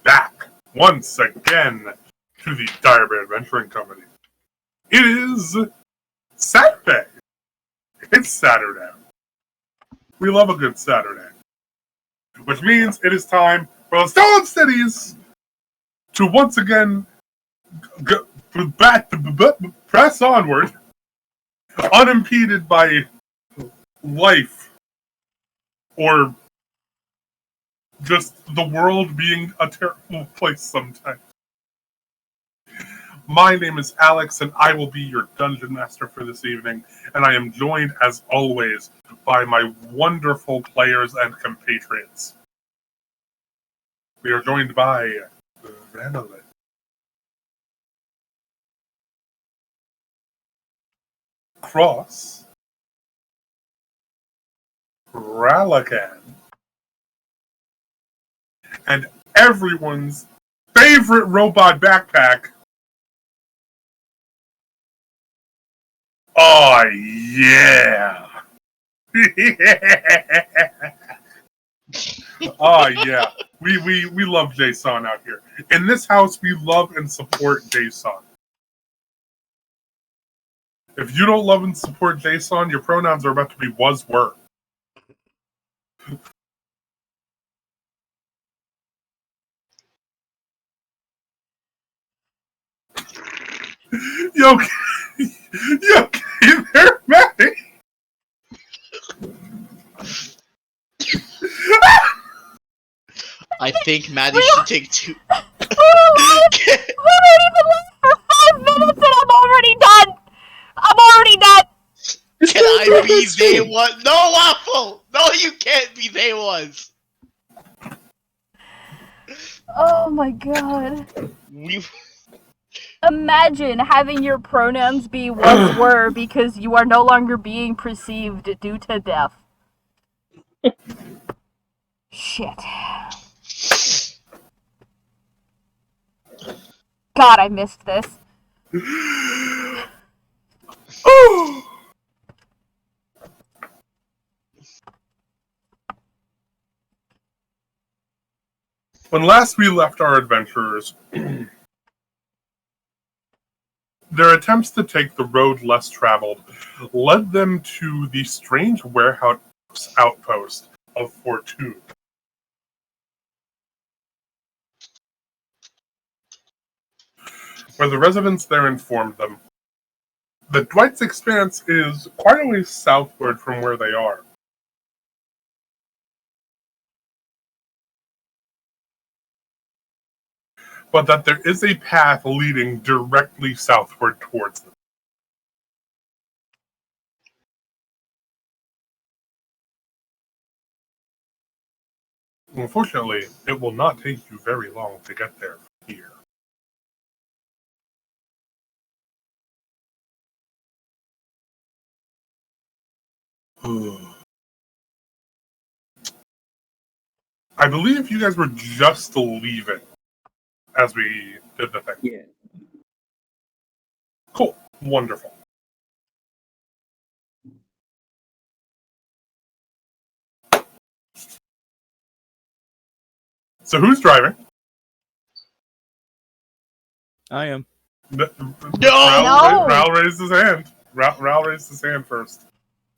back once again to the Direbear Adventuring Company. It is Saturday. It's Saturday. We love a good Saturday. Which means it is time for the Stolen Cities to once again press onward, unimpeded by life or just the world being a terrible place sometimes. My name is Alex, and I will be your dungeon master for this evening, and I am joined, as always, by my wonderful players and compatriots. We are joined by Vanillin, Cross, Ralakan, and everyone's favorite robot backpack. Oh, yeah. Oh, yeah. We love Jason out here. In this house, we love and support Jason. If you don't love and support Jason, your pronouns are about to be was, were. You okay there, Matty? I think Maddie should take two. We haven't even left for 5 minutes and I'm already done! Can I be they was? No, Waffle! No, you can't be they was! Oh my god. We... Imagine having your pronouns be was, were because you are no longer being perceived due to death. Shit. God, I missed this. When last we left our adventurers, their attempts to take the road less traveled led them to the strange warehouse outpost of Fortune. Where the residents there informed them that Dwight's Expanse is quite a ways southward from where they are. But that there is a path leading directly southward towards them. Unfortunately, it will not take you very long to get there from here. I believe you guys were just leaving as we did the thing. Yeah. Cool. Wonderful. So who's driving? I am. No! Ral raised his hand. Ral raised his hand first.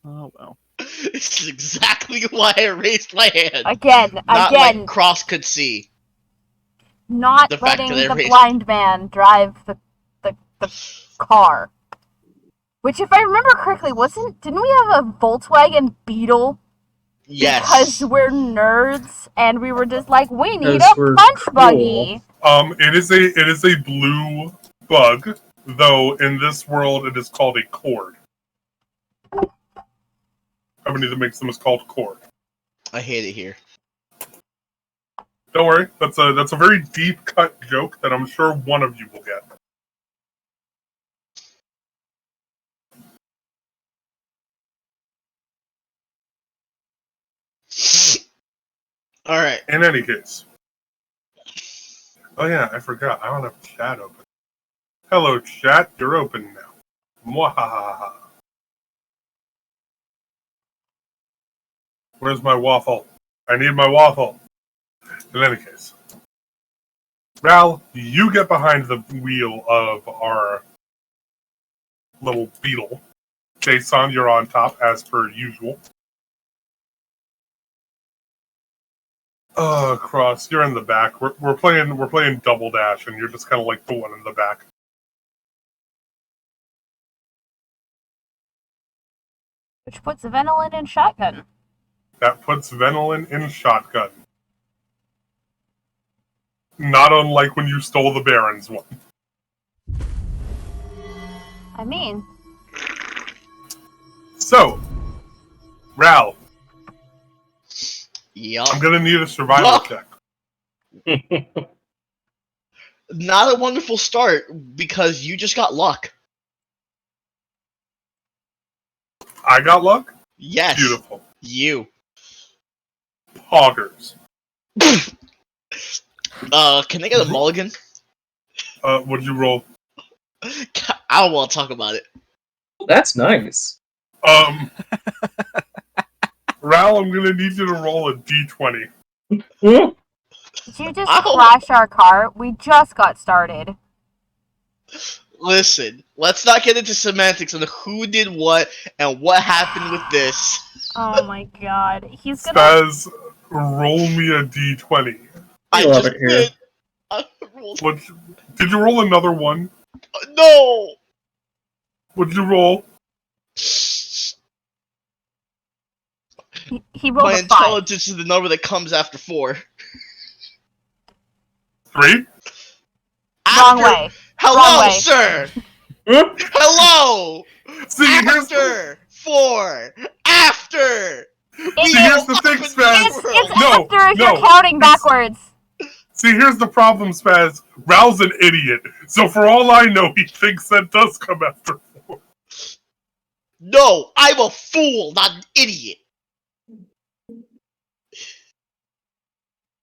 Oh, well. This is exactly why I raised my hand. Again. Like Cross could see. Not The fact letting that the raised... blind man drive the car. Which, if I remember correctly, didn't we have a Volkswagen Beetle? Yes. Because we're nerds and we were just like, we need Because a we're punch cool. buggy. It is a blue bug, though in this world it is called a cord. Company that makes them is called Cord. I hate it here. Don't worry, that's a very deep cut joke that I'm sure one of you will get. Alright. In any case. Oh yeah, I forgot. I don't have chat open. Hello chat, you're open now. Mwahaha. Where's my waffle? I need my waffle. In any case. Ral, you get behind the wheel of our little beetle. Jason, you're on top as per usual. Cross, you're in the back. We're playing double dash, and you're just kind of like the one in the back. Which puts Venolin in shotgun. That puts Venolin in shotgun. Not unlike when you stole the Baron's one. I mean, So, Ral, Yup. I'm gonna need a survival check. Not a wonderful start because you just got luck. I got luck? Yes. Beautiful. You. Poggers. Can I get a mulligan? What'd you roll? I don't want to talk about it. That's nice. Ral, I'm gonna need you to roll a d20. did you just crash our car? We just got started. Listen, let's not get into semantics on who did what and what happened with this. Oh my god. He's gonna. Spaz, roll me a d20. I love just it here. did. I rolled- Did you roll another one? No! What'd you roll? He rolled My a 5. intelligence is the number that comes after 4. 3? Wrong way. Hello, Wrong way. sir! Hello! See, here's the, After 4! After! see, here's the thing, Spaz. It's No, after if no. you're counting backwards. See, here's the problem, Spaz. Ral's an idiot. So for all I know, he thinks that does come after 4. No, I'm a fool, not an idiot.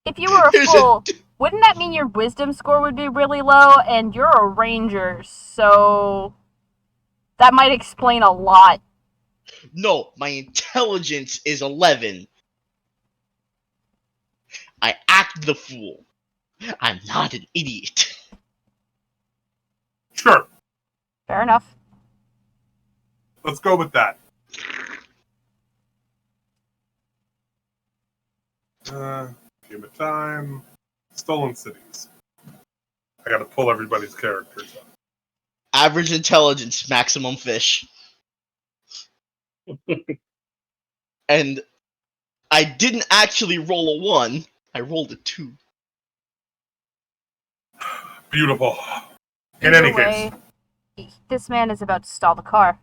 If you were a There's fool, wouldn't that mean your wisdom score would be really low? And you're a ranger, so that might explain a lot. No, my intelligence is 11. I act the fool. I'm not an idiot. Sure, Fair enough. let's go with that. Game of time. Stolen cities. I gotta pull everybody's characters up. Average intelligence, maximum fish. And I didn't actually roll a 1. I rolled a 2. Beautiful. In Either any way, case, this man is about to stall the car.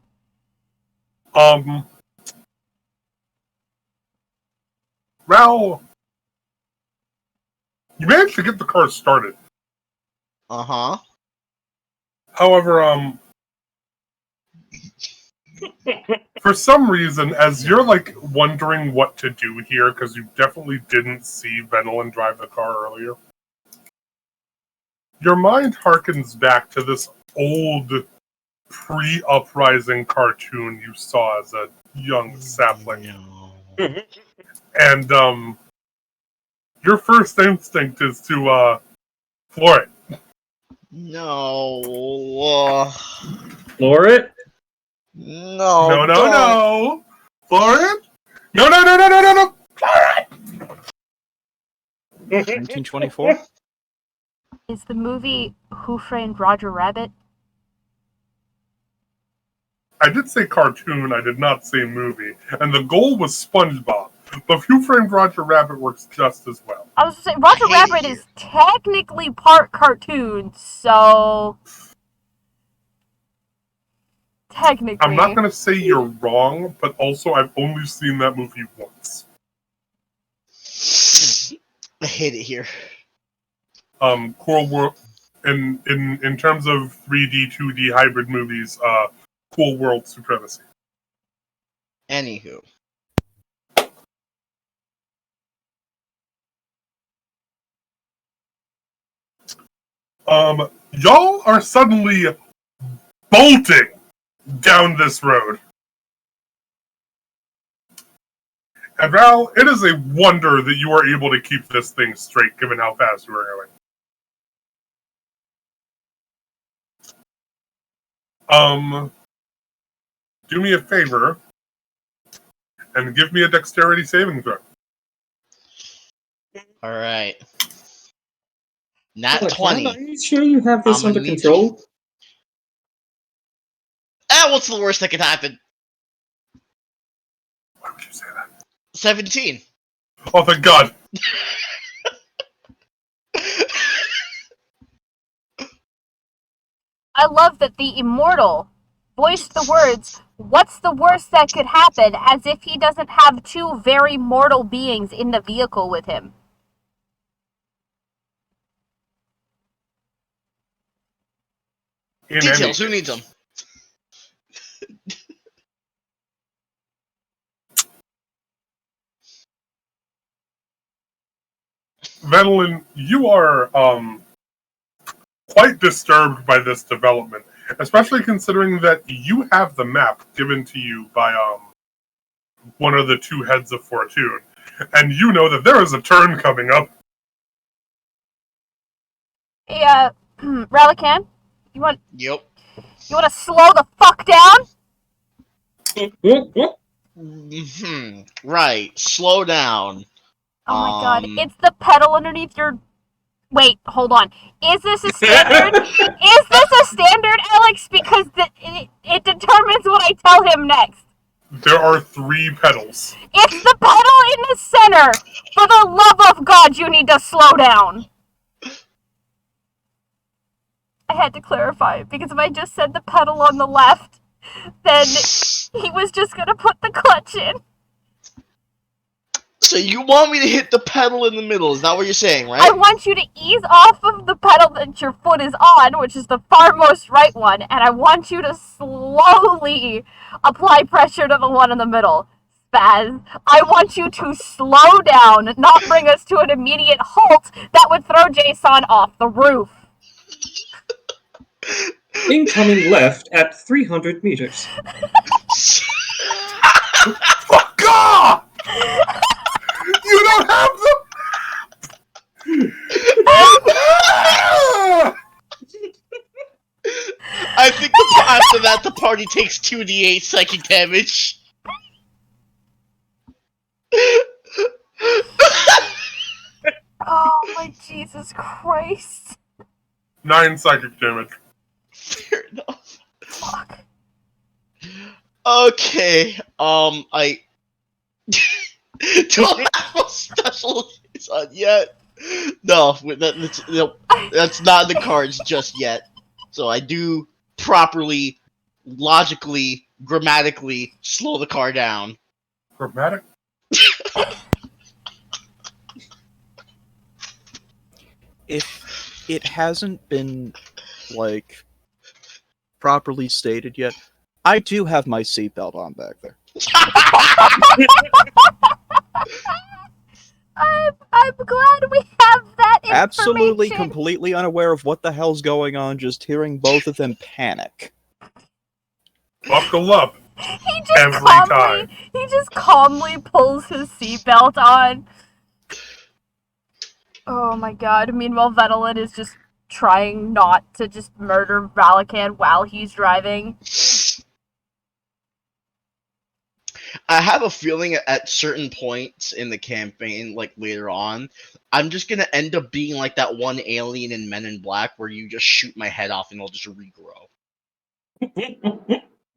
Ral, you managed to get the car started. Uh-huh. However, for some reason, as you're like wondering what to do here, because you definitely didn't see Venolin drive the car earlier, your mind harkens back to this old pre-uprising cartoon you saw as a young sapling. And your first instinct is to floor it. No. Floor it? No. No, don't. no. Floor it? No, no, no, no, no, no, no. Floor it! 1924? Is the movie Who Framed Roger Rabbit? I did say cartoon, I did not say movie. And the goal was SpongeBob. But Who Framed Roger Rabbit works just as well. I was saying Roger I hate Rabbit it is technically part cartoon, so technically. I'm not going to say you're wrong, but also I've only seen that movie once. I hate it here. Cool World, in terms of 3D, 2D hybrid movies, Cool World Supremacy. Anywho. Y'all are suddenly bolting down this road. And Val, it is a wonder that you are able to keep this thing straight given how fast you are going. Do me a favor and give me a dexterity saving throw. Alright. Nat Like, 20. Are you sure you have this I'ma under need control? What's the worst that could happen? Why would you say that? 17. Oh, thank God. I love that the immortal voiced the words, "What's the worst that could happen?" as if he doesn't have two very mortal beings in the vehicle with him. In Details, any who needs case. them? Venelin, you are quite disturbed by this development, especially considering that you have the map given to you by one of the two heads of Fortune, and you know that there is a turn coming up. Hey, Relican, you want Yep. to slow the fuck down? Right. Slow down. Oh my god, it's the pedal underneath your... Wait, hold on. Is this a standard? Is this a standard, Alex? Because it determines what I tell him next. There are 3 pedals. It's the pedal in the center! For the love of God, you need to slow down! I had to clarify it, because if I just said the pedal on the left, then he was just gonna put the clutch in. So you want me to hit the pedal in the middle, is that what you're saying, right? I want you to ease off of the pedal that your foot is on, which is the farmost right one, and I want you to slowly apply pressure to the one in the middle. Spaz, I want you to slow down, not bring us to an immediate halt that would throw Jason off the roof. Incoming left at 300 meters. Fuck off! You don't have the... I think after that, the party takes 2d8 psychic damage. Oh my Jesus Christ. 9 psychic damage. Fair enough. Fuck. Okay, I don't have a special on yet. No, that's not in the cards just yet. So I do properly, logically, grammatically slow the car down. Dramatic? If it hasn't been, like, properly stated yet, I do have my seatbelt on back there. I'm glad we have that information. Absolutely, completely unaware of what the hell's going on, just hearing both of them panic. Buckle up. He Every just calmly pulls his seatbelt on. Oh my god. Meanwhile, Venelin is just trying not to just murder Valakan while he's driving. I have a feeling at certain points in the campaign, like later on, I'm just gonna end up being like that one alien in Men in Black where you just shoot my head off and it'll just regrow.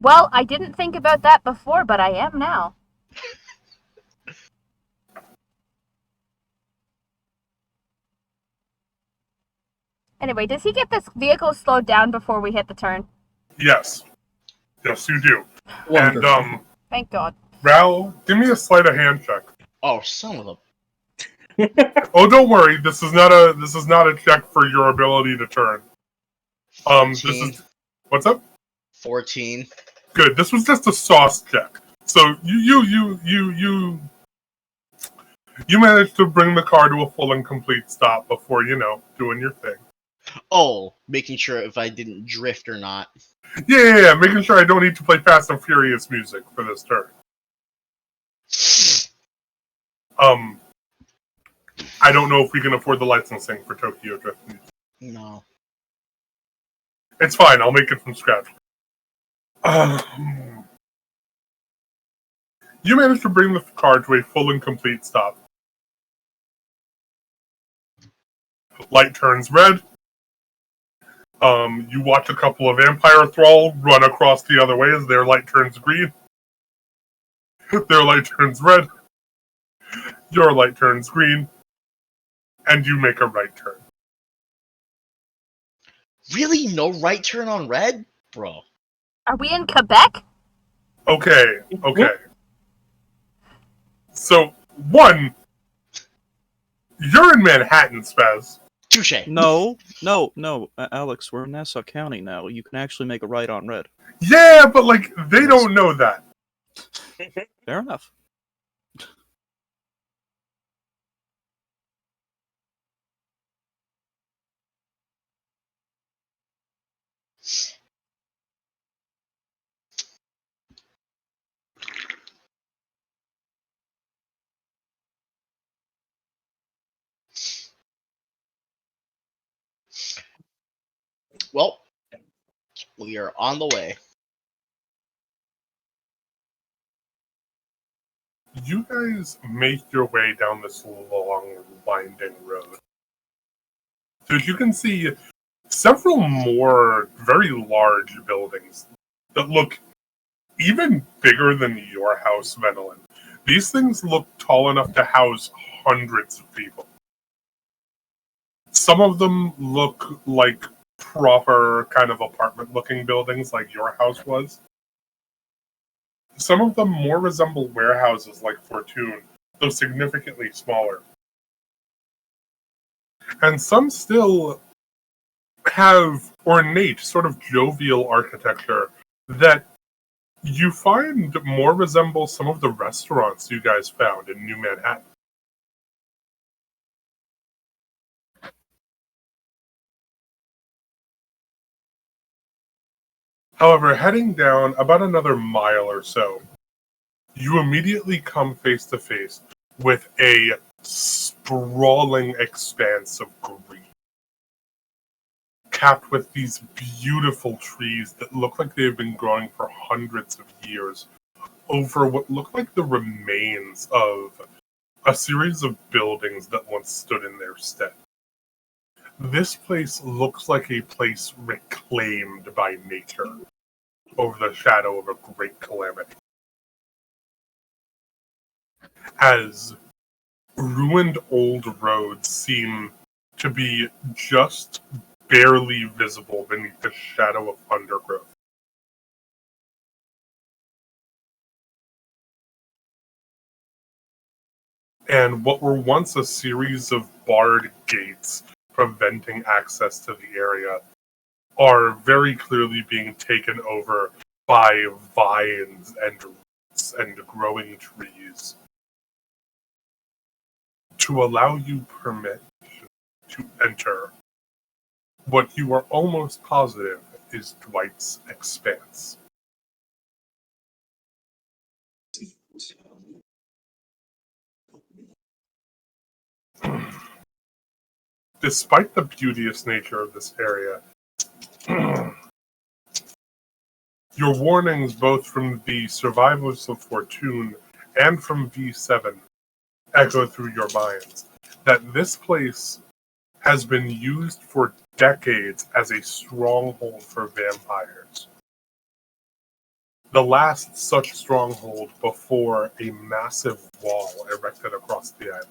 Well, I didn't think about that before, but I am now. Anyway, does he get this vehicle slowed down before we hit the turn? Yes. Yes, you do. Wonderful. And, Thank God. Ral, give me a sleight of hand check. Oh, son of a... Oh, don't worry. This is not a check for your ability to turn. This 14. is... What's up? 14. Good. This was just a sauce check. So you managed to bring the car to a full and complete stop before, doing your thing. Oh, making sure if I didn't drift or not. Yeah. Making sure I don't need to play Fast and Furious music for this turn. I don't know if we can afford the licensing for Tokyo Drift music. No. It's fine. I'll make it from scratch. You manage to bring the car to a full and complete stop. Light turns red. You watch a couple of vampire thrall run across the other way as their light turns green. Their light turns red. Your light turns green. And you make a right turn. Really? No right turn on red? Bro. Are we in Quebec? Okay. So, one, you're in Manhattan, Spaz. Touche. No, Alex, we're in Nassau County now. You can actually make a right on red. Yeah, but, like, they don't know that. Fair enough. Well, we are on the way. You guys make your way down this long, winding road. So you can see several more very large buildings that look even bigger than your house, Venelin. These things look tall enough to house hundreds of people. Some of them look like proper kind of apartment-looking buildings like your house was. Some of them more resemble warehouses like Fortune, though significantly smaller. And some still have ornate, sort of jovial architecture that you find more resemble some of the restaurants you guys found in New Manhattan. However, heading down about another mile or so, you immediately come face to face with a sprawling expanse of green, capped with these beautiful trees that look like they've been growing for hundreds of years over what look like the remains of a series of buildings that once stood in their stead. This place looks like a place reclaimed by nature over the shadow of a great calamity. As ruined old roads seem to be just barely visible beneath the shadow of undergrowth. And what were once a series of barred gates preventing access to the area are very clearly being taken over by vines and roots and growing trees to allow you permission to enter what you are almost positive is Dwight's Expanse. Despite the beauteous nature of this area, your warnings both from the survivors of Fortune and from V7 echo through your minds that this place has been used for decades as a stronghold for vampires. The last such stronghold before a massive wall erected across the island.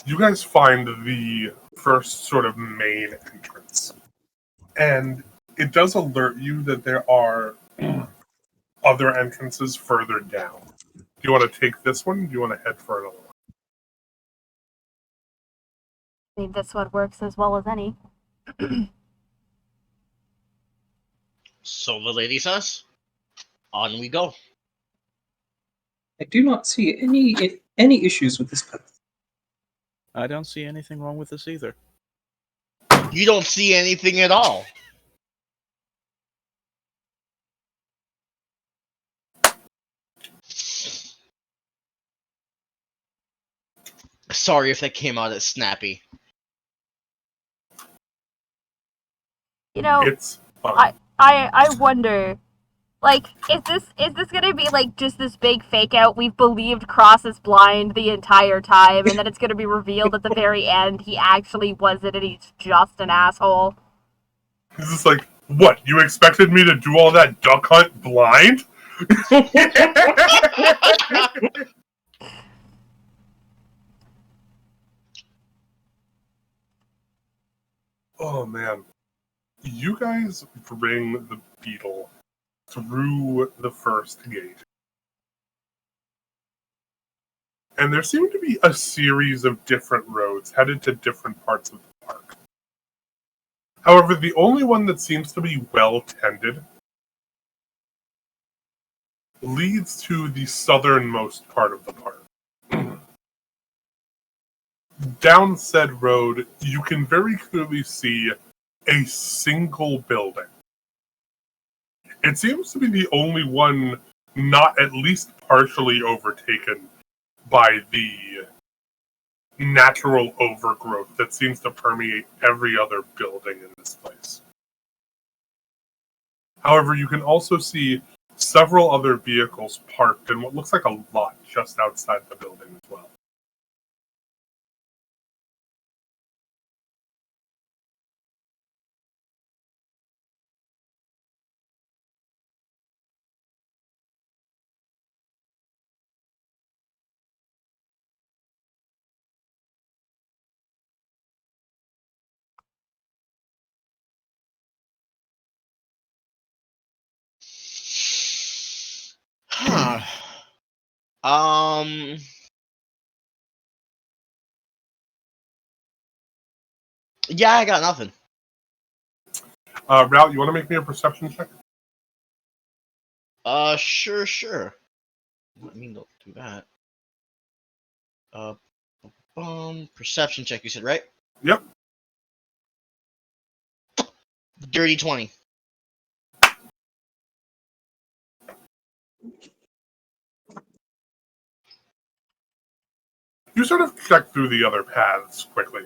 You guys find the first sort of main entrance, and it does alert you that there are other entrances further down. Do you want to take this one? Or do you want to head for another one? I mean, this one works as well as any. So the lady says, on we go. I do not see any issues with this path. I don't see anything wrong with this either. You don't see anything at all. Sorry if that came out as snappy. You know, It's fine. I wonder, like, is this gonna be like just this big fake out? We've believed Cross is blind the entire time, and then it's gonna be revealed at the very end he actually wasn't, and he's just an asshole. It's just like, what? You expected me to do all that duck hunt blind? Oh man. You guys bring the beetle through the first gate. And there seem to be a series of different roads headed to different parts of the park. However, the only one that seems to be well tended leads to the southernmost part of the park. Down said road, you can very clearly see a single building. It seems to be the only one not at least partially overtaken by the natural overgrowth that seems to permeate every other building in this place. However, you can also see several other vehicles parked in what looks like a lot just outside the building as well. Huh. Um. Yeah, I got nothing. Ralph, you want to make me a perception check? Sure. Let me go do that. Uh, perception check. You said right? Yep. Dirty 20. You sort of check through the other paths quickly.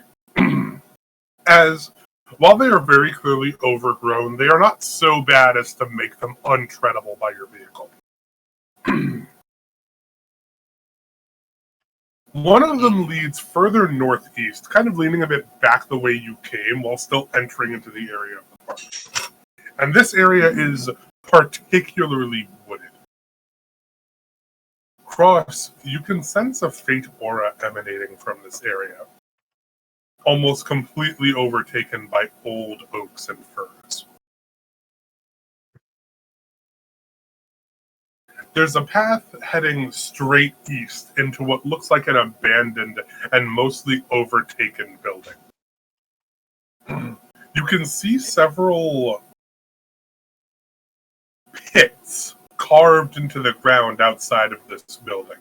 As, while they are very clearly overgrown, they are not so bad as to make them untreadable by your vehicle. One of them leads further northeast, kind of leaning a bit back the way you came while still entering into the area of the park. And this area is particularly wooded. Cross, you can sense a faint aura emanating from this area, almost completely overtaken by old oaks and firs. There's a path heading straight east into what looks like an abandoned and mostly overtaken building. You can see several pits carved into the ground outside of this building.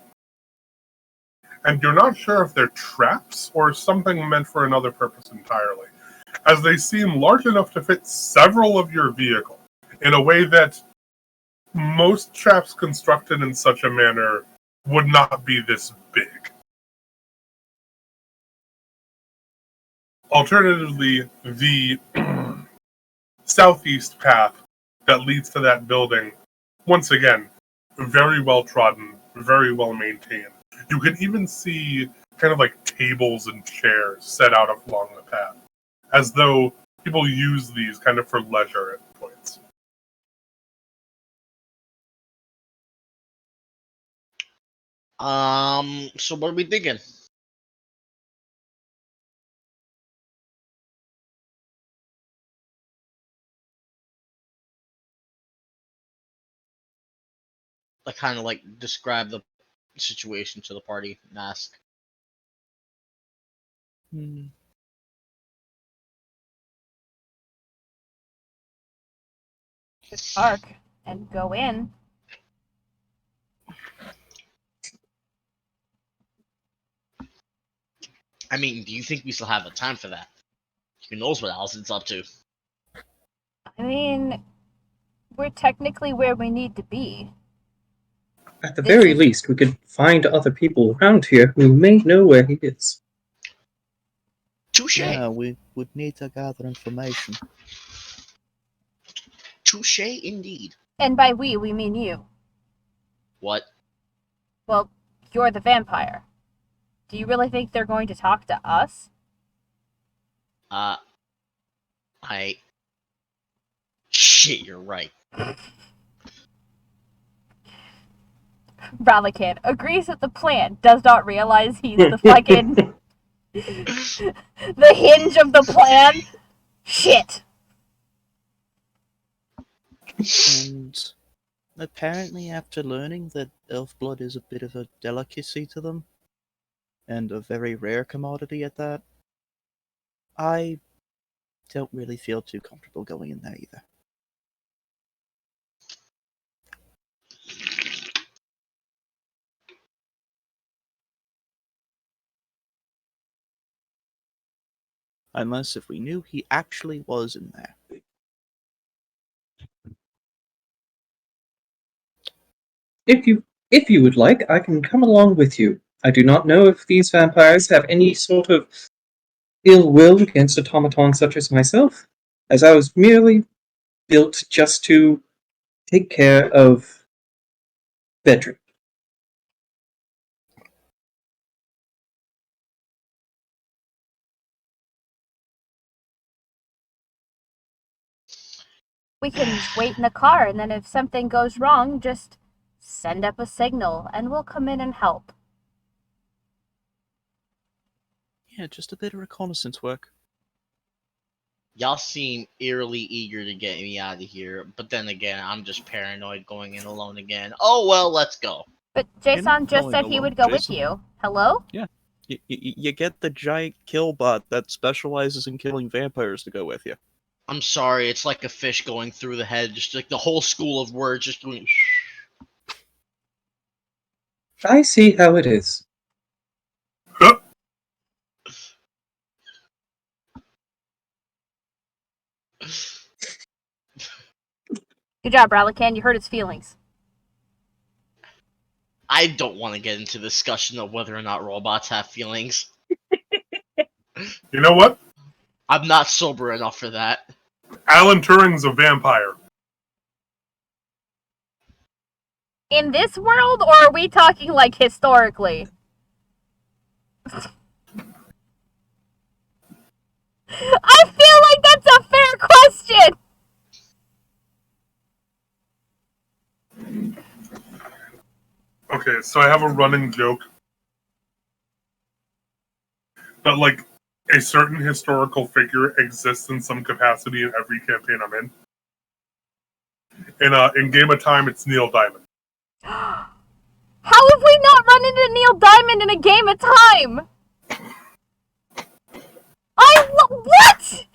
And you're not sure if they're traps or something meant for another purpose entirely, as they seem large enough to fit several of your vehicle in a way that most traps constructed in such a manner would not be this big. Alternatively, the southeast path that leads to that building, once again, very well trodden, very well maintained. You can even see kind of like tables and chairs set out along the path, as though people use these kind of for leisure at points. So what are we thinking? I kind of like describe the situation to the party and ask. Hmm. Just park and go in. I mean, do you think we still have the time for that? Who knows what Allison's up to? I mean, we're technically where we need to be. At the This very is- least, we could find other people around here who may know where he is. Touche. Yeah, we would need to gather information. Touche indeed. And by we mean you. What? Well, you're the vampire. Do you really think they're going to talk to us? Shit, you're right. Ralakan agrees with the plan, does not realize he's the fucking the hinge of the plan. Shit. And apparently, after learning that elf blood is a bit of a delicacy to them, and a very rare commodity at that, I don't really feel too comfortable going in there either. Unless if we knew he actually was in there. If you would like, I can come along with you. I do not know if these vampires have any sort of ill will against automatons such as myself, as I was merely built just to take care of bedroom. We can wait in the car, and then if something goes wrong, just send up a signal, and we'll come in and help. Yeah, just a bit of reconnaissance work. Y'all seem eerily eager to get me out of here, but then again, I'm just paranoid going in alone again. Oh well, let's go. But You're Jason not just going said he alone, would go with Jason. you. Hello? You get the giant kill bot that specializes in killing vampires to go with you. I'm sorry, it's like a fish going through the head, just like the whole school of words just doing. I see how it is. Good job, Ralakan. You hurt his feelings. I don't want to get into discussion of whether or not robots have feelings. You know what? I'm not sober enough for that. Alan Turing's a vampire. In this world, or are we talking like historically? I feel like that's a fair question! Okay, so I have a running joke that, like, a certain historical figure exists in some capacity in every campaign I'm in. In Game of Time, it's Neil Diamond. How have we not run into Neil Diamond in a game of time? What?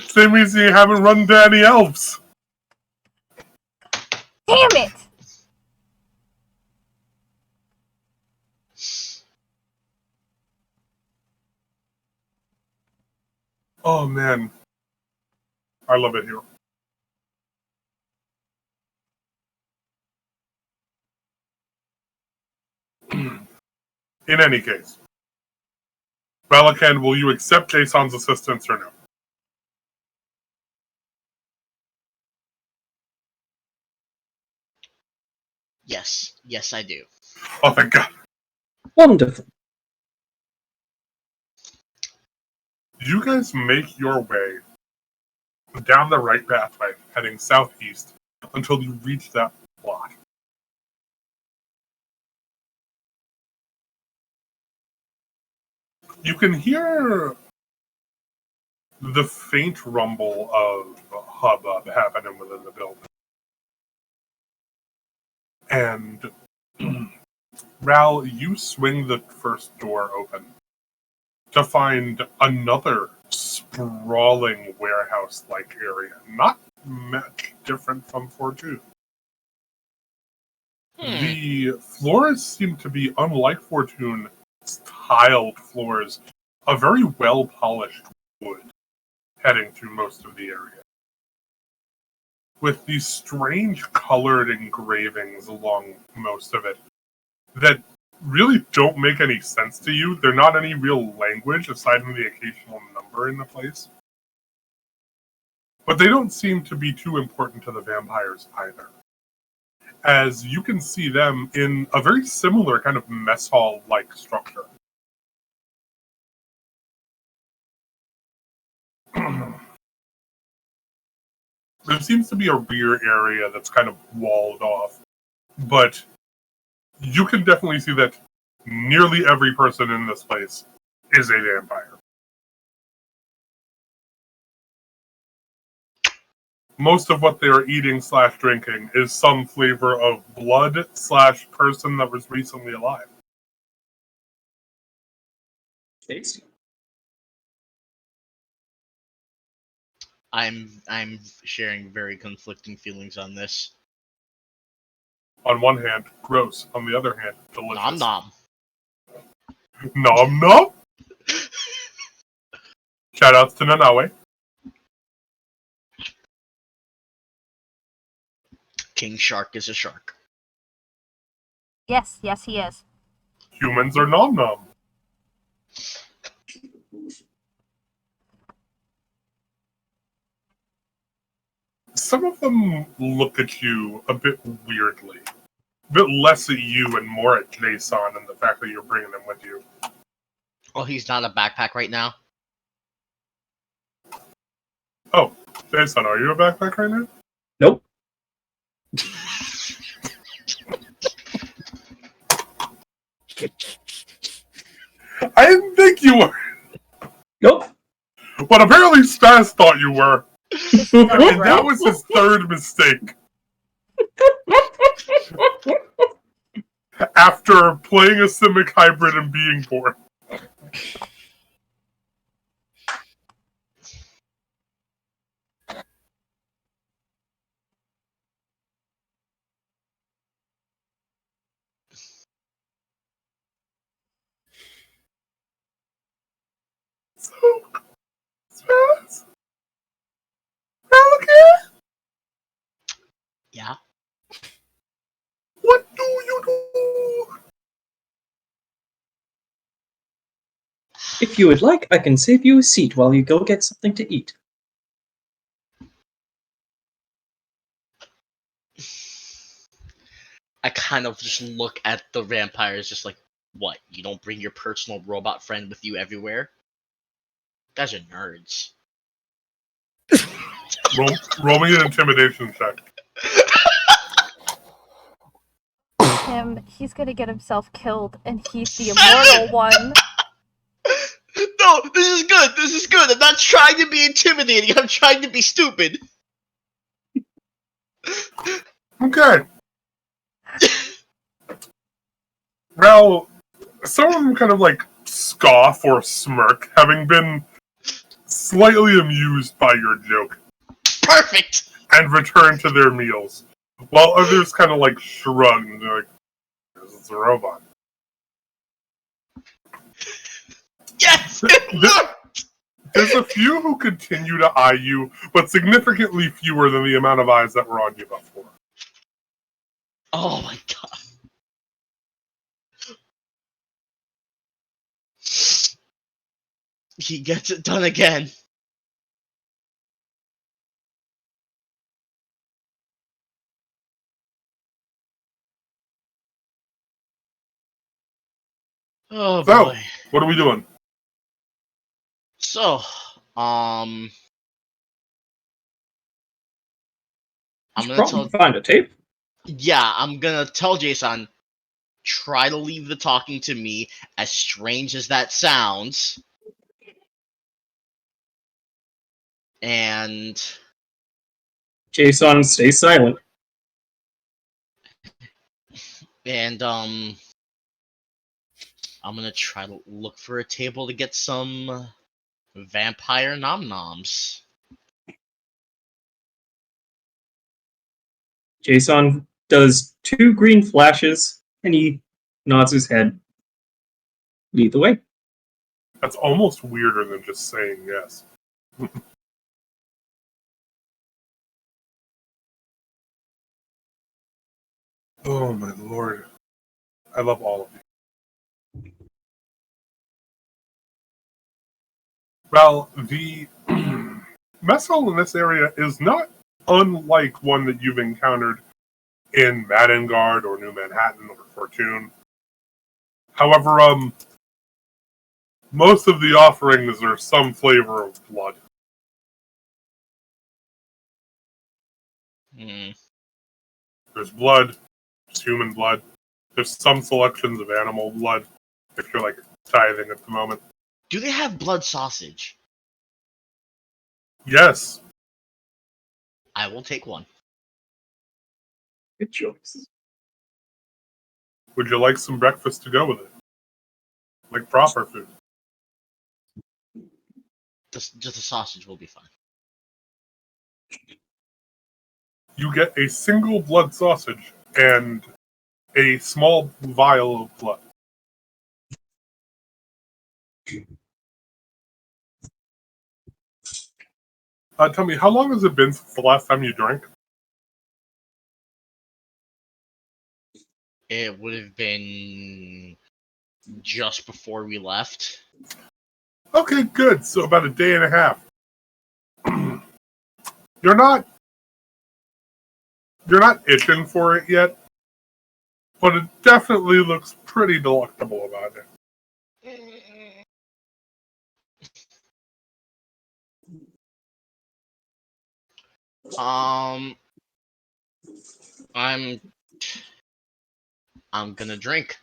Same reason you haven't run into any elves. Damn it! Oh man, I love it here. In any case, Ralakan, will you accept Jason's assistance or no? Yes, I do. Oh, thank God. Wonderful. You guys make your way down the right pathway, heading southeast, until you reach that plot. You can hear the faint rumble of hubbub happening within the building. And Ral, you swing the first door open to find another sprawling warehouse-like area, not much different from 4-2. The floors seem to be, unlike Fortune's tiled floors, a very well-polished wood heading through most of the area, with these strange colored engravings along most of it that really don't make any sense to you. They're not any real language aside from the occasional number in the place. But they don't seem to be too important to the vampires either, as you can see them in a very similar kind of mess hall-like structure. There seems to be a rear area that's kind of walled off, but you can definitely see that nearly every person in this place is a vampire. Most of what they are eating / drinking is some flavor of blood / person that was recently alive. Tasty. I'm sharing very conflicting feelings on this. On one hand, gross. On the other hand, delicious. Nom nom. Nom nom. Shoutouts to Nanawe. King Shark is a shark. Yes, he is. Humans are nom nom. Some of them look at you a bit weirdly. A bit less at you and more at Jason and the fact that you're bringing them with you. Oh, he's not a backpack right now? Oh, Jason, are you a backpack right now? Nope. I didn't think you were. Nope. But apparently Stas thought you were. No, And that right? was his third mistake. After playing a Simic hybrid and being born. So, Stas? Malachi? Yeah. What do you do? If you would like, I can save you a seat while you go get something to eat. I kind of just look at the vampires just like, what? You don't bring your personal robot friend with you everywhere? You guys are nerds. Roll me an intimidation check. Him, he's gonna get himself killed, and he's the immortal one. No, this is good. This is good. I'm not trying to be intimidating. I'm trying to be stupid. Okay. Well, some of them kind of like scoff or smirk, having been slightly amused by your joke, Perfect. and return to their meals, while others kind of like shrug and they're like, "It's a robot." Yes. There's a few who continue to eye you, but significantly fewer than the amount of eyes that were on you before. Oh my god. He gets it done again. Oh So, boy. what are we doing? So, I'm You gonna probably tell. find a tape. Yeah, I'm gonna tell Jason. Try to leave the talking to me, as strange as that sounds. And Jason, stay silent. I'm gonna try to look for a table to get some vampire nom noms. Jason does 2 green flashes, and he nods his head. Lead the way. That's almost weirder than just saying yes. Oh my lord. I love all of you. Well, the mess hall in this area is not unlike one that you've encountered in Madengard or New Manhattan or Fortune. However, most of the offerings are some flavor of blood. Hmm. There's blood, there's human blood, there's some selections of animal blood, if you're like tithing at the moment. Do they have blood sausage? Yes, I will take one. Good choice. would you like some breakfast to go with it? Like proper food. Just a sausage will be fine. You get a single blood sausage and a small vial of blood. Tell me, how long has it been since the last time you drank? It would have been just before we left. Okay, good. So about a day and a half. You're not itching for it yet, but it definitely looks pretty delectable about it. Um, I'm gonna drink.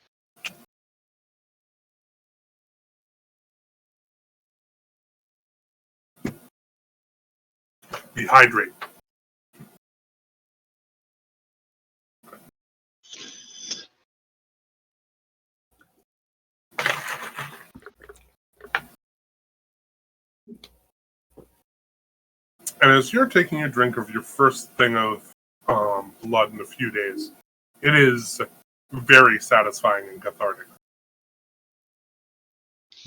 Dehydrate. And as you're taking a drink of your first thing of blood in a few days, it is very satisfying and cathartic.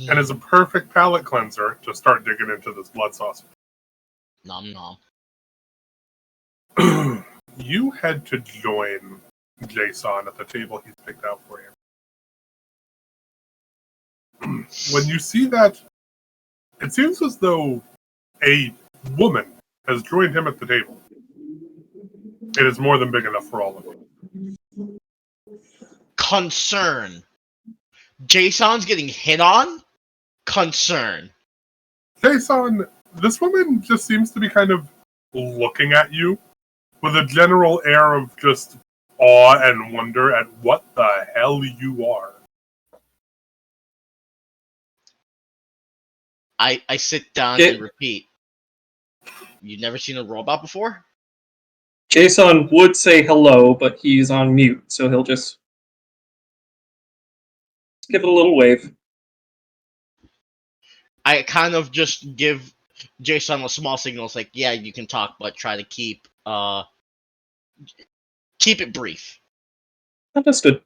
And is a perfect palate cleanser to start digging into this blood sauce. Nom nom. You head to join Jason at the table he's picked out for you. When you see that, it seems as though a woman has joined him at the table. It is more than big enough for all of you. Concern. Jason's getting hit on? Concern. Jason, this woman just seems to be kind of looking at you with a general air of just awe and wonder at what the hell you are. I sit down and repeat. You've never seen a robot before? Jason would say hello, but he's on mute, so he'll just give it a little wave. I kind of just give Jason a small signal. It's like, yeah, you can talk, but try to keep it brief. Understood.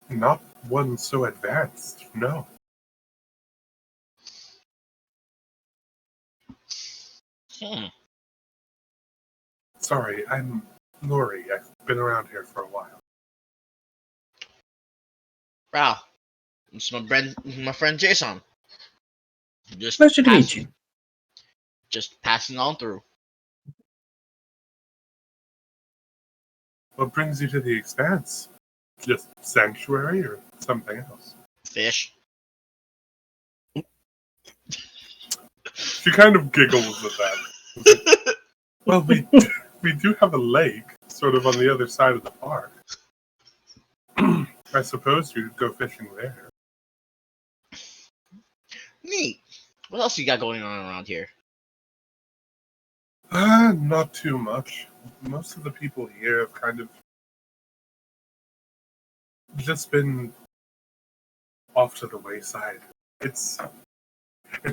Not one so advanced, no. Sorry, I'm Lori. I've been around here for a while. Wow. It's my friend Jason. Just Pleasure to meet you. Just passing on through. What brings you to the Expanse? Just sanctuary or something else? Fish. She kind of giggles at that. Well, we do have a lake, sort of on the other side of the park. I suppose you'd go fishing there. Neat. What else you got going on around here? Not too much. Most of the people here have kind of just been off to the wayside. It's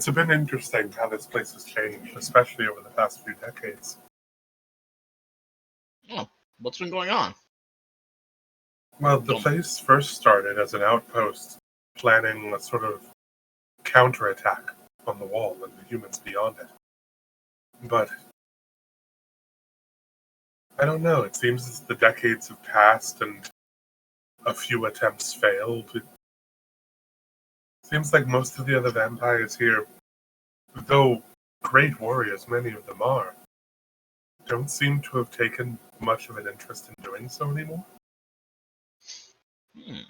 been interesting how this place has changed, especially over the past few decades. Oh, What's been going on? Well, the place first started as an outpost, planning a sort of counterattack on the wall and the humans beyond it. But I don't know, it seems as the decades have passed and a few attempts failed. It seems like most of the other vampires here, though great warriors many of them are, don't seem to have taken much of an interest in doing so anymore. Hmm.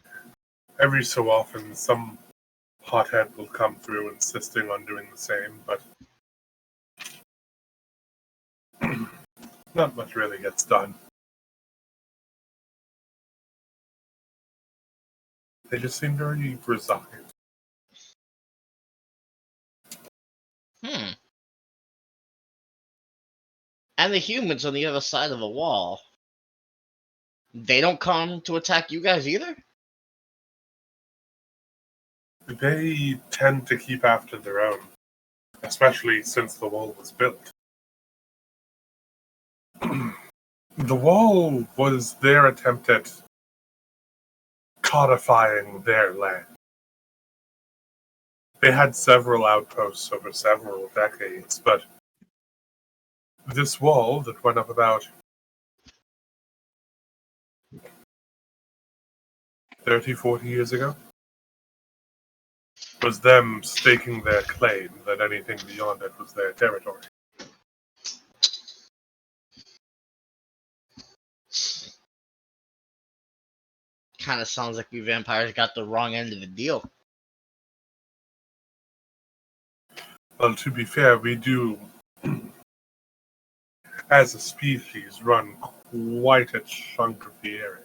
Every so often, some hothead will come through insisting on doing the same, but not much really gets done. They just seem very resigned. Hmm. And the humans on the other side of the wall, they don't come to attack you guys either? They tend to keep after their own, especially since the wall was built. The wall was their attempt at codifying their land. They had several outposts over several decades, but this wall that went up about 30, 40 years ago was them staking their claim that anything beyond it was their territory. Kind of sounds like we vampires got the wrong end of the deal. Well, to be fair, we do, as a species, run quite a chunk of the area.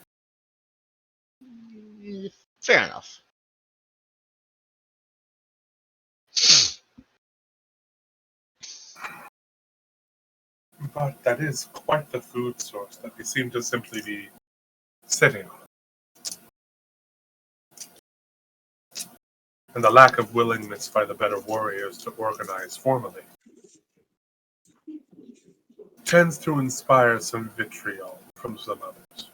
Fair enough. But that is quite the food source that we seem to simply be sitting on. And the lack of willingness by the better warriors to organize formally tends to inspire some vitriol from some others.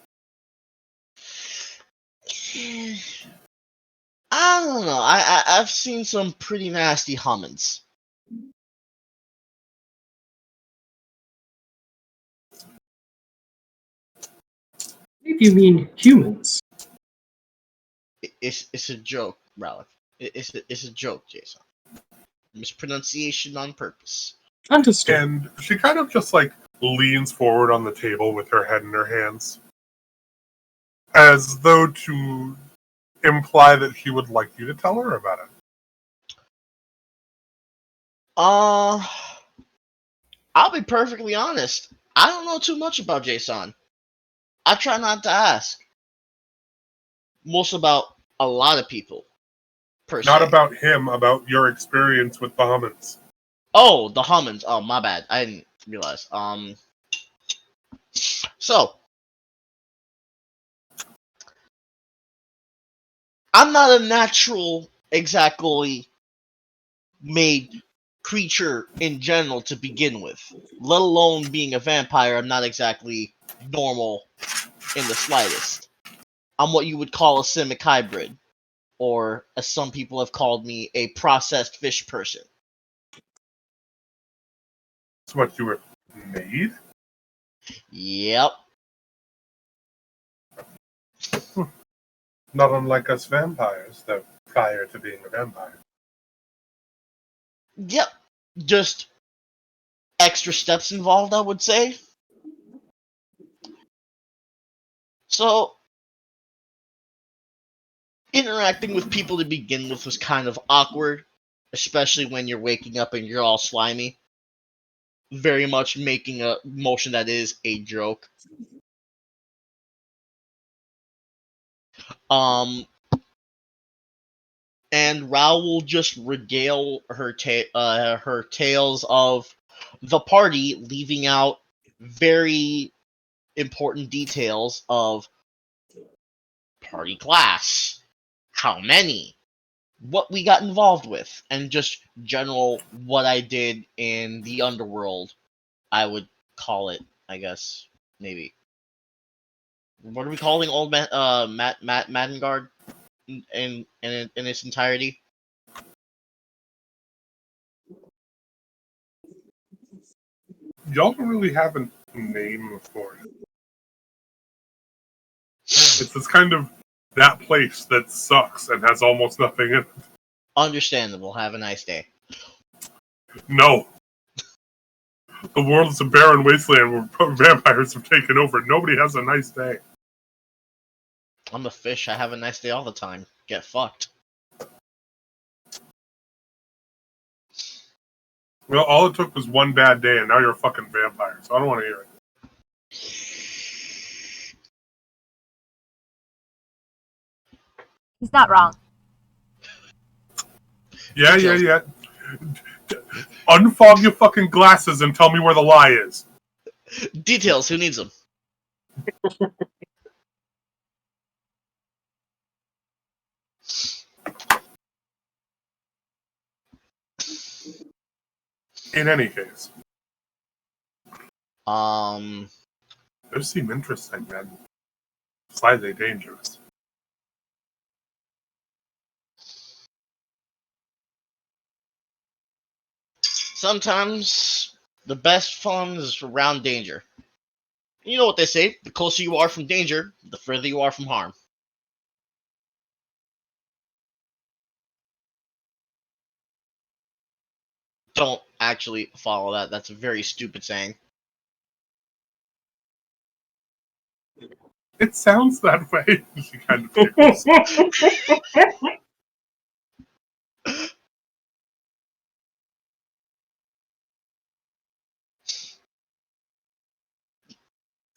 I don't know. I've seen some pretty nasty humans. If you mean humans. It's a joke, Relic. It's a joke, Jason. Mispronunciation on purpose. Understood. And she kind of just leans forward on the table with her head in her hands, as though to imply that she would like you to tell her about it. I'll be perfectly honest. I don't know too much about Jason. I try not to ask. Most about a lot of people, per Not se. about him, about your experience with the Humans. Oh, the Humans. Oh, my bad. I didn't realize. So I'm not a natural, exactly made creature in general to begin with. Let alone being a vampire, I'm not exactly normal in the slightest. I'm what you would call a simic hybrid, or as some people have called me, a processed fish person. It's what you were made? Yep. Not unlike us vampires, though, prior to being a vampire. Yep. Just extra steps involved, I would say. So, interacting with people to begin with was kind of awkward, especially when you're waking up and you're all slimy. Very much making a motion that is a joke. Um, and Rao will just regale her tales of the party, leaving out very important details of party class, how many, what we got involved with, and just general what I did in the underworld. I would call it, I guess, maybe. What are we calling old Maddengard in its entirety? Y'all don't really have a name for it. It's this kind of that place that sucks and has almost nothing in it. Understandable. Have a nice day. No. The world is a barren wasteland where vampires have taken over. Nobody has a nice day. I'm a fish. I have a nice day all the time. Get fucked. Well, all it took was one bad day, and now you're a fucking vampire, so I don't want to hear it. He's not wrong. Yeah. Unfog your fucking glasses and tell me where the lie is. Details. Who needs them? In any case, those seem interesting, man. Slightly dangerous. Sometimes the best fun is around danger. You know what they say: the closer you are from danger, the further you are from harm. Don't actually follow that. That's a very stupid saying. It sounds that way. She kind of giggles.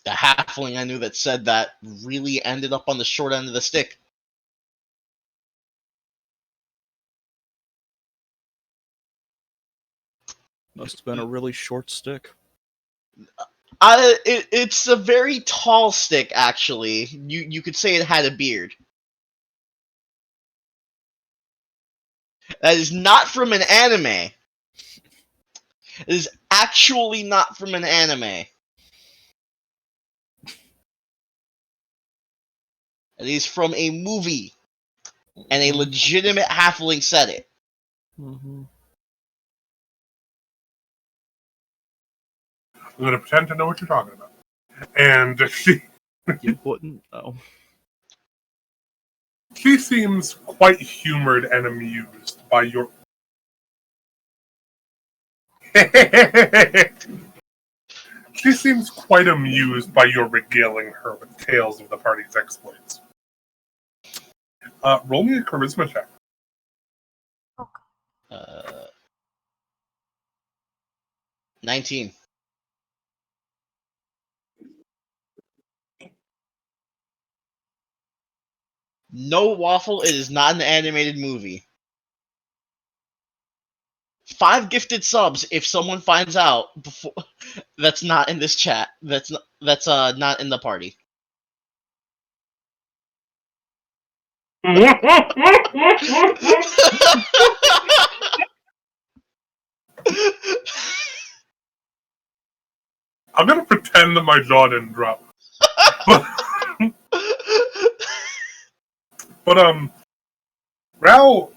The halfling I knew that said that really ended up on the short end of the stick. Must have been a really short stick. It's a very tall stick, actually. You could say it had a beard. That is not from an anime. It is actually not from an anime. It is from a movie. And a legitimate halfling said it. Mm-hmm. I'm going to pretend to know what you're talking about. And You wouldn't know. she seems quite humored and amused by your... She seems quite amused by your regaling her with tales of the party's exploits. Roll me a charisma check. 19. No, Waffle, it is not an animated movie. 5 gifted subs if someone finds out before that's not in this chat. That's not in the party. I'm going to pretend that my jaw didn't drop. But Rao,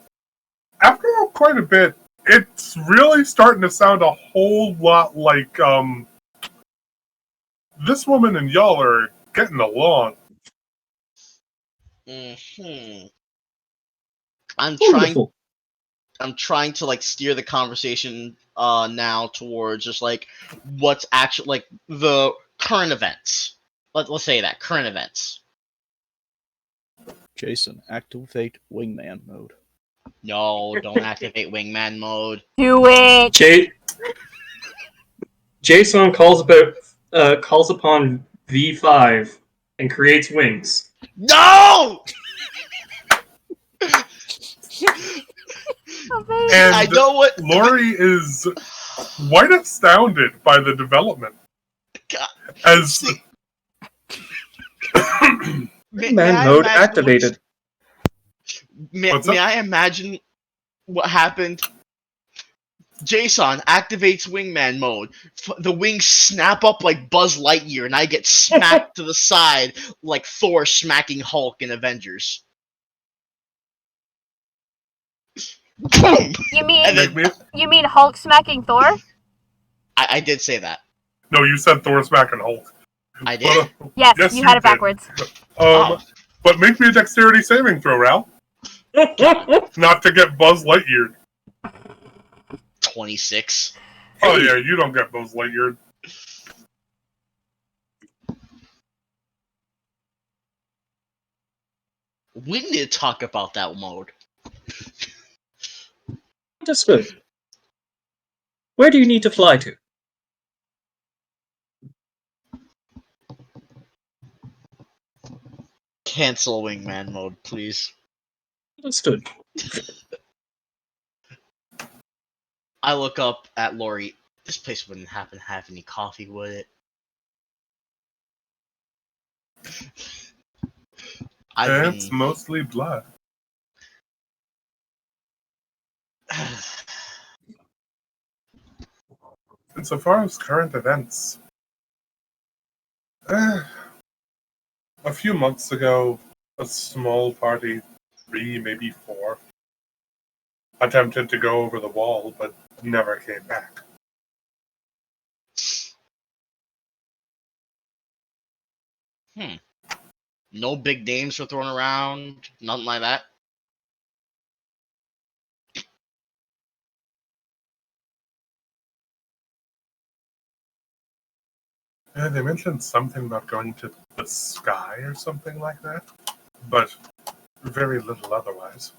after quite a bit, it's really starting to sound a whole lot like this woman and y'all are getting along. Mm-hmm. Wonderful. I'm trying to like steer the conversation now towards just like what's actually like the current events. Let's say that current events. Jason, activate wingman mode. No, don't activate wingman mode. Do it. Jason calls upon V5 and creates wings. No! Amazing. And I know what Lori is quite astounded by the development. God. As Wingman mode activated. May What's up? I imagine what happened Jason activates wingman mode. The wings snap up like Buzz Lightyear, and I get smacked to the side like Thor smacking Hulk in Avengers. Boom! You mean And then you mean Hulk smacking Thor? I did say that. No, you said Thor smacking Hulk. I did. Yes, Yes, you had it did. backwards. Oh. But make me a dexterity saving throw, Ralph. Not to get Buzz Lightyear. 26. Oh yeah, you don't get Buzz Lightyear. We need to talk about that mode. Understood. Where do you need to fly to? Cancel wingman mode, please. Understood. I look up at Lori. This place wouldn't happen to have any coffee, would it? It's mostly blood. And so far as current events, a few months ago, a small party, 3, maybe 4, attempted to go over the wall, but never came back. No big names were thrown around, nothing like that. Yeah, they mentioned something about going to the sky or something like that, but very little otherwise.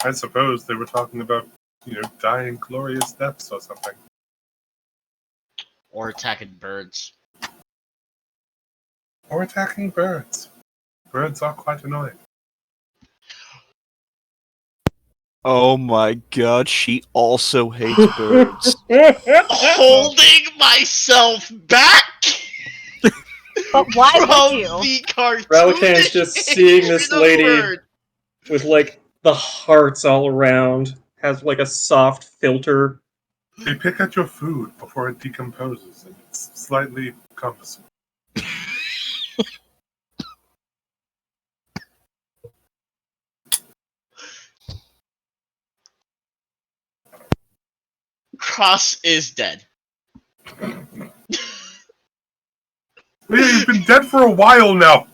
I suppose they were talking about, dying glorious deaths or something. Or attacking birds. Or attacking birds. Birds are quite annoying. Oh my god, she also hates birds. Holding myself back But why from would you? the cartoon. Ralakan's just seeing this lady with like the hearts all around, has like a soft filter. They pick at your food before it decomposes, and it's slightly cumbersome. Cross is dead. He's been dead for a while now.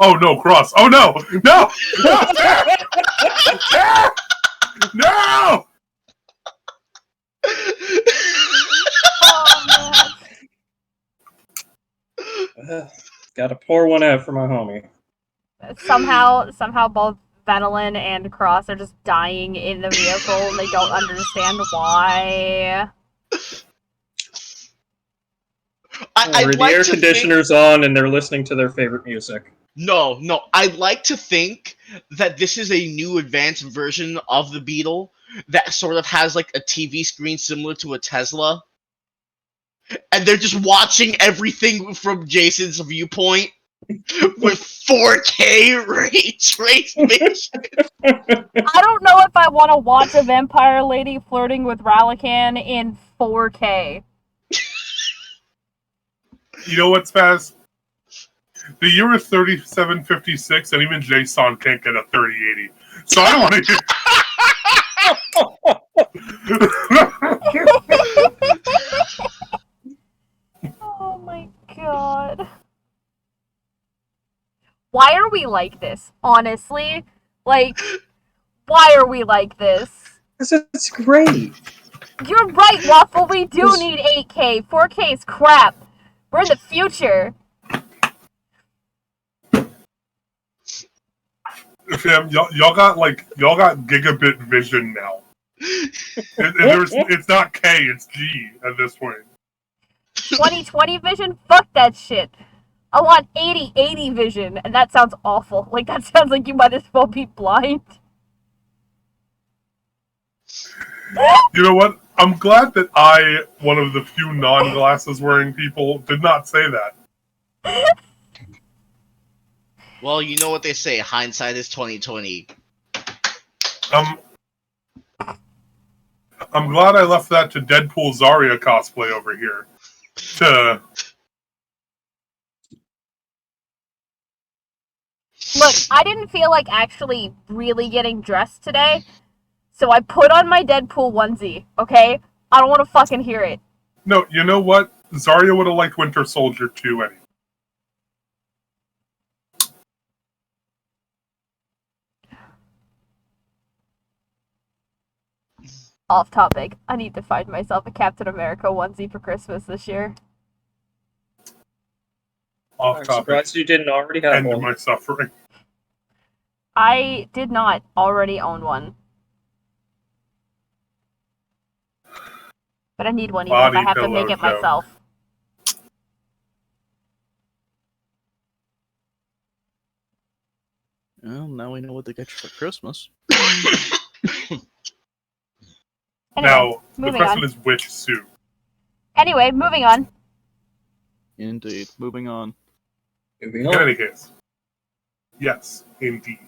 Oh no, Cross. Oh no! No! No! No! Oh Gotta pour one out for my homie. man. Somehow both Venelin and Cross are just dying in the vehicle and they don't understand why. Or the air conditioner's on and they're listening to their favorite music. No, I'd like to think that this is a new advanced version of the Beetle that sort of has like a TV screen similar to a Tesla. And they're just watching everything from Jason's viewpoint with 4K ray tracing. I don't know if I want to watch a vampire lady flirting with Ralakan in 4K. You know what, Spaz? The year is 3756, and even Jason can't get a 3080. So I don't want to. Oh my god. Why are we like this? Honestly? Like, why are we like this? Because it's great. You're right, Waffle, we do need 8K. 4K is crap. We're in the future. Fam, y'all got gigabit vision now. It's not K, it's G at this point. 2020 vision? Fuck that shit. I want 8080 vision, and that sounds awful. Like, that sounds like you might as well be blind. You know what? I'm glad that I, one of the few non-glasses wearing people, did not say that. Well, you know what they say, hindsight is 2020. I'm glad I left that to Deadpool Zarya cosplay over here. Look, I didn't feel like actually really getting dressed today, so I put on my Deadpool onesie, okay? I don't want to fucking hear it. No, you know what? Zarya would have liked Winter Soldier too anyway. Off topic. I need to find myself a Captain America onesie for Christmas this year. Off I'm topic. surprised you didn't already have End one. my suffering. I did not already own one. But I need one even if I Body have to make pillow it joke. myself. Well, now we know what to get you for Christmas. Anyway, Now, the moving question on. is which suit? Anyway, moving on. Indeed. Moving on. Moving In on. any case. Yes, indeed.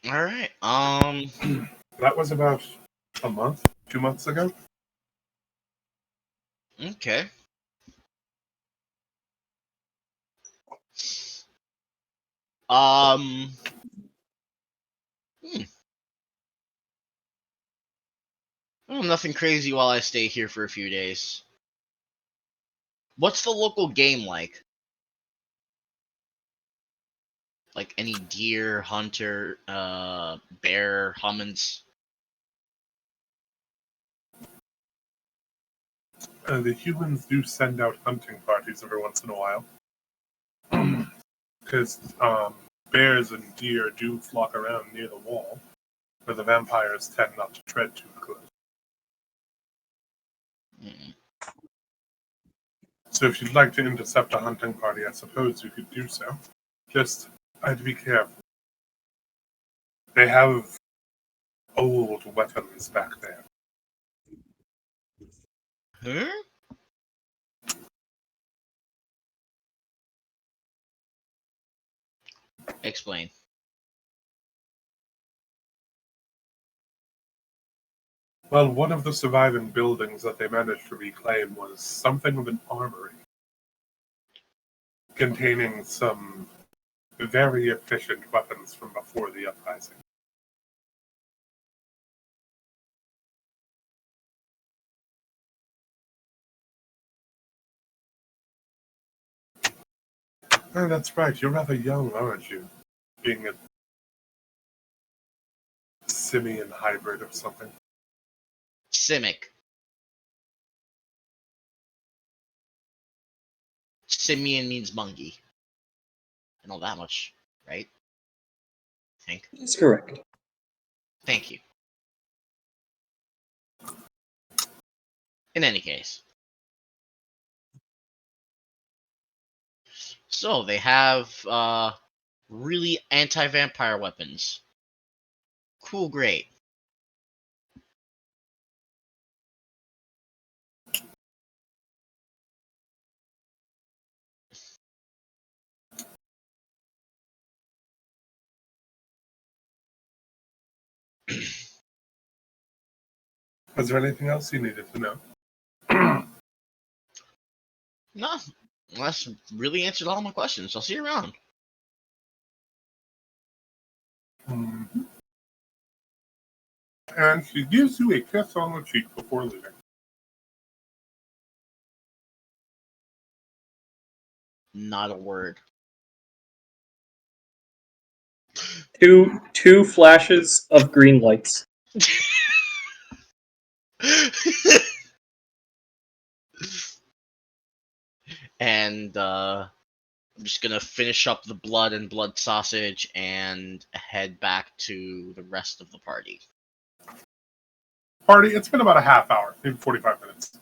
All right. That was about a month, 2 months ago. Okay. Well, nothing crazy while I stay here for a few days. What's the local game like? Like any deer, hunter, bear, humans? The humans do send out hunting parties every once in a while. Because bears and deer do flock around near the wall, where the vampires tend not to tread too close. Mm. So if you'd like to intercept a hunting party, I suppose you could do so. Just, I'd be careful. They have old weapons back there. Huh? Explain. Well, one of the surviving buildings that they managed to reclaim was something of an armory, containing some very efficient weapons from before the uprising. Oh, that's right. You're rather young, aren't you? Being a simian hybrid or something. Simic. Simian means monkey. I know that much, right? I think. That's correct. Thank you. In any case. So they have really anti-vampire weapons. Cool, great. Was there anything else you needed to know? No, that's really answered all my questions. I'll see you around. Mhm. And she gives you a kiss on the cheek before leaving. Not a word. Two flashes of green lights. And I'm just gonna finish up the blood and blood sausage and head back to the rest of the party. Party, it's been about a half hour, maybe 45 minutes.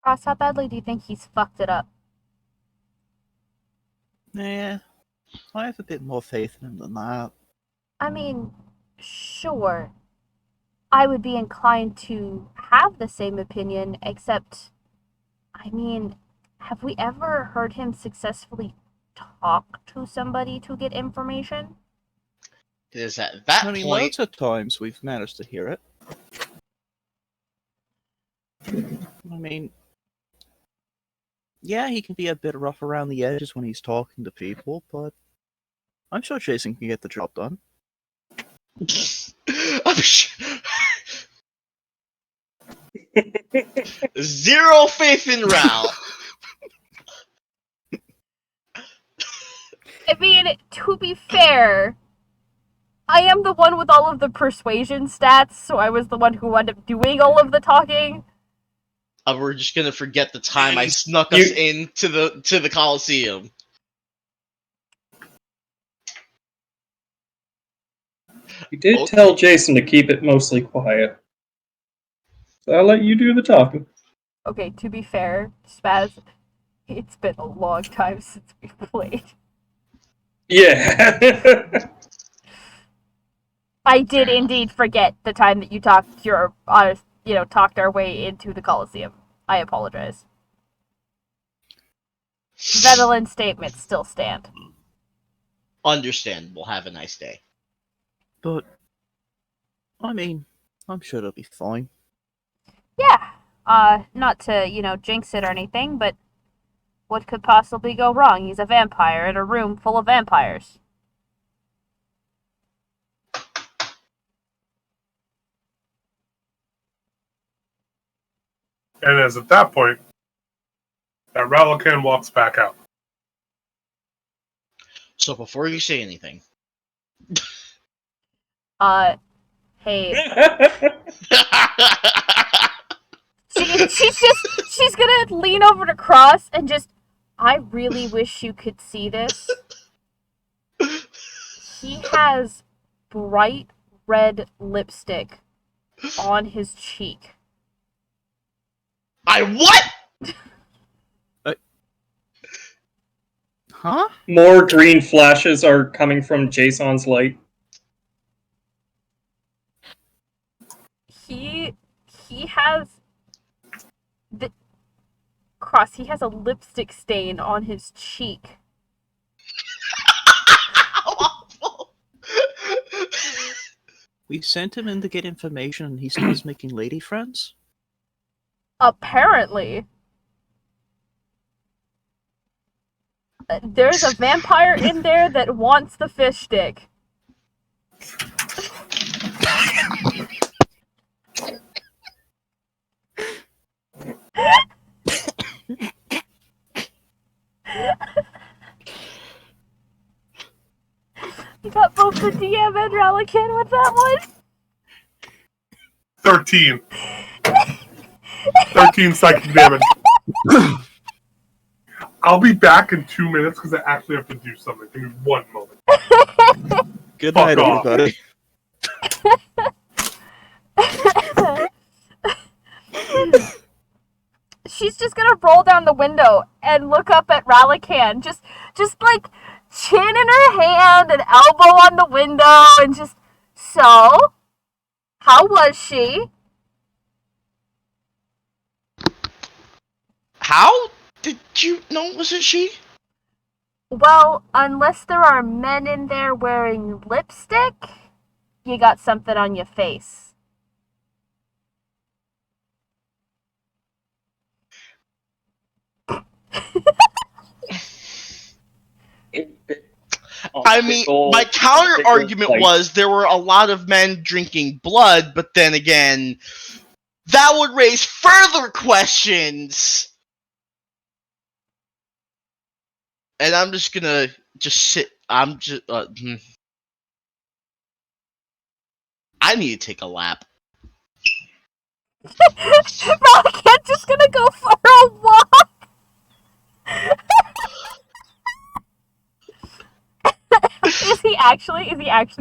Ross, how badly do you think he's fucked it up? Yeah, I have a bit more faith in him than that. I mean, sure. I would be inclined to have the same opinion, except, I mean, have we ever heard him successfully talk to somebody to get information? It is at that I mean, point. loads of times we've managed to hear it. I mean, yeah, he can be a bit rough around the edges when he's talking to people, but I'm sure Jason can get the job done. I'm zero faith in Ral. I mean, to be fair, I am the one with all of the persuasion stats, so I was the one who wound up doing all of the talking. We're just gonna forget the time I And snuck you- us into the Coliseum. You did Okay. tell Jason to keep it mostly quiet. So I'll let you do the talking. Okay, to be fair, Spaz, it's been a long time since we've played. Yeah. I did indeed forget the time that you talked talked our way into the Coliseum. I apologize. Veteran statements still stand. Understandable. Have a nice day. But, I mean, I'm sure it'll be fine. Yeah. Not to, jinx it or anything, but what could possibly go wrong? He's a vampire in a room full of vampires. And as at that point, that Ralakan walks back out. So before you say anything, Hey, she's gonna lean over to Cross and just, I really wish you could see this. He has bright red lipstick on his cheek. I what? Huh? More green flashes are coming from Jason's light. He has the Cross. He has a lipstick stain on his cheek. How awful. We sent him in to get information and he starts making lady friends? Apparently, there's a vampire in there that wants the fish stick. You got both the DM and Relican with that one? 13. 13 psychic damage. I'll be back in 2 minutes because I actually have to do something. Give me 1 moment. Good Fuck night, off. everybody. She's just gonna roll down the window and look up at Ralakan, just like chin in her hand and elbow on the window, and just, so, how was she? How did you know it wasn't she? Well, unless there are men in there wearing lipstick, you got something on your face. I mean, my counter argument was there were a lot of men drinking blood, but then again, that would raise further questions. And I'm just gonna sit. I'm just. I need to take a lap. Ralakan's just gonna go for a walk. Is he actually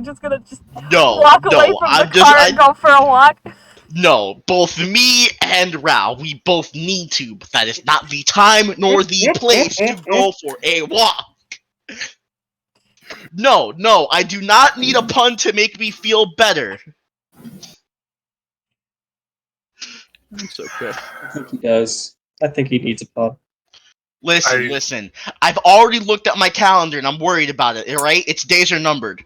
just gonna No, walk away from I'm the car and go for a walk? No, both me and Rao, we both need to, but that is not the time nor the place to go for a walk. No, I do not need a pun to make me feel better. It's okay. I think he does. I think he needs a pub. Listen. I've already looked at my calendar and I'm worried about it, alright? Its days are numbered.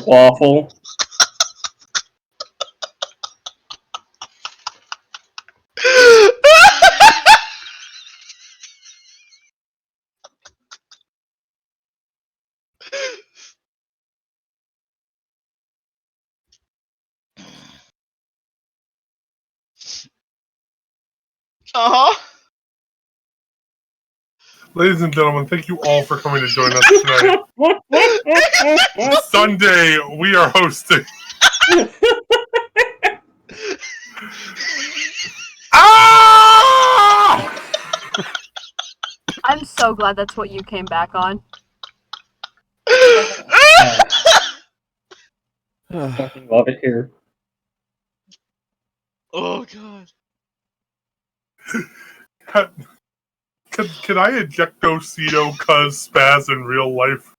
Waffle. Uh-huh. Ladies and gentlemen, thank you all for coming to join us tonight. Sunday, we are hosting. Ah! I'm so glad that's what you came back on. Fucking love it here. Oh god. Can I ejectocito cuz spaz in real life?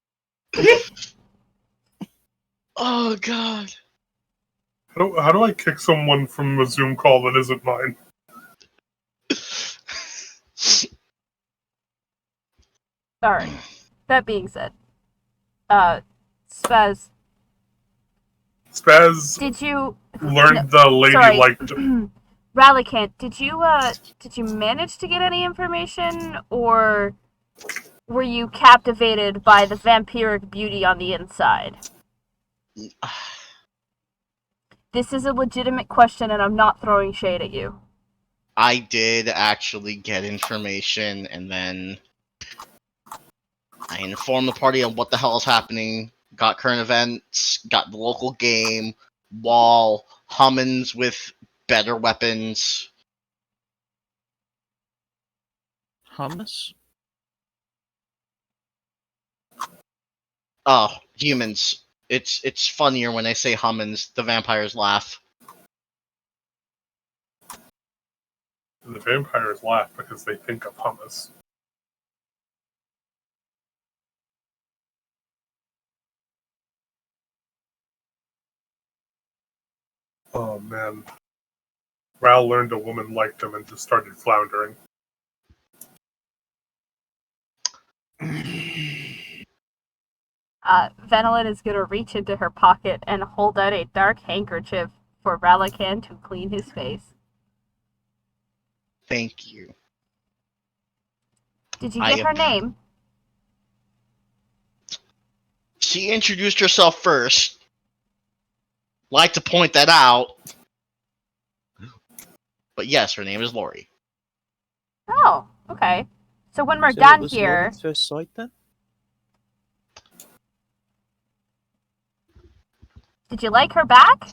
Oh god. How do I kick someone from a Zoom call that isn't mine? Alright. That being said, Spaz, Spaz did you learned the lady sorry. liked Ralicant, did you manage to get any information, or were you captivated by the vampiric beauty on the inside? This is a legitimate question, and I'm not throwing shade at you. I did actually get information, and then I informed the party on what the hell is happening, got current events, got the local game, wall, Hummins with better weapons. Hummus? Oh, humans. It's funnier when I say Hummins, the vampires laugh. the vampires laugh because they think of hummus. Oh man. Ral learned a woman liked him and just started floundering. Venelin is gonna reach into her pocket and hold out a dark handkerchief for Ralicant to clean his face. Thank you. Did you get her name? She introduced herself first. Like to point that out. But yes, her name is Lori. Oh, okay. So when we're So it done was love here, at first sight then? did you like her back?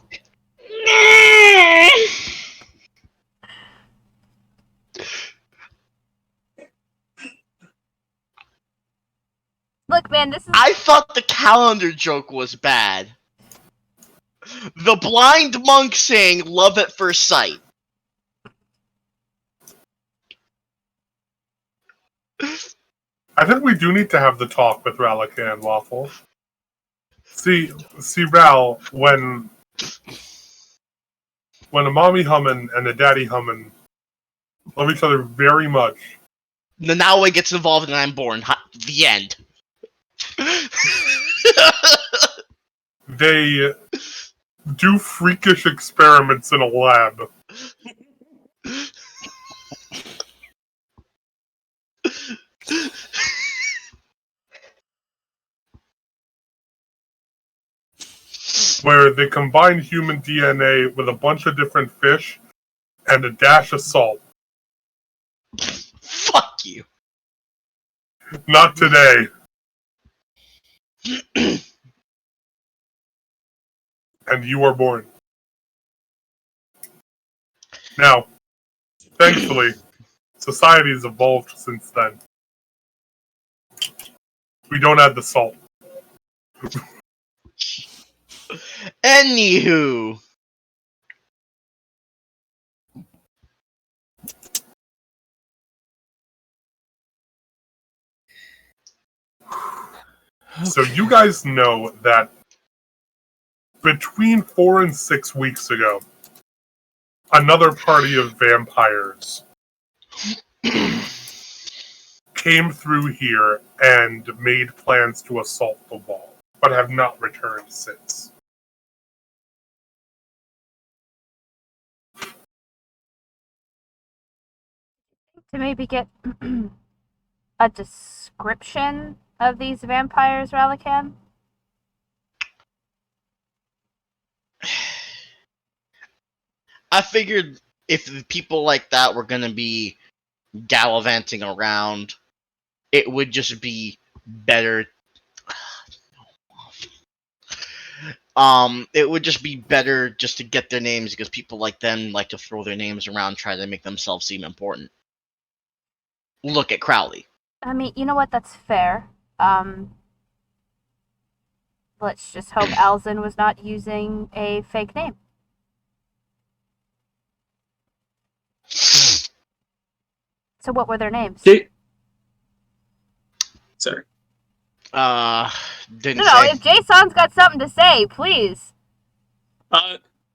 Look, man, this is. I thought the calendar joke was bad. The blind monk saying love at first sight. I think we do need to have the talk with Ralika and Waffle. See, Ral, when a mommy hummin and a daddy hummin love each other very much. Nanaue gets involved and I'm born. The end. They do freakish experiments in a lab. Where they combine human DNA with a bunch of different fish and a dash of salt. Fuck you. Not today. And you are born. Now, thankfully, society has evolved since then. We don't add the salt. Anywho. So you guys know that between 4 and 6 weeks ago, another party of vampires came through here and made plans to assault the wall, but have not returned since. To maybe get a description of these vampires, Relican? I figured if people like that were gonna be gallivanting around, it would just be better. It would just be better just to get their names because people like them like to throw their names around, try to make themselves seem important. Look at Crowley. I mean, you know what? That's fair. Let's just hope Alzin was not using a fake name. So what were their names? Sorry. Didn't No, say. if Jason's got something to say, please.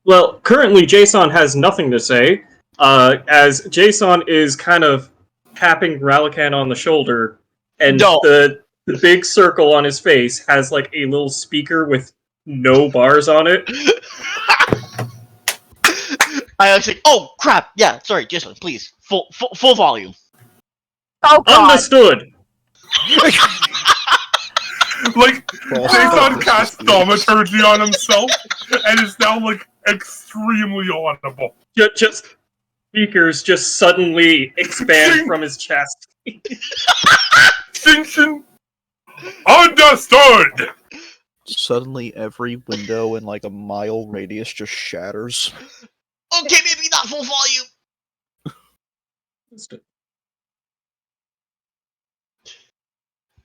Well, currently Jason has nothing to say, as Jason is kind of tapping Ralakan on the shoulder, and No. the big circle on his face has like a little speaker with no bars on it. I was like, oh crap! Yeah, sorry, Jason, please, full volume. Oh God! Understood. Like, Jason cast thaumaturgy on himself and is now, like, extremely audible. Just speakers just suddenly expand from his chest. Distinction understood! Suddenly, every window in like a mile radius just shatters. Okay, maybe not full volume.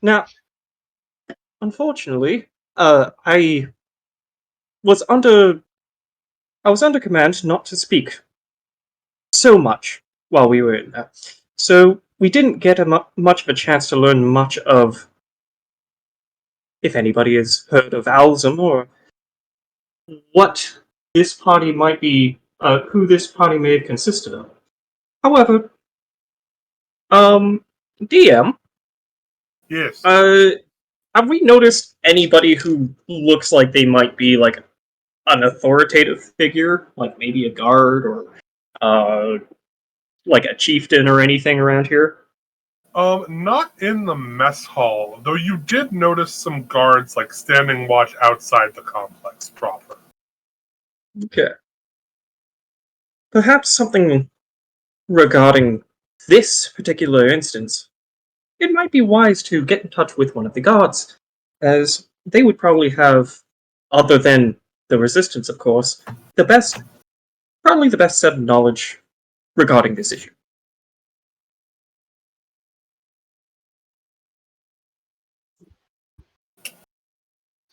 Now, unfortunately, I was under command not to speak so much while we were in there, so we didn't get much of a chance to learn much of, if anybody has heard of Alzum or what this party might be, who this party may have consisted of. However, DM, Yes. have we noticed anybody who looks like they might be like an authoritative figure, like maybe a guard or like a chieftain or anything around here? Not in the mess hall, though you did notice some guards, like, standing watch outside the complex proper. Okay. Perhaps something regarding this particular instance. It might be wise to get in touch with one of the guards, as they would probably have, other than the resistance, of course, probably the best set of knowledge regarding this issue.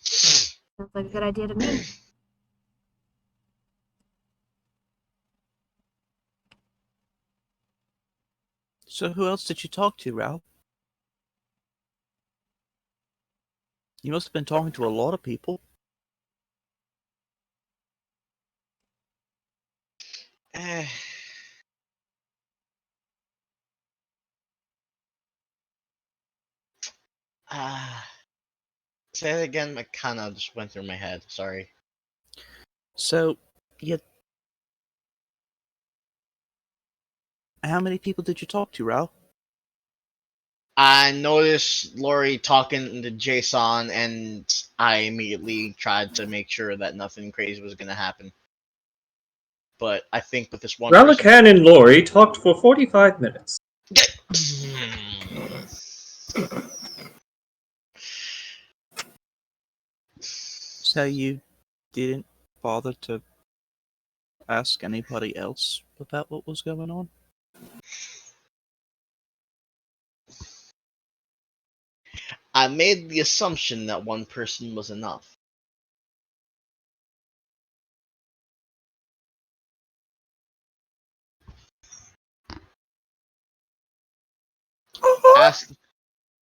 Sounds like a good idea to me. So who else did you talk to, Ralph? You must have been talking to a lot of people. Eh. Say it again. I kind of just went through my head. Sorry. So, how many people did you talk to, Ralph? I noticed Lori talking to Jason, and I immediately tried to make sure that nothing crazy was gonna happen. But I think with this one person, Ralakan and Lori talked for 45 minutes. So you didn't bother to ask anybody else about what was going on? I made the assumption that one person was enough.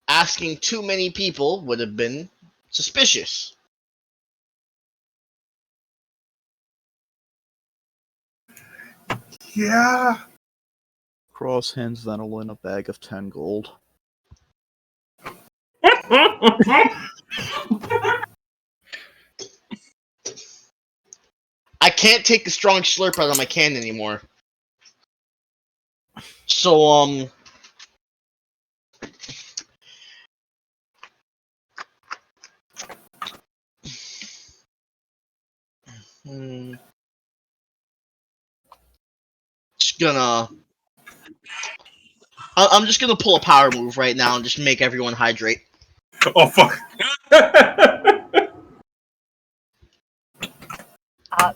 Asking too many people would have been Suspicious. Yeah. Cross hands Vanillin a bag of 10 gold. I can't take the strong slurp out of my can anymore. So, just gonna. I'm just gonna pull a power move right now and just make everyone hydrate. Oh fuck.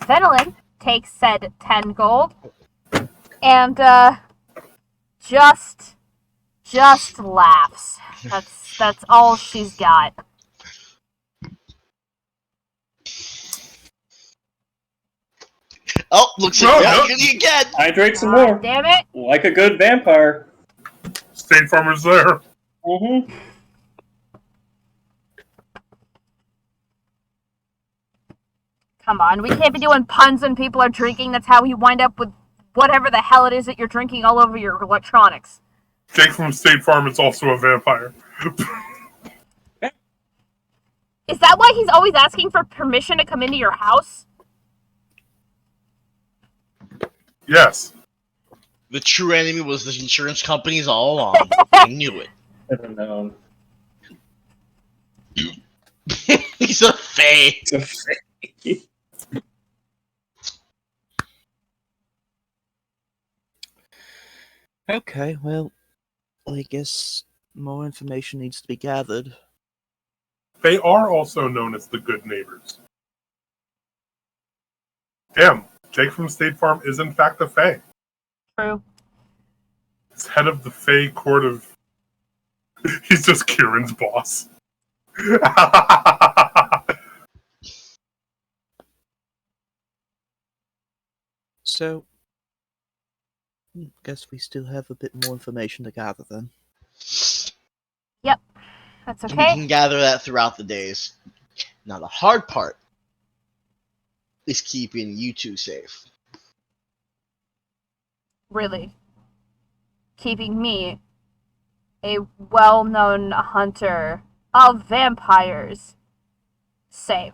Venelin takes said 10 gold and just laughs. That's all she's got. Oh, looks No, like no. Anthony again. Hydrate some God more. damn it! Like a good vampire. State Farmer's there. Mm-hmm. Come on, we can't be doing puns when people are drinking. That's how you wind up with whatever the hell it is that you're drinking all over your electronics. Jake from State Farm is also a vampire. Is that why he's always asking for permission to come into your house? Yes. The true enemy was the insurance companies all along. I knew it. I don't know. He's a fae. It's a fake. Okay, well, I guess more information needs to be gathered. They are also known as the Good Neighbors. Damn, Jake from State Farm is in fact a Fae. True. He's head of the Fae Court of... He's just Kieran's boss. So, guess we still have a bit more information to gather then. That's We okay. can gather that throughout the days. Now the hard part is keeping you two safe. Really. Keeping me, a well-known hunter of vampires, safe.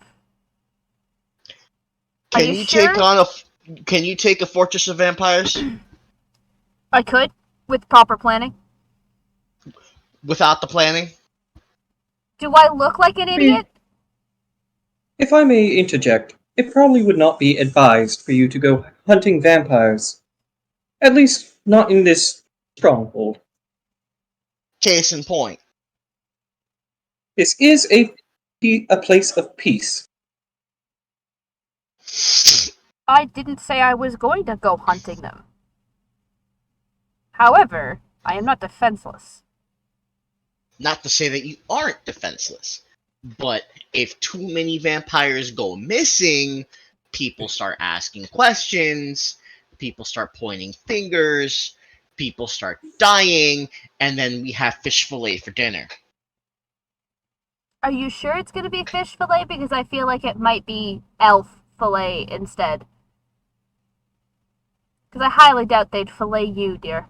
Are Can you you sure? take on a? Can you take a fortress of vampires I could, with proper planning. without the planning? Do I look like an idiot? If I may interject, it probably would not be advised for you to go hunting vampires. At least, not in this stronghold. Case in point. This is a place of peace. I didn't say I was going to go hunting them. However, I am not defenseless. Not to say that you aren't defenseless, but if too many vampires go missing, people start asking questions, people start pointing fingers, people start dying, and then we have fish fillet for dinner. Are you sure it's going to be fish fillet? Because I feel like it might be elf fillet instead. Because I highly doubt they'd fillet you, dear.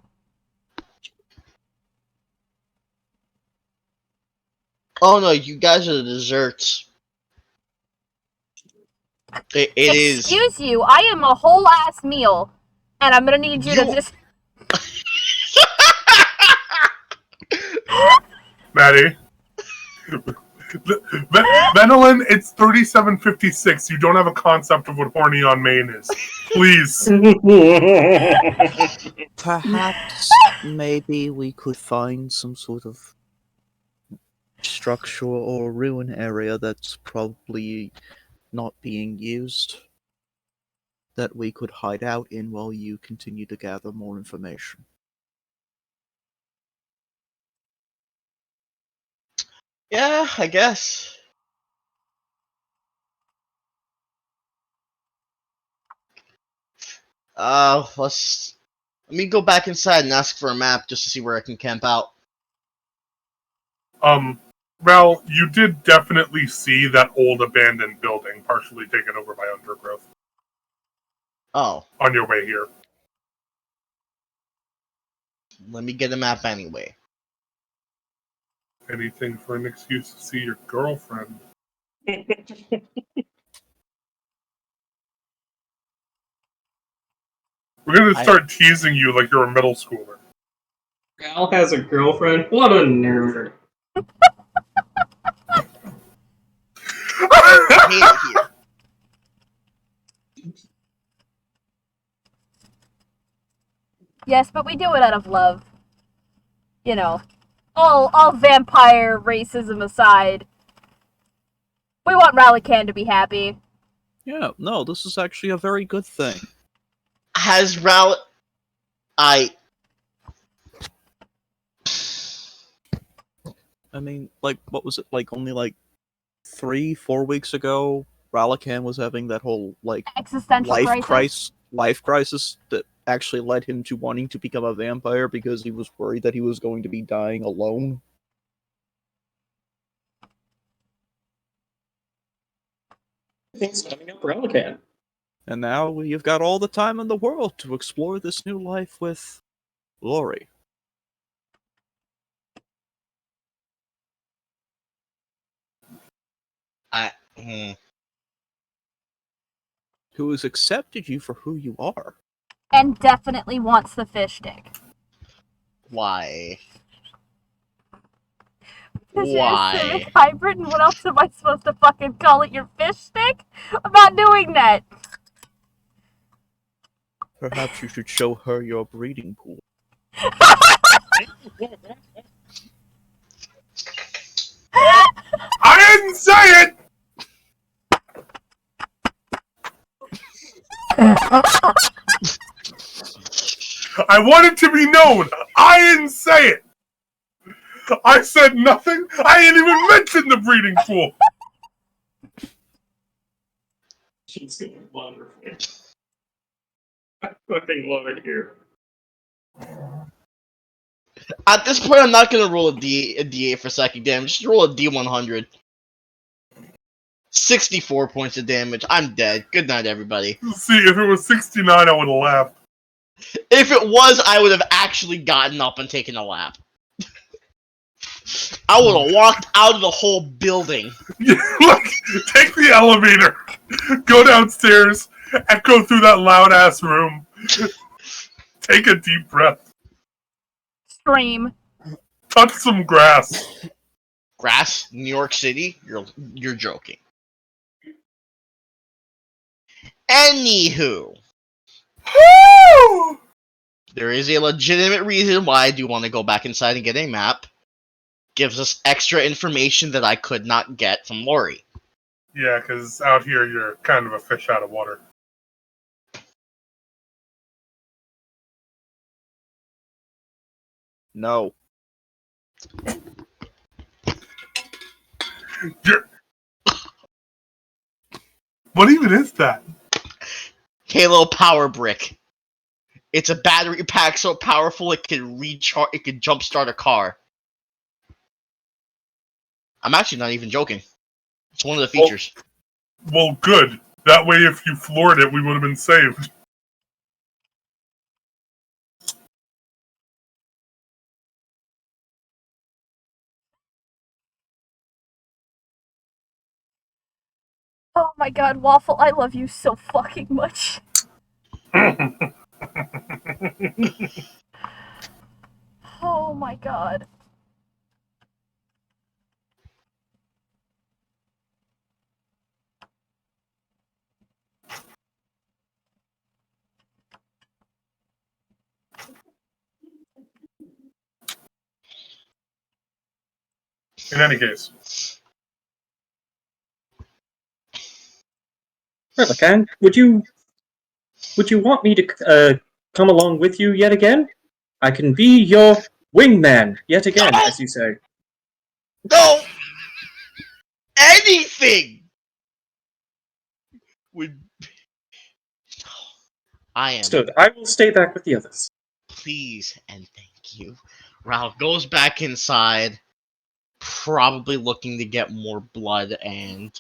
Oh no, you guys are the desserts. It is. Excuse you, I am a whole ass meal, and I'm gonna need you to You- just. Maddie. Venolin, it's 3756. You don't have a concept of what horny on Maine is. Please. Perhaps, maybe we could find some sort of structure or ruin area that's probably not being used that we could hide out in while you continue to gather more information. Yeah, I guess. Let me go back inside and ask for a map just to see where I can camp out. Well, you did definitely see that old abandoned building partially taken over by undergrowth Oh, on your way here. let me get a map anyway. Anything for an excuse to see your girlfriend. We're gonna start teasing you like you're a middle schooler. Al has a girlfriend? What a nerd. I hate it here. Yes, but we do it out of love. You know, all vampire racism aside, we want Rallycan to be happy. Yeah, no, this is actually a very good thing. Has Ral... I mean, like, what was it, like, only, like, 3-4 weeks ago, Ralakan was having that whole, like, Existential life crisis that actually led him to wanting to become a vampire because he was worried that he was going to be dying alone. Things coming up Relican. And now you've got all the time in the world to explore this new life with Lori. Who has accepted you for who you are. And definitely wants the fish stick. Why? Because you're a Why? civic hybrid, and what else am I supposed to fucking call it, your fish stick? I'm not doing that. Perhaps you should show her your breeding pool. I didn't say it! I want it to be known. I didn't say it. I said nothing. I didn't even mention the breeding pool. She's gonna love her. I fucking love it here. At this point, I'm not gonna roll a D8 for psychic damage. Just roll a D100. 64 points of damage. I'm dead. Good night, everybody. See, if it was 69, I would have laughed. If it was, I would have actually gotten up and taken a lap. I would have walked out of the whole building. Look, take the elevator, go downstairs, echo through that loud ass room. Take a deep breath. Scream. Touch some grass. Grass, New York City? You're joking. Anywho, there is a legitimate reason why I do want to go back inside and get a map. Gives us extra information that I could not get from Lori. Yeah, because out here you're kind of a fish out of water. No. What even is that? Halo Power Brick. It's a battery pack so powerful it can recharge. It can jumpstart a car. I'm actually not even joking. It's one of the features. Well, good. That way, if you floored it, we would have been saved. Oh my god, Waffle, I love you so fucking much. Oh my god. In any case. Relican, would you want me to come along with you yet again? I can be your wingman yet again, as you say. No! Anything would. I am. Stood. I will stay back with the others. Please and thank you. Ralph goes back inside, probably looking to get more blood and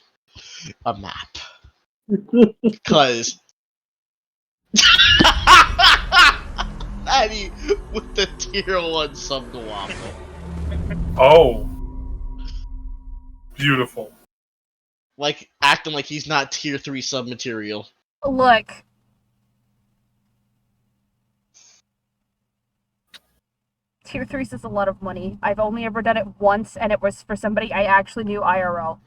a map. Because Maddie with the tier 1 sub to waffle. Oh, beautiful. Like, acting like he's not tier 3 sub material. Look. Tier 3 is a lot of money. I've only ever done it once, and it was for somebody I actually knew IRL.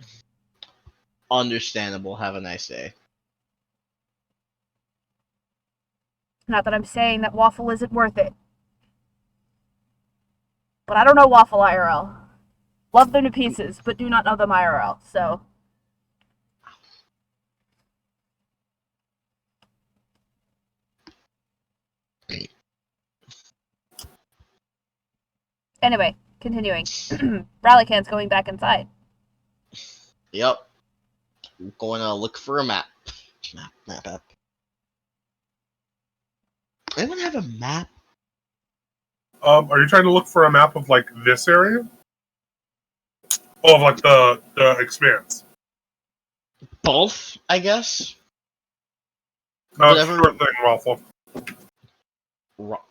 Understandable. Have a nice day. Not that I'm saying that Waffle isn't worth it. But I don't know Waffle IRL. Love them to pieces, but do not know them IRL, so... Anyway, continuing. Rallycan's going back inside. Yep. I'm going to look for a map. Map. Anyone have a map? Are you trying to look for a map of like this area? Oh, of like the Expanse. Both, I guess. Whatever. Sure thing, Waffle. Ro-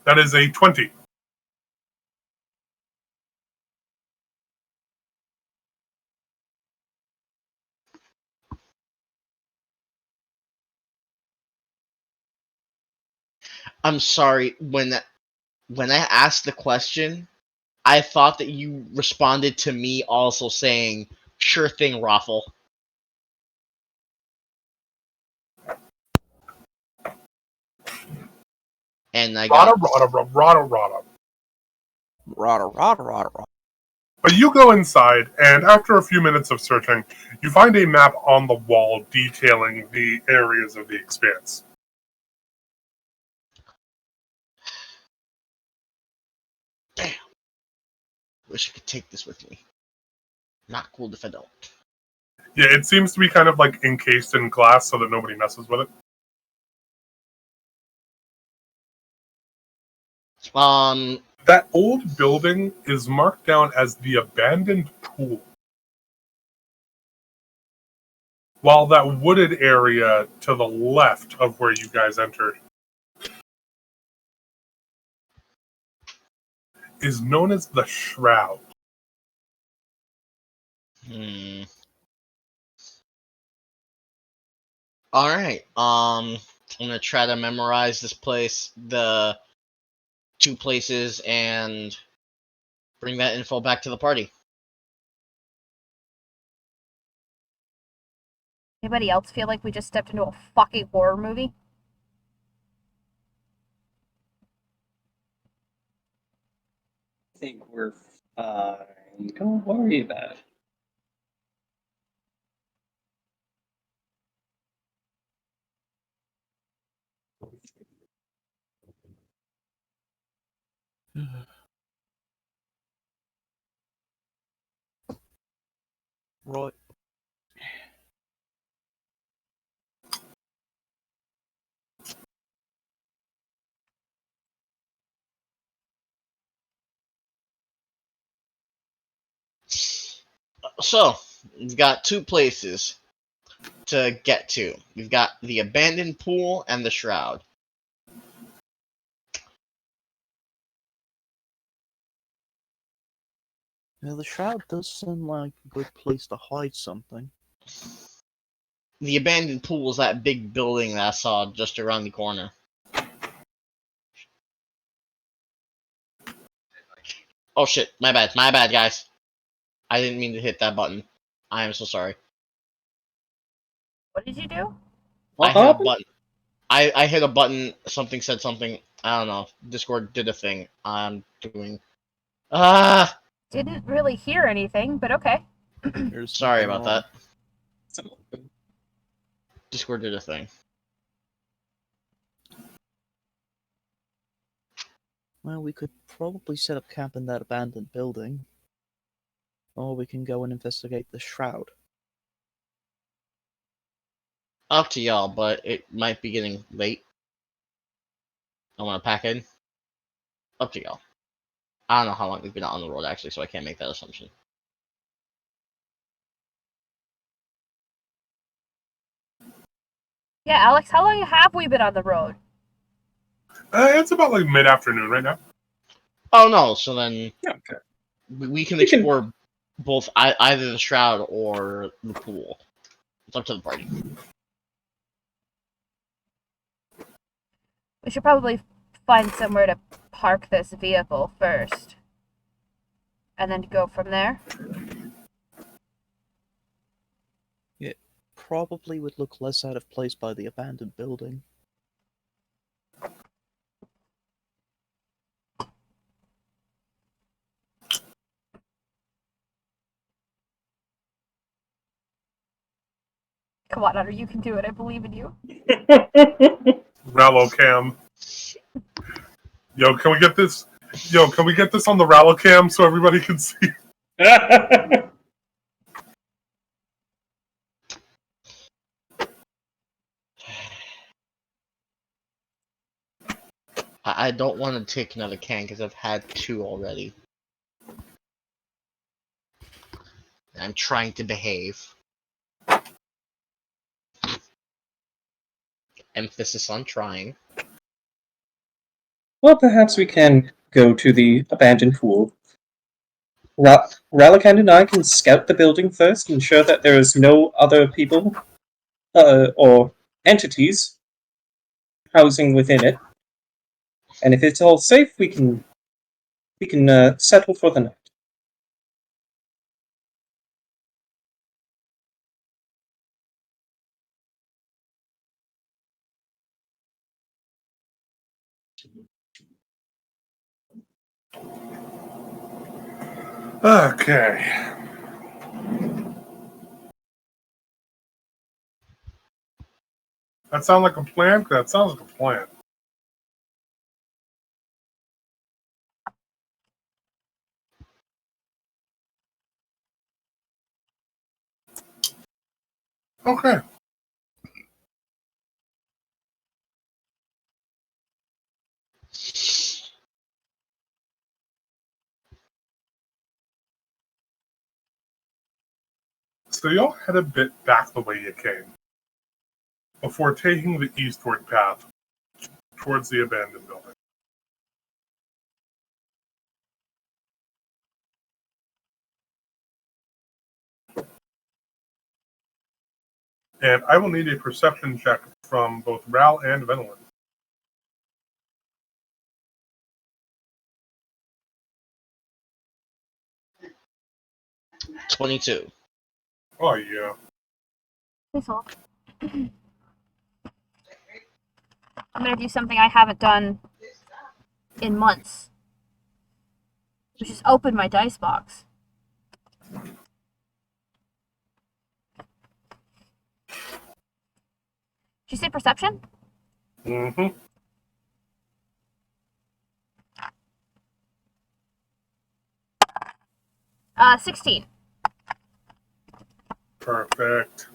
That is a 20. I'm sorry, when I asked the question, I thought that you responded to me also saying, sure thing, Raffle. And I got... Rada. Rada. But you go inside, and after a few minutes of searching, you find a map on the wall detailing the areas of the Expanse. Damn. Wish I could take this with me. Not cool if I don't. Yeah, it seems to be kind of like encased in glass so that nobody messes with it. That old building is marked down as the abandoned pool. While that wooded area to the left of where you guys entered is known as the Shroud. Alright, I'm gonna try to memorize this place, the 2 places, and bring that info back to the party. Anybody else feel like we just stepped into a fucking horror movie? I think we're fine. Don't worry about it. Right. So, we've got 2 places to get to. We've got the abandoned pool and the Shroud. Now, the shroud does seem like a good place to hide something. The abandoned pool is that big building that I saw just around the corner. Oh shit, my bad, guys. I didn't mean to hit that button. I am so sorry. What did you do? What I hit a happened? button. I hit a button, something said something, I don't know. Discord did a thing. I'm doing... Ah! Didn't really hear anything, but okay. There's Sorry nothing about wrong. that. Discord did a thing. Well, we could probably set up camp in that abandoned building. Or we can go and investigate the shroud. Up to y'all, but it might be getting late. I want to pack in. Up to y'all. I don't know how long we've been out on the road, actually, so I can't make that assumption. Yeah, Alex, how long have we been on the road? It's about like mid-afternoon right now. Oh, no, so then Okay. we can We can- explore both either the Shroud or the pool. It's up to the party. We should probably find somewhere to park this vehicle first. And then go from there. Probably would look less out of place by the abandoned building. Come on, Hunter, you can do it. I believe in you. Rallocam. Yo, can we get this? Yo, can we get this on the Rallocam so everybody can see? I don't want to take another can because I've had 2 already. I'm trying to behave. Emphasis on trying. Well, perhaps we can go to the abandoned pool. Ralakan and I can scout the building first, ensure that there is no other people or entities housing within it. And if it's all safe, we can settle for the night. Okay. That sound like a plan? That sounds like a plan. Okay. So y'all head a bit back the way you came, before taking the eastward path towards the abandoned building. And I will need a perception check from both Ral and Venelin. 22. Oh, yeah. Please hold. I'm gonna do something I haven't done in months. Which is open my dice box. Did you say perception? Mm-hmm. 16. Perfect.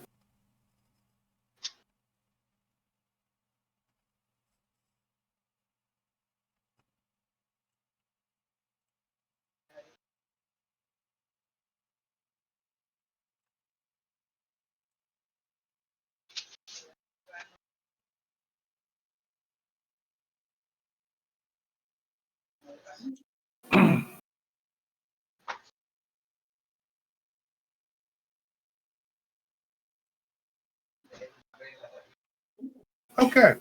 Okay.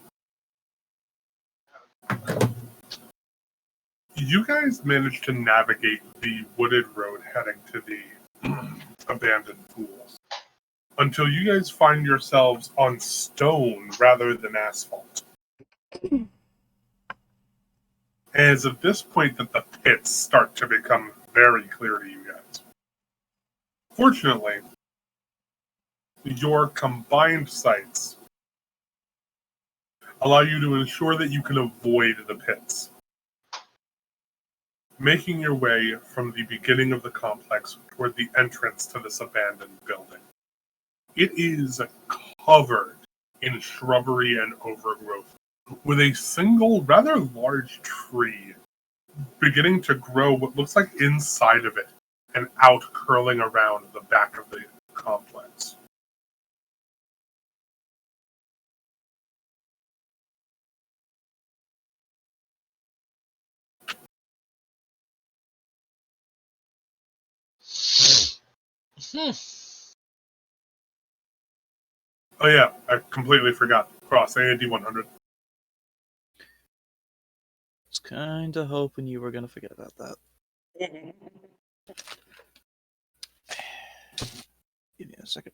You guys managed to navigate the wooded road heading to the abandoned pools until you guys find yourselves on stone rather than asphalt. And it's at this point that the pits start to become very clear to you guys. Fortunately, your combined sights allow you to ensure that you can avoid the pits, making your way from the beginning of the complex toward the entrance to this abandoned building. It is covered in shrubbery and overgrowth, with a single rather large tree beginning to grow what looks like inside of it and out curling around the back of the complex. Hmm. Oh yeah, I completely forgot. Cross AD 100. Was kinda hoping you were gonna forget about that. Give me a second.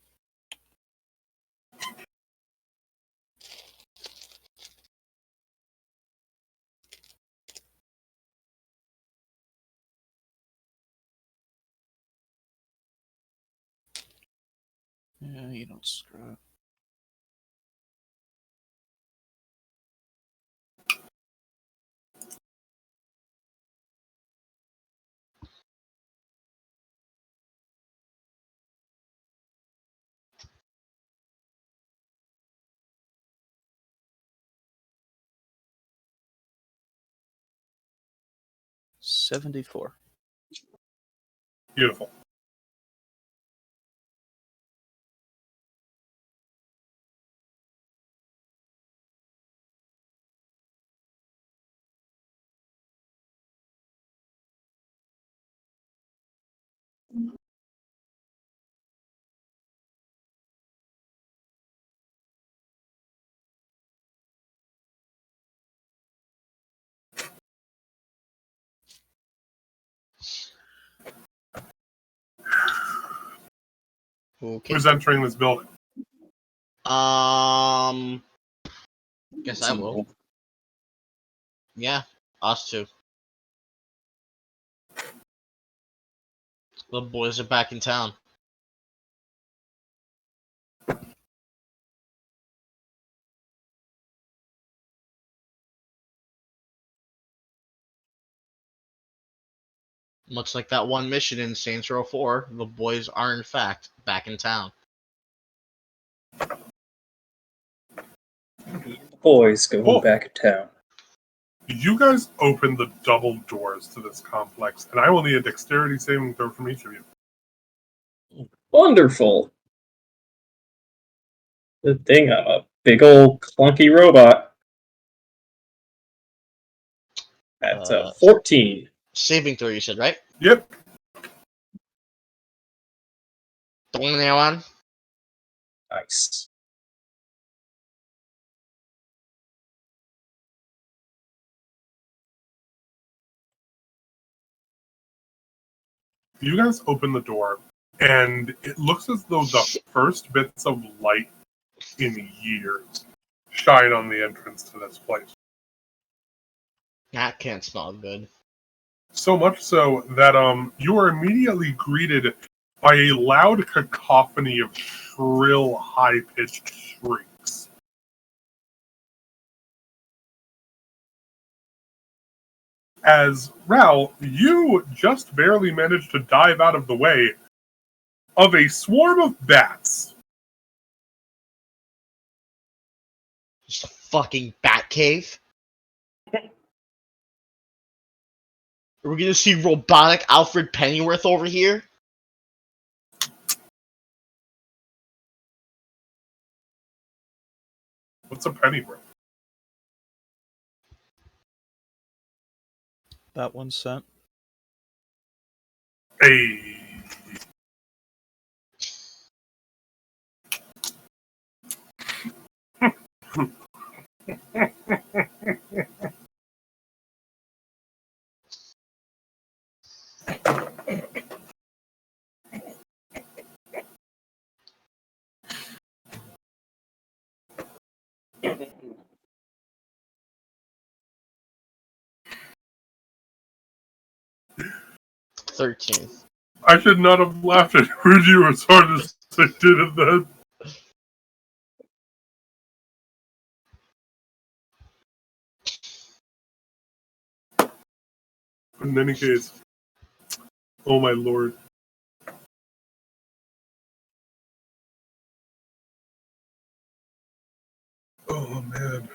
Yeah, you don't screw it. $74. Beautiful. Okay. Who's entering this building? Guess I will. Yeah, us two. The boys are back in town. Much like that one mission in Saints Row 4, the boys are in fact back in town. Boys going Oh. back to town. You guys open the double doors to this complex, and I will need a dexterity saving throw from each of you. Wonderful. Good thing I'm a big old clunky robot. That's a 14. Saving throw, you said, right? Yep. 21. Nice. You guys open the door, and it looks as though the first bits of light in years shine on the entrance to this place. That can't smell good. So much so that you are immediately greeted by a loud cacophony of shrill, high-pitched shrieks. As Ral, you just barely managed to dive out of the way of a swarm of bats. Just a fucking bat cave. Are we gonna see robotic Alfred Pennyworth over here? What's a pennyworth? About 1 cent. A 13. I should not have laughed at you as hard as I did at that. In any case, oh my lord. Oh man.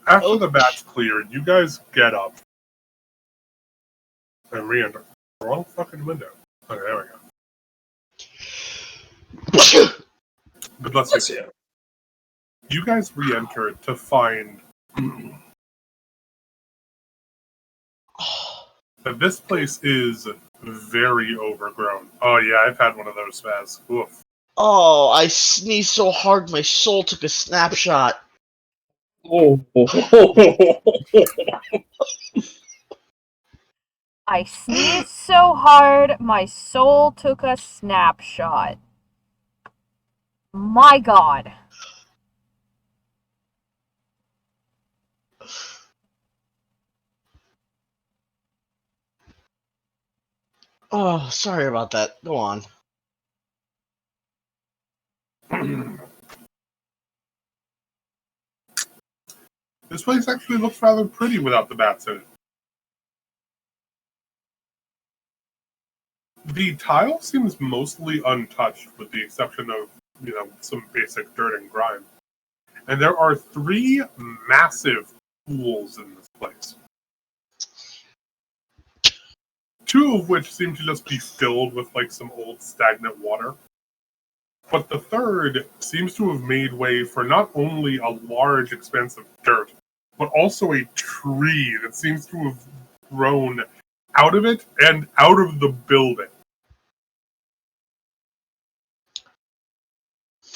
After the bat's cleared, you guys get up and re-enter. Wrong fucking window. Okay, there we go. But let's see. You guys re-enter to find that this place is very overgrown. Oh yeah, I've had one of those, Spaz. Oof. Oh, I sneezed so hard my soul took a snapshot. Oh. I sneezed so hard, my soul took a snapshot. My god. Oh, sorry about that. Go on. This place actually looks rather pretty without the bats in it. The tile seems mostly untouched, with the exception of, some basic dirt and grime. And there are 3 massive pools in this place. 2 of which seem to just be filled with some old stagnant water. But the third seems to have made way for not only a large expanse of dirt, but also a tree that seems to have grown out of it and out of the building.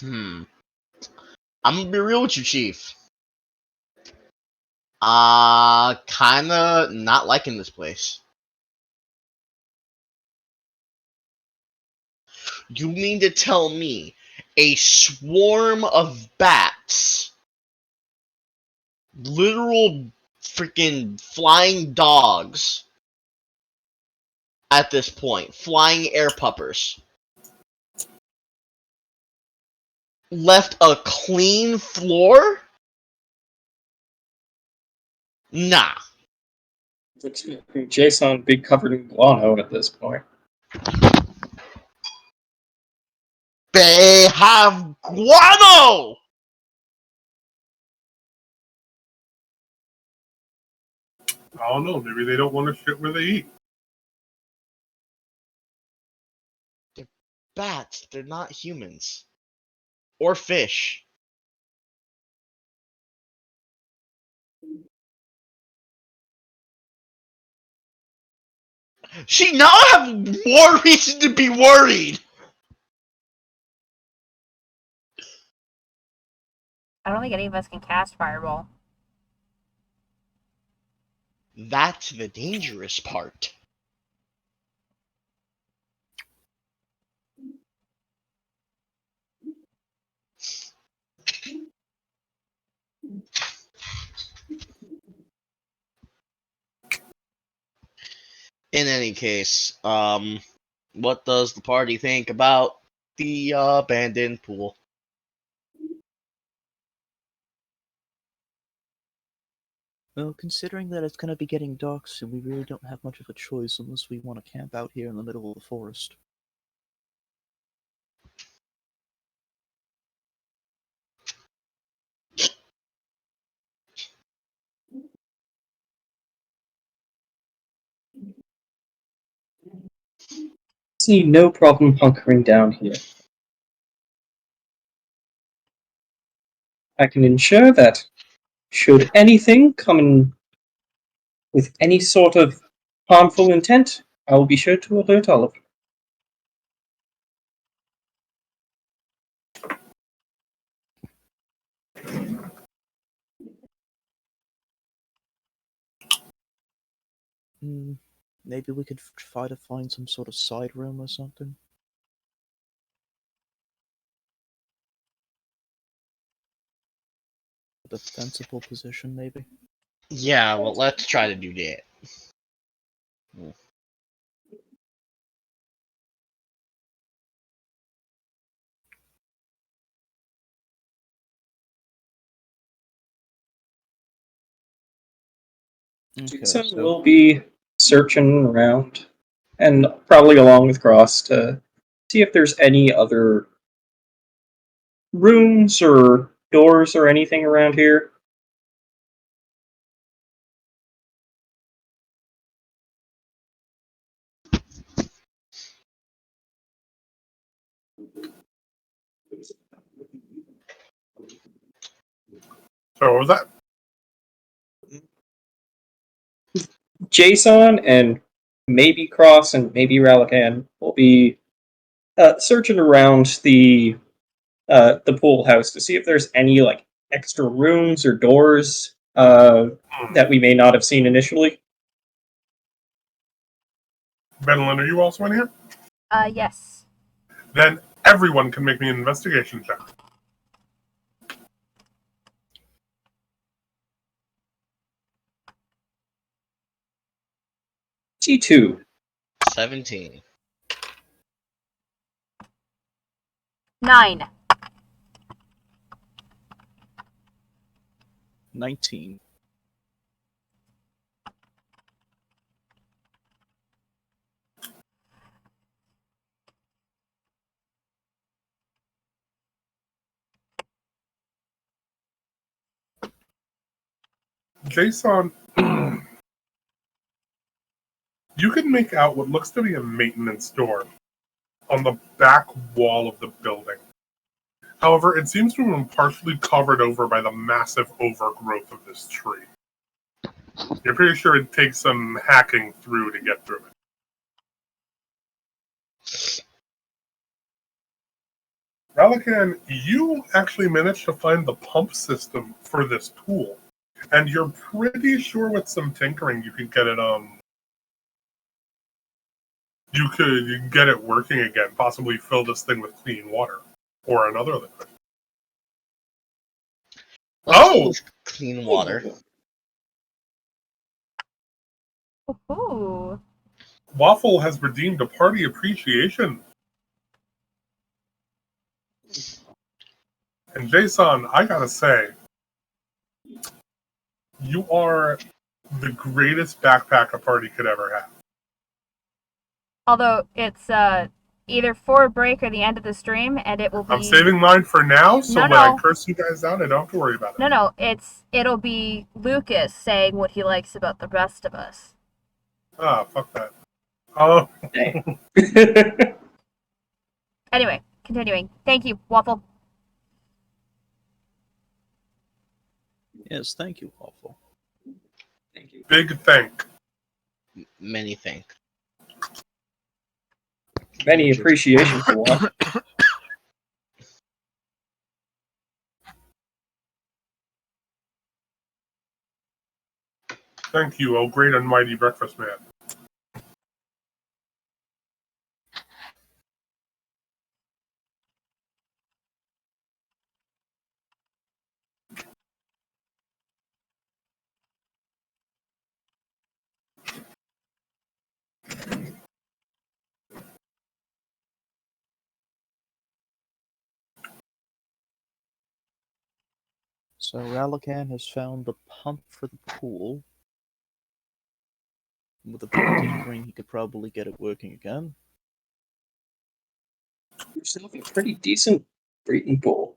I'm gonna be real with you, Chief. Kinda not liking this place. You mean to tell me a swarm of bats, literal freaking flying dogs at this point, flying air puppers, left a clean floor? Nah. Jason would be covered in guano at this point. They have guano! I don't know, maybe they don't want to shit where they eat. They're bats, they're not humans. Or fish. She now have more reason to be worried! I don't think any of us can cast Fireball. That's the dangerous part. In any case, what does the party think about the abandoned pool? Well, considering that it's going to be getting dark soon, we really don't have much of a choice unless we want to camp out here in the middle of the forest. See no problem hunkering down here. I can ensure that should anything come in with any sort of harmful intent, I will be sure to alert all of you. Maybe we could try to find some sort of side room or something. A defensible position, maybe. Yeah, well, let's try to do that. Okay, So so we'll be searching around, and probably along with Gross, to see if there's any other rooms or doors or anything around here. So what was that? Jason and maybe Cross and maybe Ralakan will be searching around the pool house to see if there's any like extra rooms or doors that we may not have seen initially. Benelin, are you also in here? Yes. Then everyone can make me an investigation check. T2. 17. 9. 19. Jason, you can make out what looks to be a maintenance door on the back wall of the building. However, it seems to have been partially covered over by the massive overgrowth of this tree. You're pretty sure it takes some hacking through to get through it. Ralakan, you actually managed to find the pump system for this pool, and you're pretty sure with some tinkering you could get it you can get it working again, possibly fill this thing with clean water or another liquid. Let's go with clean water. Ooh. Waffle has redeemed a party appreciation. And Jason, I gotta say, you are the greatest backpack a party could ever have. Although it's either for a break or the end of the stream, and it will be. I'm saving mine for now, so when I No. curse you guys out, I don't have to worry about it. No, it'll be Lucas saying what he likes about the rest of us. Ah, fuck that. Oh, Anyway, continuing. Thank you, Waffle. Yes, thank you, Waffle. Thank you. big thank. Many think. Many appreciation for what? Thank you, oh great and mighty breakfast man. So Ralakan has found the pump for the pool. With a bit of tinkering, he could probably get it working again. Yourself a pretty decent breeding pool.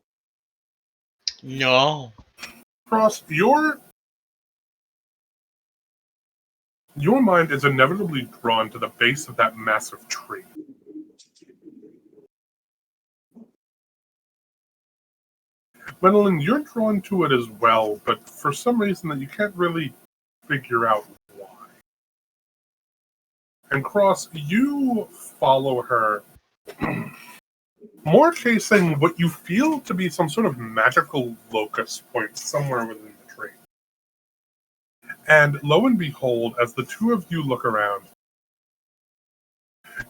No. Cross, your mind is inevitably drawn to the base of that massive tree. Madeline, you're drawn to it as well, but for some reason that you can't really figure out why. And Cross, you follow her, more chasing what you feel to be some sort of magical locus point somewhere within the tree. And lo and behold, as the two of you look around,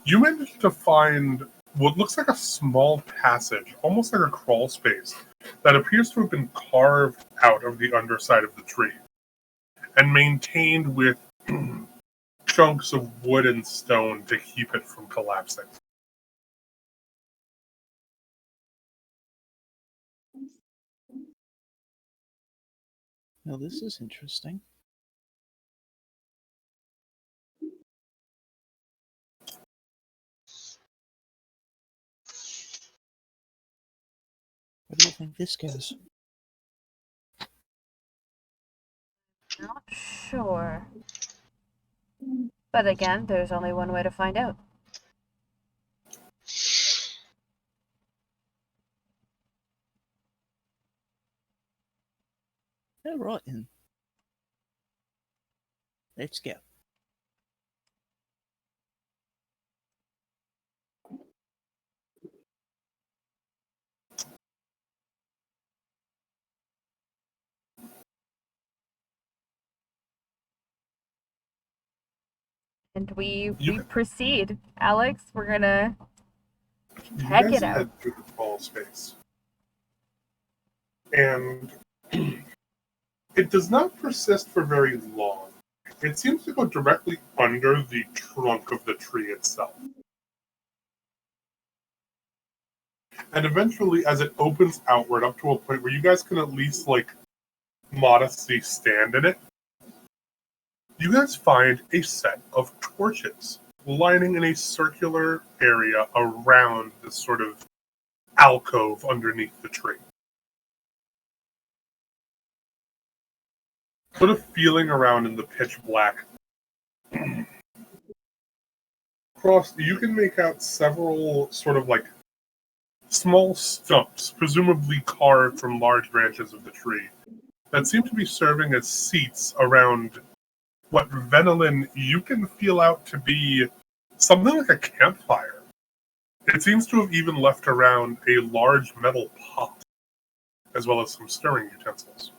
you manage to find what looks like a small passage, almost like a crawl space, that appears to have been carved out of the underside of the tree and maintained with chunks of wood and stone to keep it from collapsing. Now this is interesting. Where do you think this goes? Not sure. But again, there's only one way to find out. Yeah, right then. Let's go. And we You- proceed. Alex, we're gonna You check guys it out. head through the small space. And it does not persist for very long. It seems to go directly under the trunk of the tree itself. And eventually, as it opens outward up to a point where you guys can at least, like, modestly stand in it, you guys find a set of torches lining in a circular area around this sort of alcove underneath the tree. Sort of feeling around in the pitch black. Across, you can make out several sort of like small stumps, presumably carved from large branches of the tree, that seem to be serving as seats around what Venolin you can feel out to be something like a campfire. It seems to have even left around a large metal pot, as well as some stirring utensils.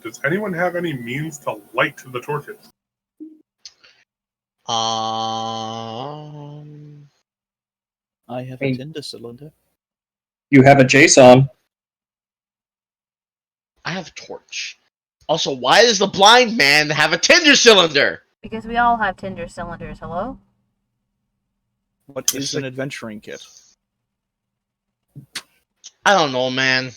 Does anyone have any means to light the torches? I have a Hey. tinder cylinder. You have a JSON. I have a torch. Also, why does the blind man have a tinder cylinder? Because we all have Tinder cylinders, hello? What is an adventuring kit? I don't know, man.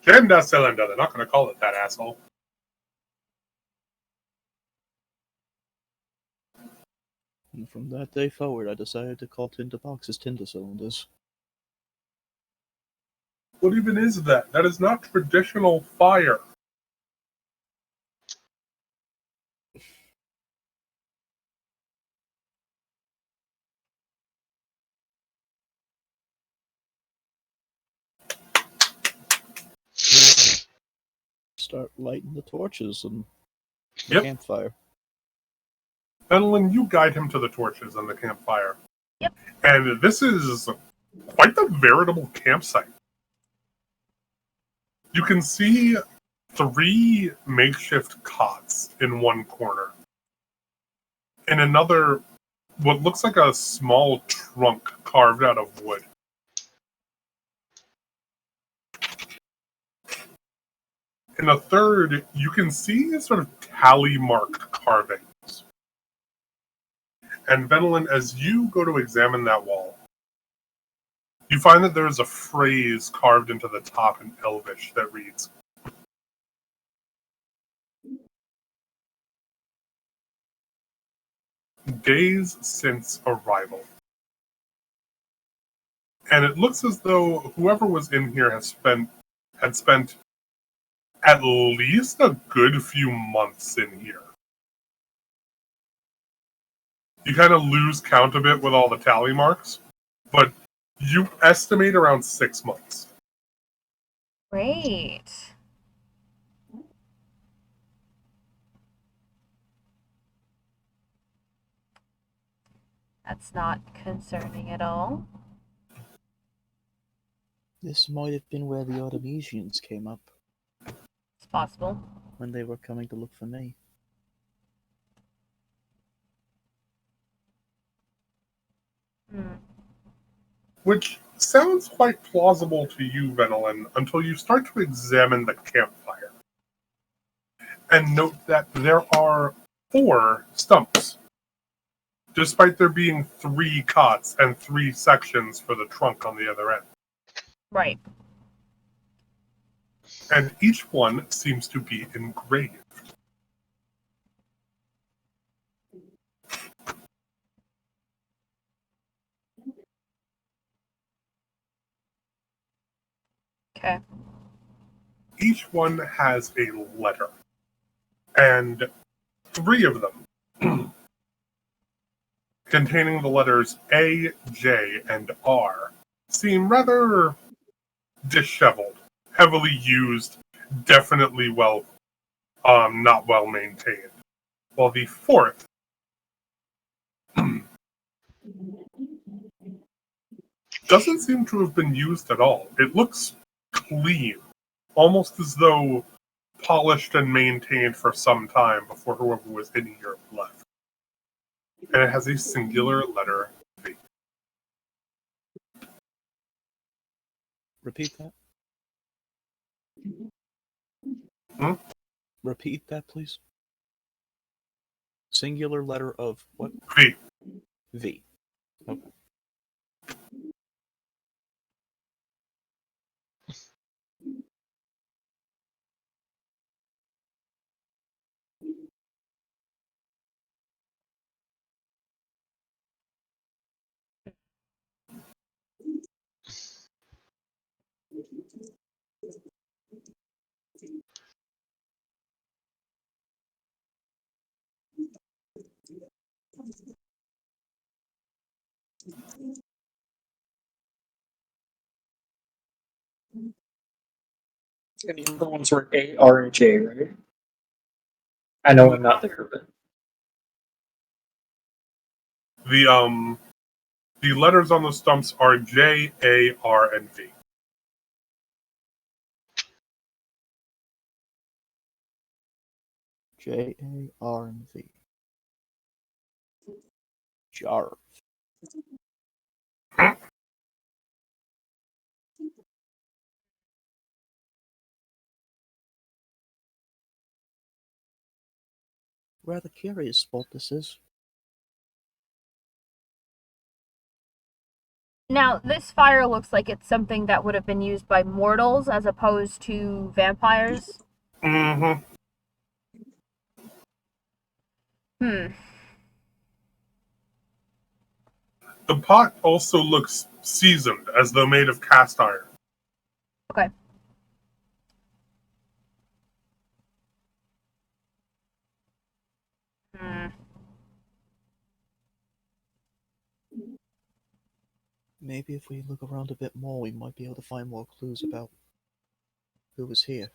Gender cylinder, they're not going to call it that, asshole. And from that day forward, I decided to call tinder boxes tinder cylinders. What even is that? That is not traditional fire. Start lighting the torches and the Yep. campfire. Venolin, you guide him to the torches and the campfire. Yep. And this is quite the veritable campsite. You can see 3 makeshift cots in one corner. In another, what looks like a small trunk carved out of wood. In a third, you can see sort of tally-marked carvings. And Venolin, as you go to examine that wall, you find that there is a phrase carved into the top in Elvish that reads, "Days since arrival." And it looks as though whoever was in here had spent at least a good few months in here. You kind of lose count a bit with all the tally marks, but you estimate around 6 months. Great. That's not concerning at all. This might have been where the Artemisians came up It's possible. when they were coming to look for me. Hmm. Which sounds quite plausible to you, Venolin, until you start to examine the campfire. And note that there are 4 stumps, despite there being 3 cots and 3 sections for the trunk on the other end. Right. And each one seems to be engraved. Okay. Each one has a letter. And 3 of them containing the letters A, J, and R, seem rather disheveled, heavily used, definitely not well maintained. While the fourth doesn't seem to have been used at all. It looks clean, almost as though polished and maintained for some time before whoever was in here left. And it has a singular letter V. Repeat that. Hmm? Repeat that, please. Singular letter of what? V. V. Okay. And the other ones were A, R, and J, right? I know I'm not there, but The letters on the stumps are J, A, R, and V. J, A, R, and V. Jar. Rather curious what this is. Now, this fire looks like it's something that would have been used by mortals as opposed to vampires. Mm-hmm. Hmm. The pot also looks seasoned, as though made of cast iron. Okay. Hmm. Maybe if we look around a bit more, we might be able to find more clues about who was here.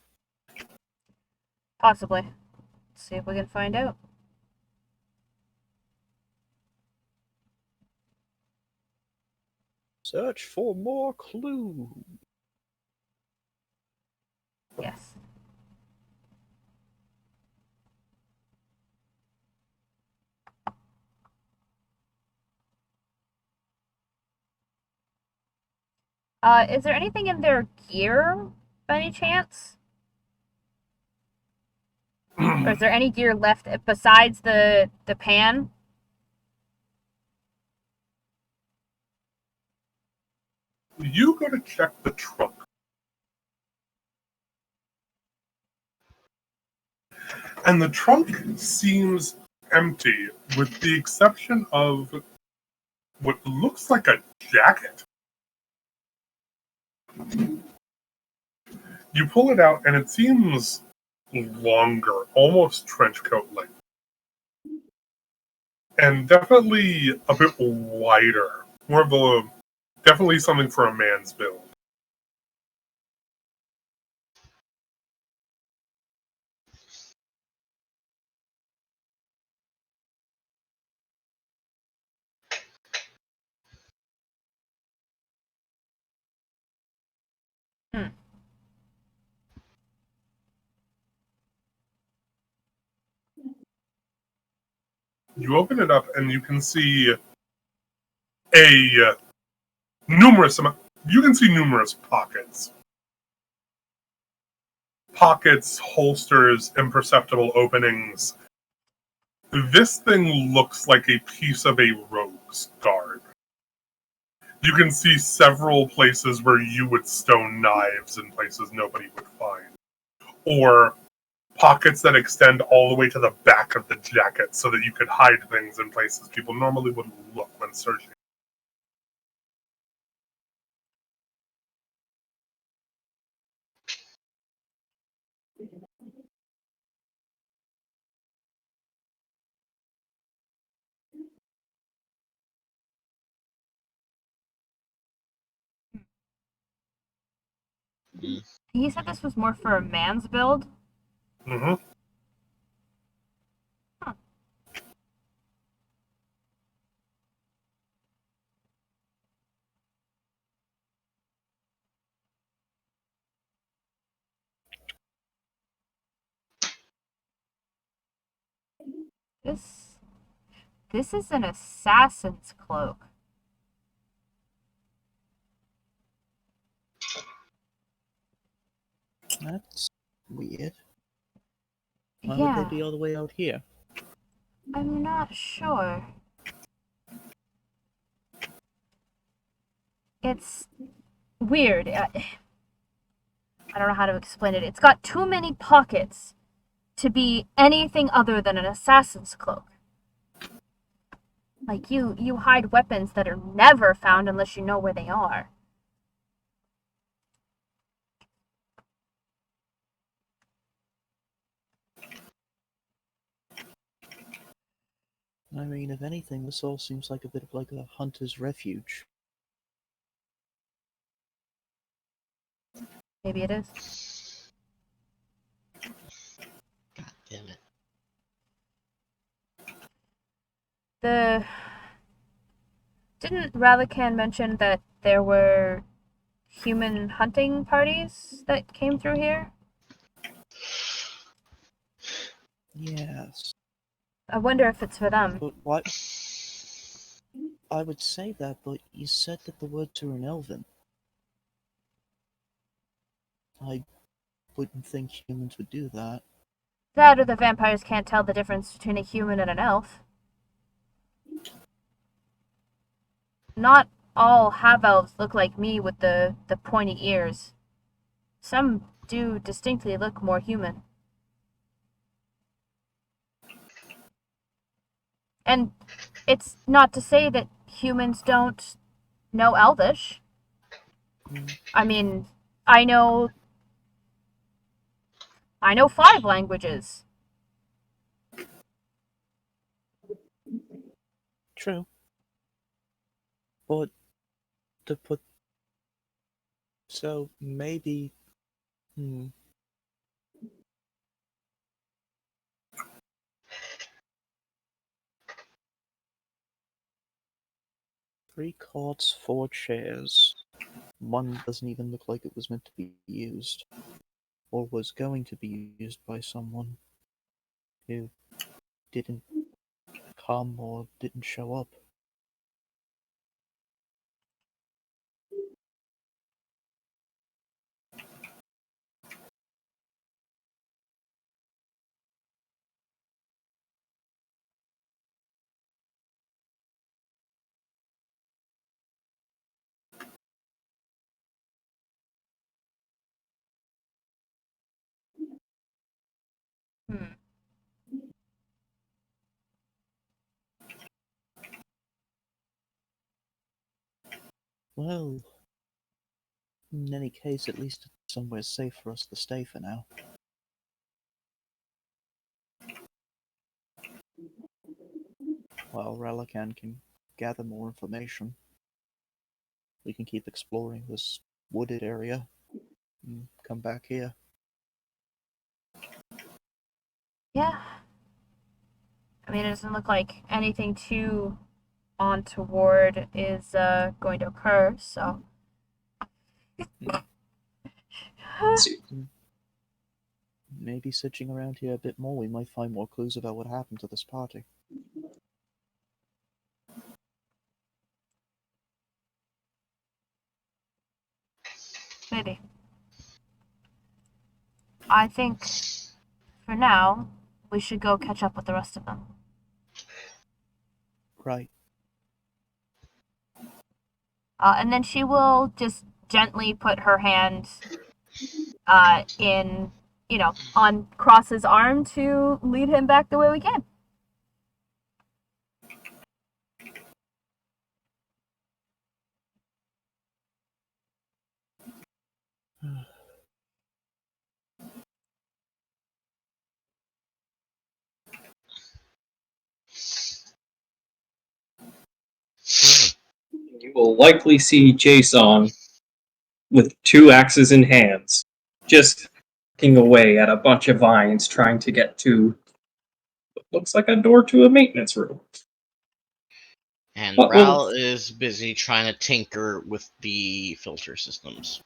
Possibly. Let's see if we can find out. Search for more clues. Yes. Is there anything in their gear by any chance? Or is there any gear left besides the pan? You go to check the trunk. And the trunk seems empty, with the exception of what looks like a jacket. You pull it out, and it seems longer, almost trench coat length. And definitely a bit wider. More of a, definitely something for a man's build. Hmm. You open it up, and you can see a numerous amount. You can see numerous pockets. Pockets, holsters, imperceptible openings. This thing looks like a piece of a rogue's guard. You can see several places where you would stow knives in places nobody would find. Or pockets that extend all the way to the back of the jacket so that you could hide things in places people normally wouldn't look when searching. Mm. He said this was more for a man's build. Mm-hmm. This is an assassin's cloak. That's weird. Why would Yeah, they be all the way out here? I'm not sure. It's weird. I don't know how to explain it. It's got too many pockets to be anything other than an assassin's cloak. Like you hide weapons that are never found unless you know where they are. I mean, if anything, this all seems like a bit of like a hunter's refuge. Maybe it is. God damn it. Didn't Ralakan mention that there were human hunting parties that came through here? Yes. I wonder if it's for them. But what? I would say that, but you said that the words were in Elven. I wouldn't think humans would do that. That or the vampires can't tell the difference between a human and an elf. Not all half-elves look like me with the pointy ears. Some do distinctly look more human. And it's not to say that humans don't know Elvish. I mean, I know 5 languages. True. But to put... So, maybe... Hmm. Three cots, 4 chairs. One doesn't even look like it was meant to be used. Or was going to be used by someone who didn't come or didn't show up. Hmm. Well, in any case, at least it's somewhere safe for us to stay for now. While Relican can gather more information, we can keep exploring this wooded area and come back here. Yeah. I mean, it doesn't look like anything too untoward is going to occur, so. Maybe searching around here a bit more, we might find more clues about what happened to this party. Maybe. I think, for now, we should go catch up with the rest of them. Right. And then she will just gently put her hand in, on Cross's arm to lead him back the way we came. You will likely see Jason with 2 axes in hands, just hacking away at a bunch of vines trying to get to what looks like a door to a maintenance room. And But we'll Ral is busy trying to tinker with the filter systems.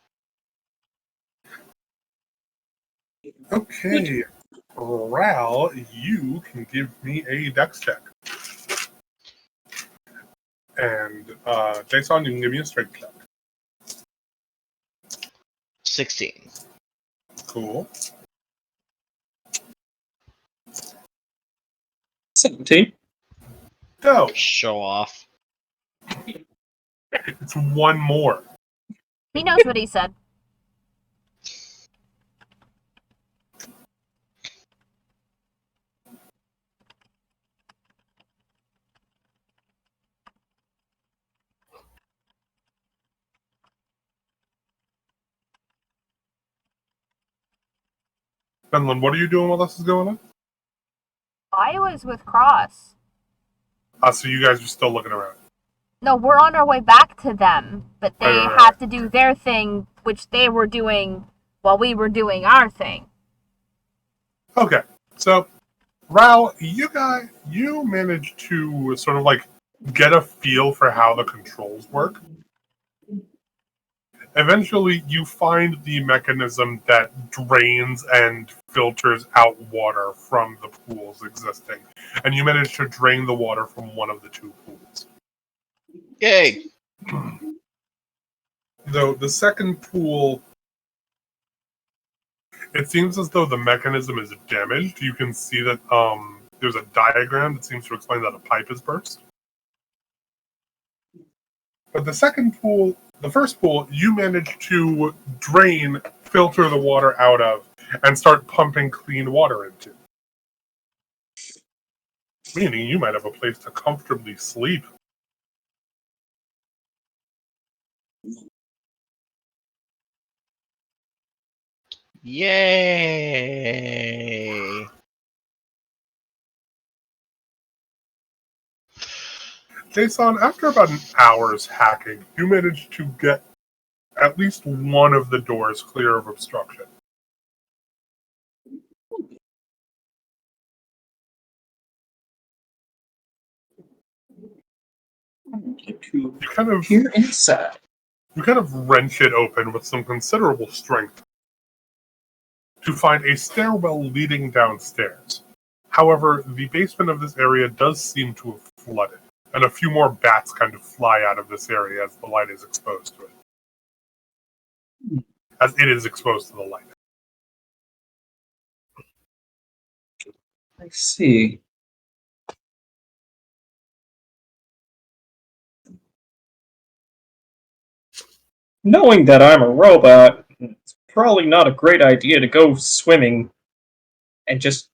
Okay, Ral, you can give me a dex check. And Jason, you can give me a strength check. 16. Cool. 17. Go. Show off. It's one more. He knows what he said. Benlin, what are you doing while this is going on? I was with Cross. So you guys are still looking around. No, we're on our way back to them, but they Right. have to do their thing, which they were doing while we were doing our thing. Okay, so Ral, you managed to sort of like get a feel for how the controls work. Eventually, you find the mechanism that drains and filters out water from the pools existing, and you manage to drain the water from one of the 2 pools. Yay! Though the second pool, it seems as though the mechanism is damaged. You can see that there's a diagram that seems to explain that a pipe is burst. But the first pool, you managed to drain, filter the water out of, and start pumping clean water into. Meaning you might have a place to comfortably sleep. Yay! Jason, after about an hour's hacking, you managed to get at least one of the doors clear of obstruction. To You kind of peer inside. wrench it open with some considerable strength to find a stairwell leading downstairs. However, the basement of this area does seem to have flooded, and a few more bats kind of fly out of this area as the light is exposed to it. As it is exposed to the light. I see. Knowing that I'm a robot, it's probably not a great idea to go swimming and just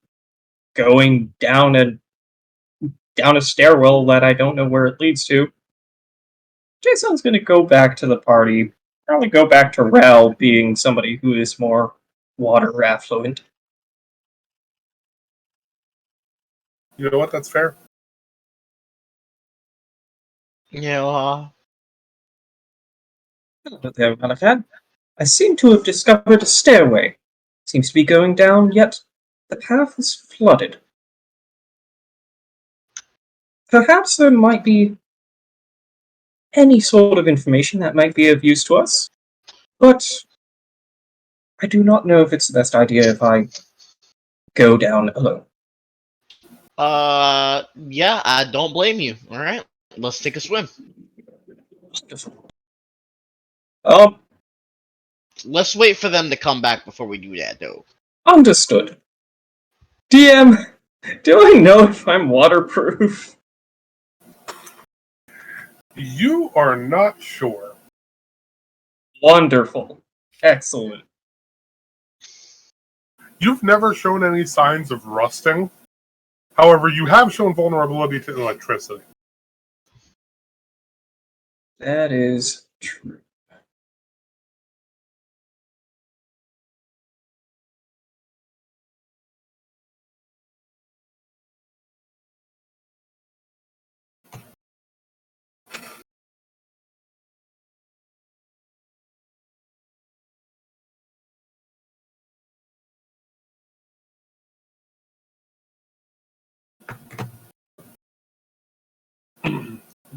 going down a stairwell that I don't know where it leads to. Jason's gonna go back to the party. Probably go back to Rel being somebody who is more water affluent. You know what? That's fair. Yeah. I seem to have discovered a stairway. Seems to be going down, yet the path is flooded. Perhaps there might be any sort of information that might be of use to us, but I do not know if it's the best idea if I go down alone. Yeah, I don't blame you. Alright, let's take a swim. Um, Let's wait for them to come back before we do that, though. Understood. DM, do I know if I'm waterproof? You are not sure. Wonderful. Excellent. You've never shown any signs of rusting. However, you have shown vulnerability to electricity. That is true.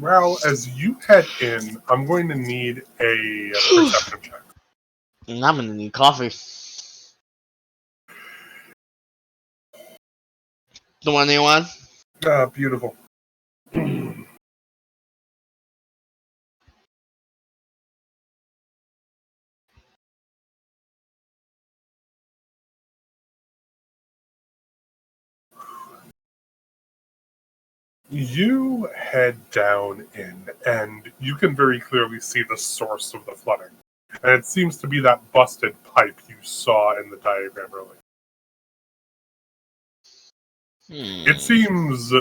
Well, as you head in, I'm going to need a perception check. And I'm gonna need coffee. The one you want? Beautiful. You head down in, and you can very clearly see the source of the flooding. And it seems to be that busted pipe you saw in the diagram earlier. It seems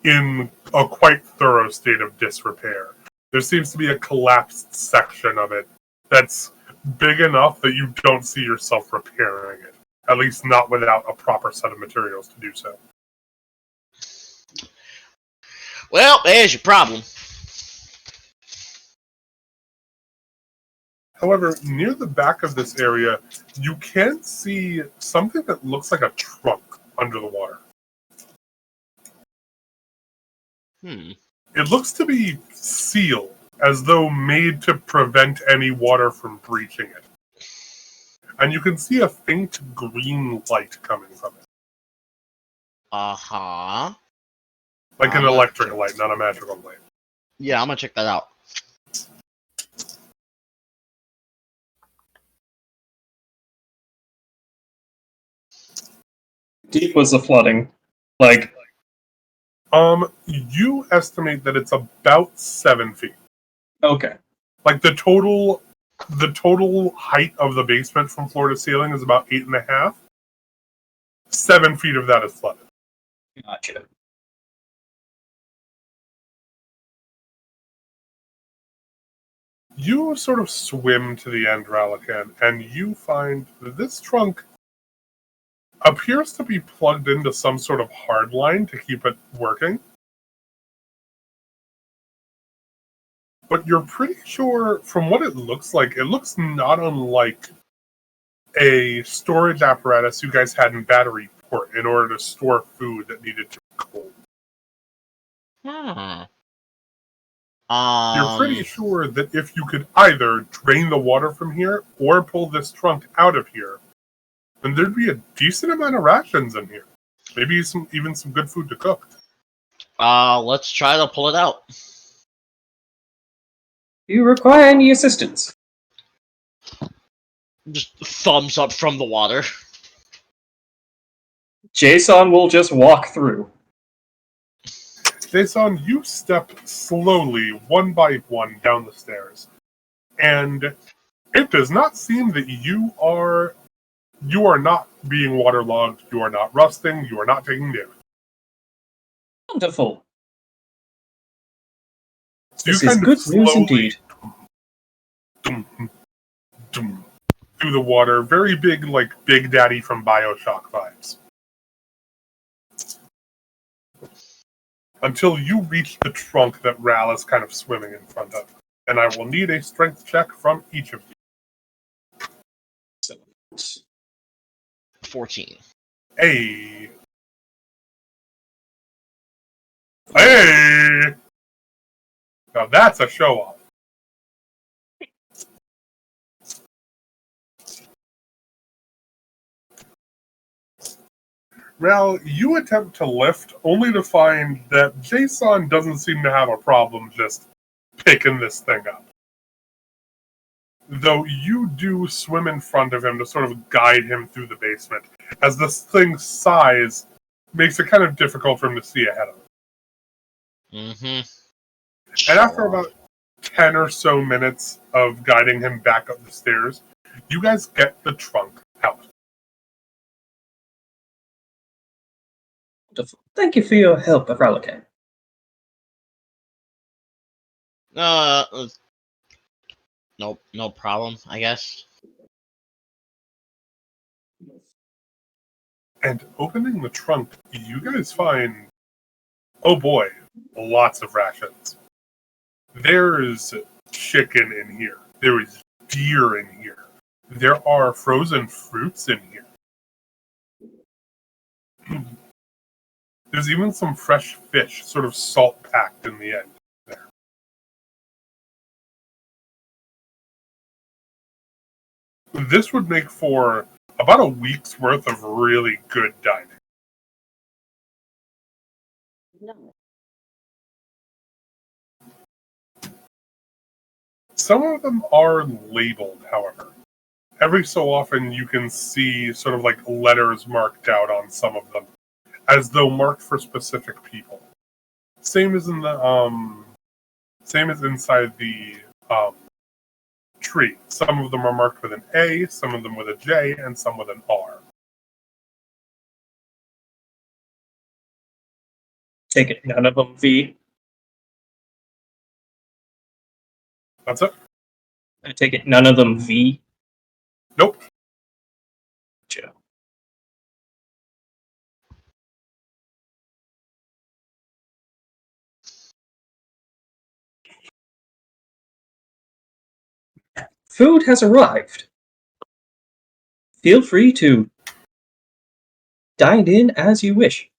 in a quite thorough state of disrepair. There seems to be a collapsed section of it that's big enough that you don't see yourself repairing it. At least not without a proper set of materials to do so. Well, there's your problem. However, near the back of this area, you can see something that looks like a trunk under the water. It looks to be sealed, as though made to prevent any water from breaching it. And you can see a faint green light coming from it. Uh-huh. Like an electric light, not a magical light. Yeah, I'm gonna check that out. Deep was the flooding. Like, You estimate that it's about 7 feet. okay. Like the total height of the basement from floor to ceiling is about 8.5. 7 feet of that is flooded. Gotcha. You sort of swim to the end, Ralakan, and you find that this trunk appears to be plugged into some sort of hard line to keep it working. But you're pretty sure, from what it looks not unlike a storage apparatus you guys had in Battery Port in order to store food that needed to be cold. You're pretty sure that if you could either drain the water from here or pull this trunk out of here, then there'd be a decent amount of rations in here. Maybe even some good food to cook. Let's try to pull it out. Do you require any assistance? Just thumbs up from the water. Jason will just walk through. Jason, you step slowly, one by one, down the stairs. And it does not seem that you are not being waterlogged, you are not rusting, you are not taking damage. Wonderful. So This you is kind good of news slowly indeed. Through the water, very big, like Big Daddy from BioShock vibes. Until you reach the trunk that Ral is kind of swimming in front of. And I will need a strength check from each of you. 14. Hey! Hey! Now that's a show-off. Ral, you attempt to lift, only to find that Jason doesn't seem to have a problem just picking this thing up. Though you do swim in front of him to sort of guide him through the basement, as this thing's size makes it kind of difficult for him to see ahead of him. Mm-hmm. And after about 10 or so minutes of guiding him back up the stairs, you guys get the trunk out. Wonderful. Thank you for your help, Ralakan. No problem, I guess. And opening the trunk, you guys find, oh boy, lots of rations. There's chicken in here. There is deer in here. There are frozen fruits in here. There's even some fresh fish, sort of salt packed in the end there. This would make for about a week's worth of really good dining. Some of them are labeled, however. Every so often you can see sort of like letters marked out on some of them, as though marked for specific people. Same as in the same as inside the tree. Some of them are marked with an A, some of them with a J, and some with an R. Take it, none of them V. That's it. I take it, none of them V. Nope. Gotcha. Food has arrived. Feel free to dine in as you wish.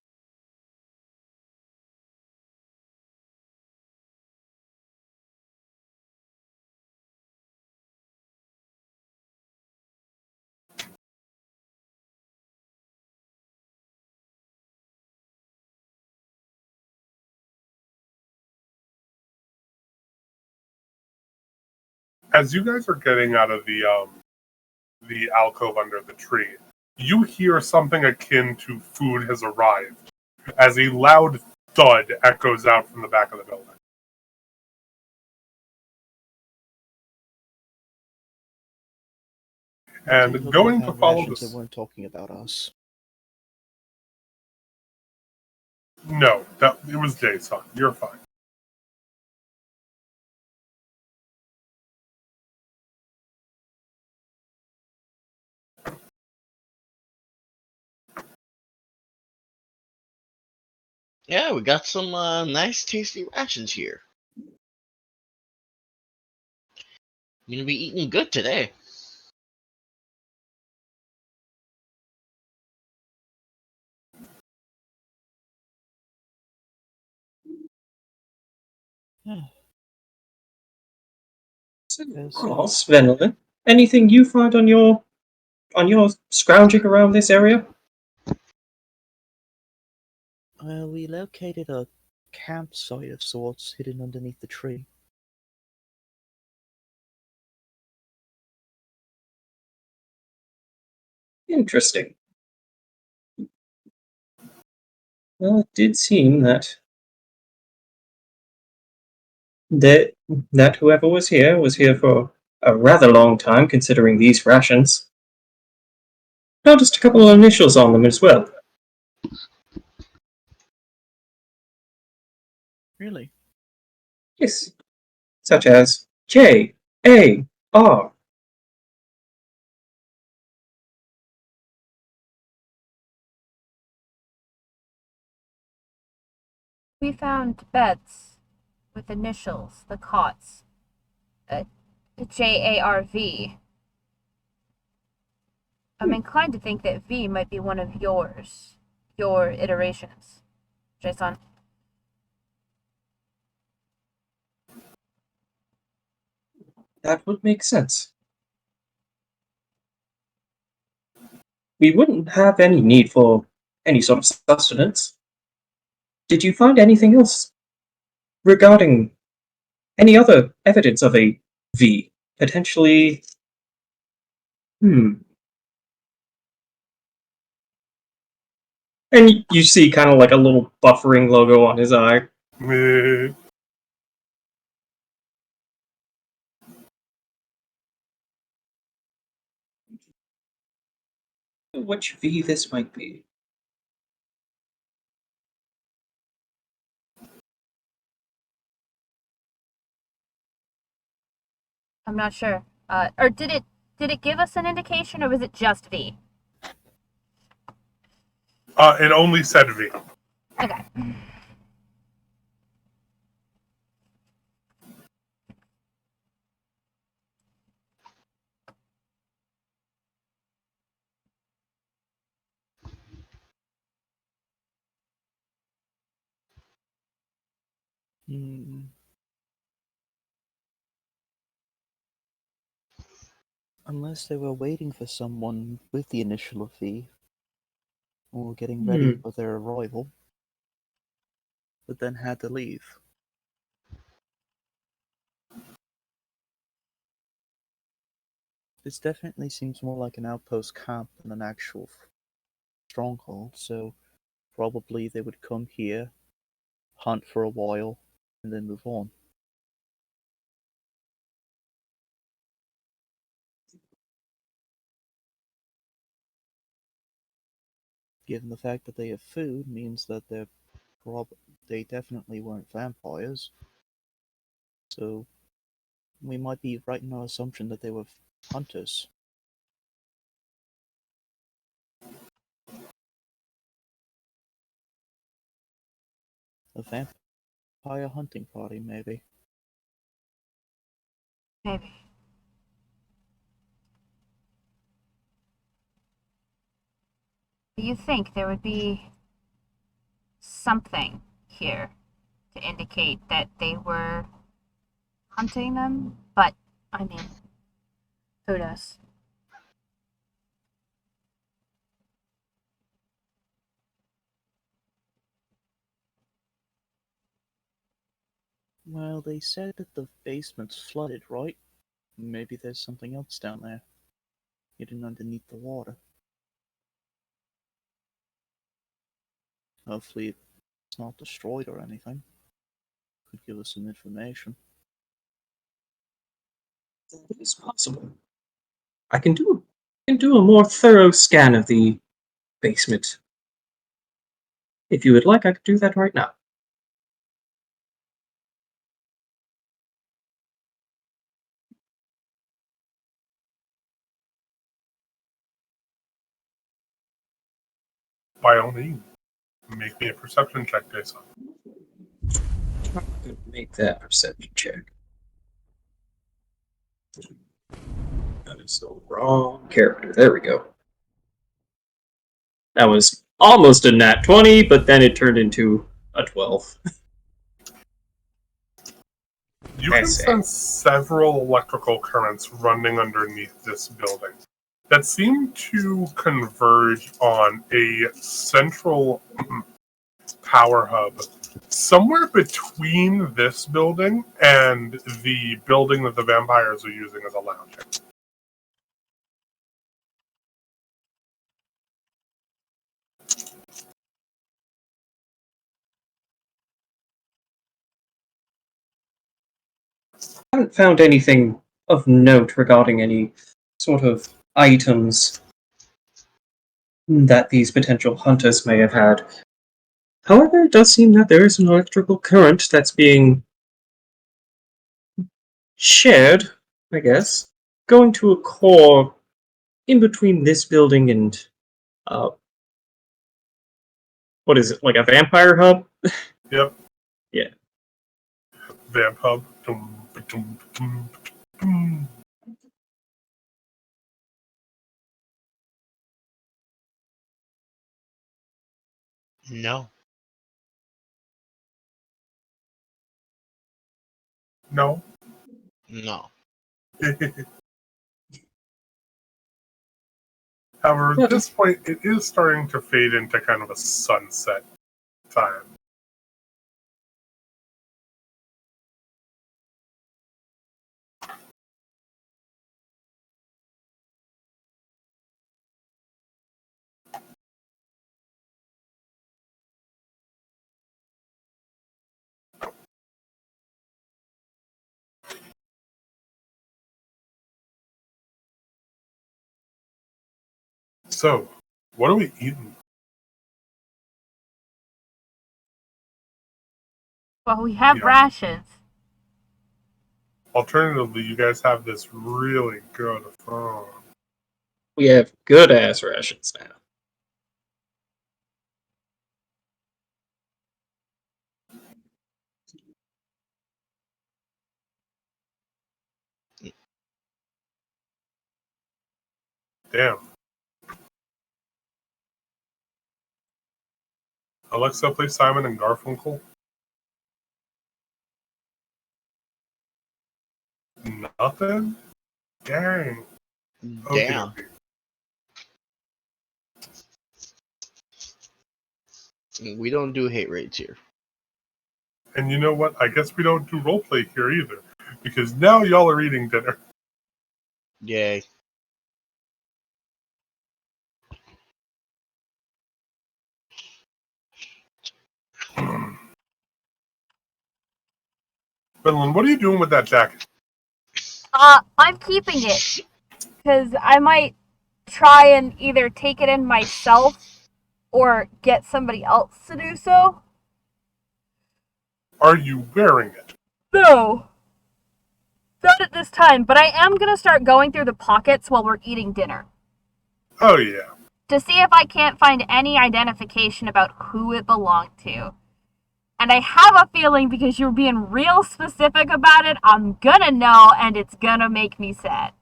As you guys are getting out of the alcove under the tree, you hear something akin to "food has arrived" as a loud thud echoes out from the back of the building. And Take a look going at to how follow rations this. they weren't talking about us. No, that it was Jason. You're fine. Yeah, we got some nice, tasty rations here. I'm gonna be eating good today. Oh, Svenlin, anything you find on your scrounging around this area? We located a campsite of sorts hidden underneath the tree. Interesting. Well, it did seem that that whoever was here for a rather long time, considering these rations. Noticed a couple of initials on them as well. Really? Yes, such as J.A.R. We found beds with initials, the cots. Uh, JARV. I'm inclined to think that V might be one of yours. Your iterations. Jason. That would make sense. We wouldn't have any need for any sort of sustenance. Did you find anything else regarding any other evidence of a V? Potentially. And you see kind of like a little buffering logo on his eye. Which V this might be? I'm not sure. Or did it give us an indication, or was it just V? It only said V. Okay. Hmm. Unless they were waiting for someone with the initial of V, or getting ready for their arrival, but then had to leave. This definitely seems more like an outpost camp than an actual stronghold, so probably they would come here, hunt for a while, and then move on. Given the fact that they have food means that they definitely weren't vampires, so we might be right in our assumption that they were hunters. A vampire hunting party, maybe. Maybe. Do you think there would be something here to indicate that they were hunting them? But, I mean, who knows? Well, they said that the basement's flooded, right? Maybe there's something else down there, hidden underneath the water. Hopefully it's not destroyed or anything. Could give us some information. It is possible. I can do a more thorough scan of the basement. If you would like, I could do that right now. By all means, make me a perception check, Jason. I'm going to make that perception check. That is the wrong character. There we go. That was almost a nat 20, but then it turned into a 12. You can sense several electrical currents running underneath this building that seem to converge on a central power hub somewhere between this building and the building that the vampires are using as a lounge. I haven't found anything of note regarding any sort of items that these potential hunters may have had. However, it does seem that there is an electrical current that's being shared, I guess, going to a core in between this building and, what is it, like a vampire hub? Yep. Yeah. Vamp hub. Dum, dum, dum, dum. No. No. No. However, at this point, it is starting to fade into kind of a sunset time. So, what are we eating? Well, we have Yeah. rations. Alternatively, you guys have this really good phone. We have good ass rations now. Damn. Alexa, play Simon and Garfunkel. Nothing? Dang. Damn. Okay. We don't do hate rates here. And you know what? I guess we don't do roleplay here either. Because now y'all are eating dinner. Yay. Finland, what are you doing with that jacket? I'm keeping it. Because I might try and either take it in myself or get somebody else to do so. Are you wearing it? No. Not at this time, but I am going to start going through the pockets while we're eating dinner. Oh, yeah. To see if I can't find any identification about who it belonged to. And I have a feeling because you're being real specific about it, I'm gonna know and it's gonna make me sad.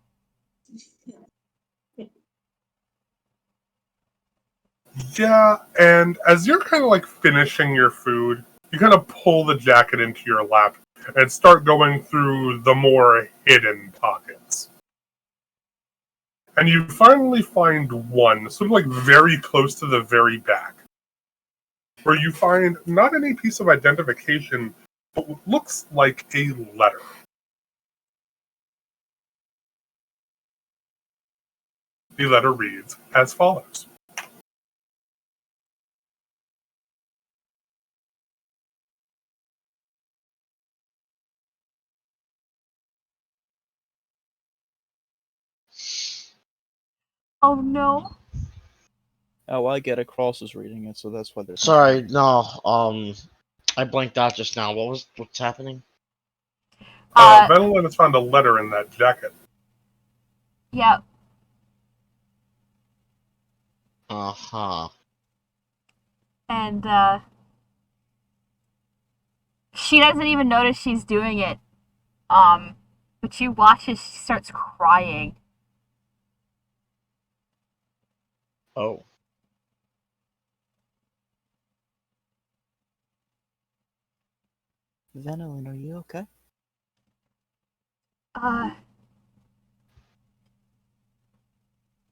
Yeah, and as you're kind of like finishing your food, you kind of pull the jacket into your lap and start going through the more hidden pockets. And you finally find one, sort of like very close to the very back, where you find not any piece of identification, but what looks like a letter. The letter reads as follows. Oh no. Oh, I get it. Cross is reading it, so that's why they're. Sorry, no. I blanked out just now. What's happening? Venelin has found a letter in that jacket. Yeah. Uh-huh. And, she doesn't even notice she's doing it. But you watch as she starts crying. Oh. Vanillin, are you okay?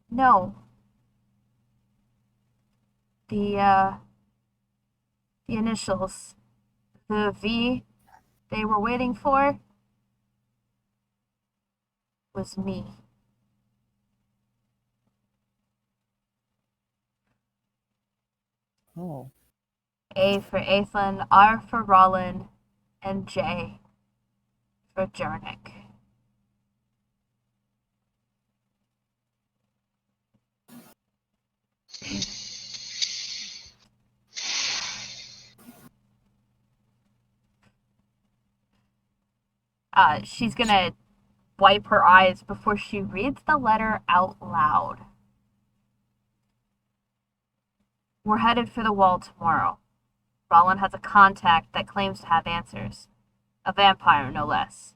No. The initials. The V they were waiting for was me. Oh. A for Aethlin, R for Rollin, and J for Jarnik. She's gonna wipe her eyes before she reads the letter out loud. We're headed for the wall tomorrow. Rollin has a contact that claims to have answers. A vampire, no less.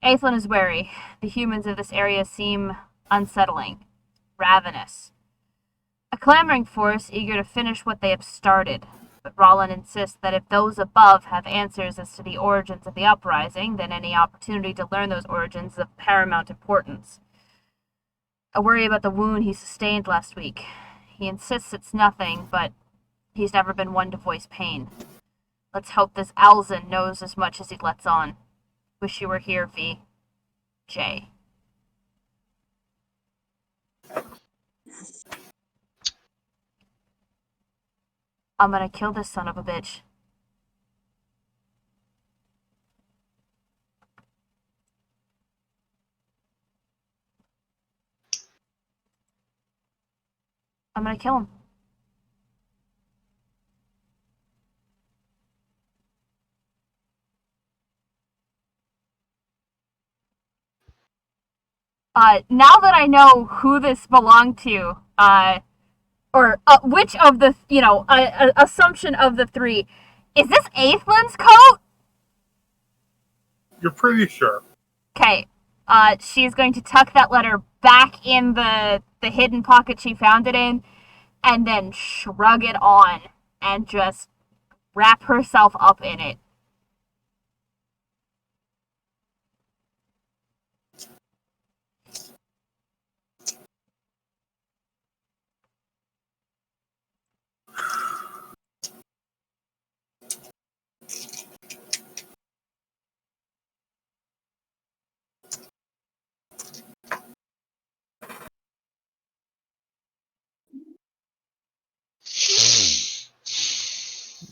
Aethlin is wary. The humans of this area seem unsettling, ravenous. A clamoring force eager to finish what they have started. But Rollin insists that if those above have answers as to the origins of the uprising, then any opportunity to learn those origins is of paramount importance. I worry about the wound he sustained last week. He insists it's nothing, but he's never been one to voice pain. Let's hope this Alzin knows as much as he lets on. Wish you were here, V. J. I'm gonna kill this son of a bitch. I'm gonna kill him. Now that I know who this belonged to, or which of the, assumption of the three, is this Aethlin's coat? You're pretty sure. Okay. She's going to tuck that letter back in the hidden pocket she found it in, and then shrug it on and just wrap herself up in it.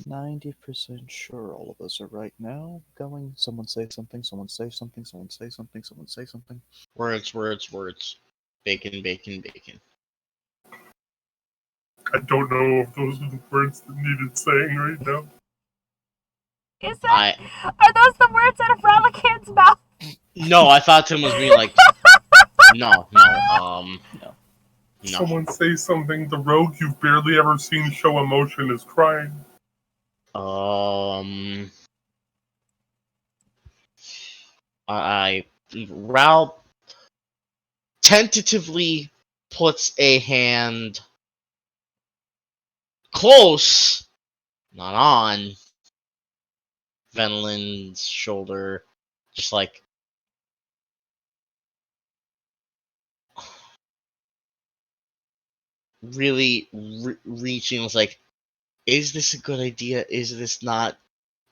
90% sure all of us are right now going, someone say something, someone say something, someone say something, someone say something. Words, words, words. Bacon, bacon, bacon. I don't know if those are the words that needed saying right now. Is that? Are those the words out of Ralakan's mouth? No, I thought Tim was being like, no. No. Someone say something. The rogue you've barely ever seen show emotion is crying. Ral tentatively puts a hand close, not on, Venlin's shoulder, just like, really reaching. Was like, is this a good idea? Is this not?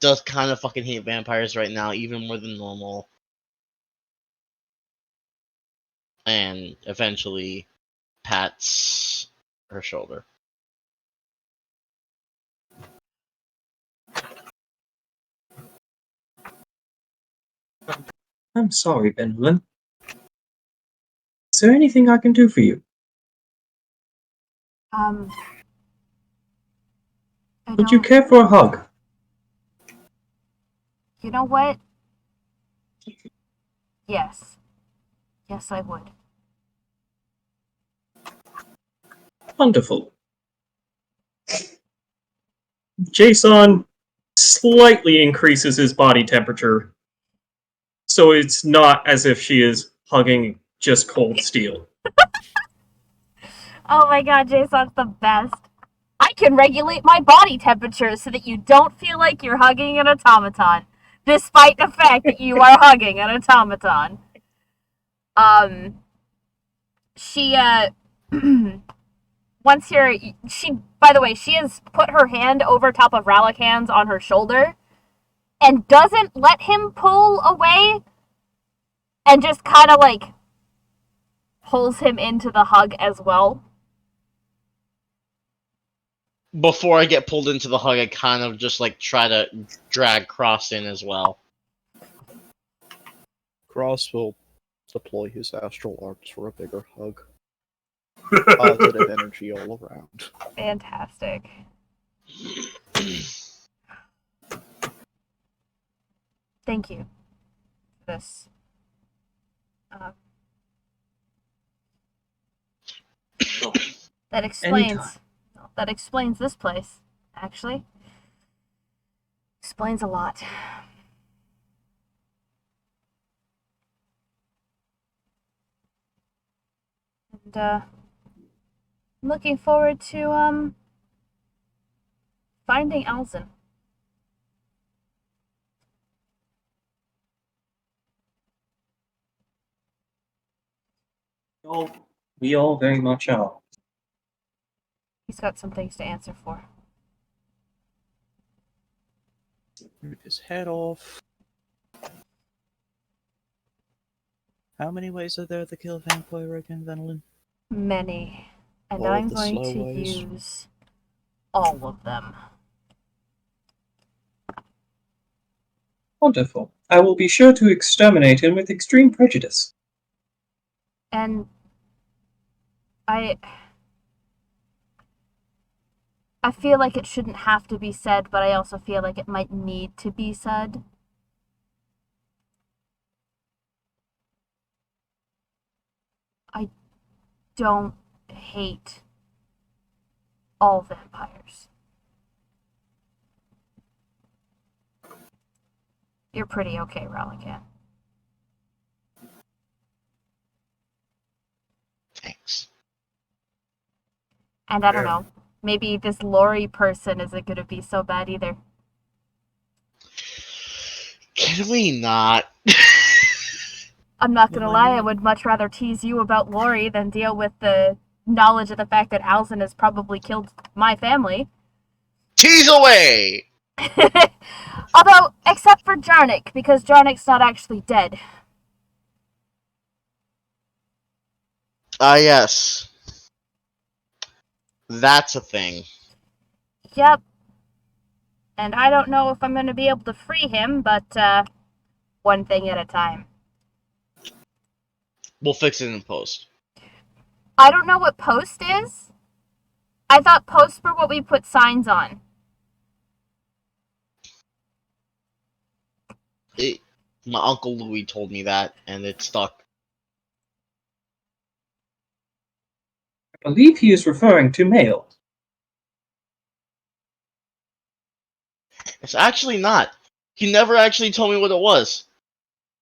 Does kind of fucking hate vampires right now, even more than normal. And eventually pats her shoulder. I'm sorry, Benjamin. Is there anything I can do for you? I Would you don't. care for a hug? You know what? Yes. Yes, I would. Wonderful. Jason slightly increases his body temperature, so it's not as if she is hugging just cold steel. Oh my god, Jason's the best. I can regulate my body temperature so that you don't feel like you're hugging an automaton, despite the fact that you are hugging an automaton. She, once you're, by the way, she has put her hand over top of Ralakan's on her shoulder and doesn't let him pull away and just kind of like pulls him into the hug as well. Before I get pulled into the hug, I kind of just like try to drag Cross in as well. Cross will deploy his astral arms for a bigger hug. Positive energy all around. Fantastic. Thank you for this. That explains. Anytime. That explains this place. Actually, explains a lot. And I'm looking forward to finding Alzin. We all very much are. He's got some things to answer for. Rip his head off. How many ways are there to kill a vampire again, Venlin? Many. And All of I'm the going slow to ways? use all of them. Wonderful. I will be sure to exterminate him with extreme prejudice. And I feel like it shouldn't have to be said, but I also feel like it might need to be said. I don't hate all vampires. You're pretty okay, Relican. Thanks. And I don't Man. know, maybe this Lori person isn't gonna be so bad either. Can we not? I'm not gonna Well, lie, I would much rather tease you about Lori than deal with the knowledge of the fact that Alzin has probably killed my family. Tease away! Although, except for Jarnik, because Jarnik's not actually dead. Ah, yes. That's a thing. Yep. and I don't know if I'm going to be able to free him, but one thing at a time. We'll fix it in post. I don't know what post is. I thought posts were what we put signs on. My Uncle Louis told me that, and it stuck. I believe he is referring to mail. It's actually not. He never actually told me what it was.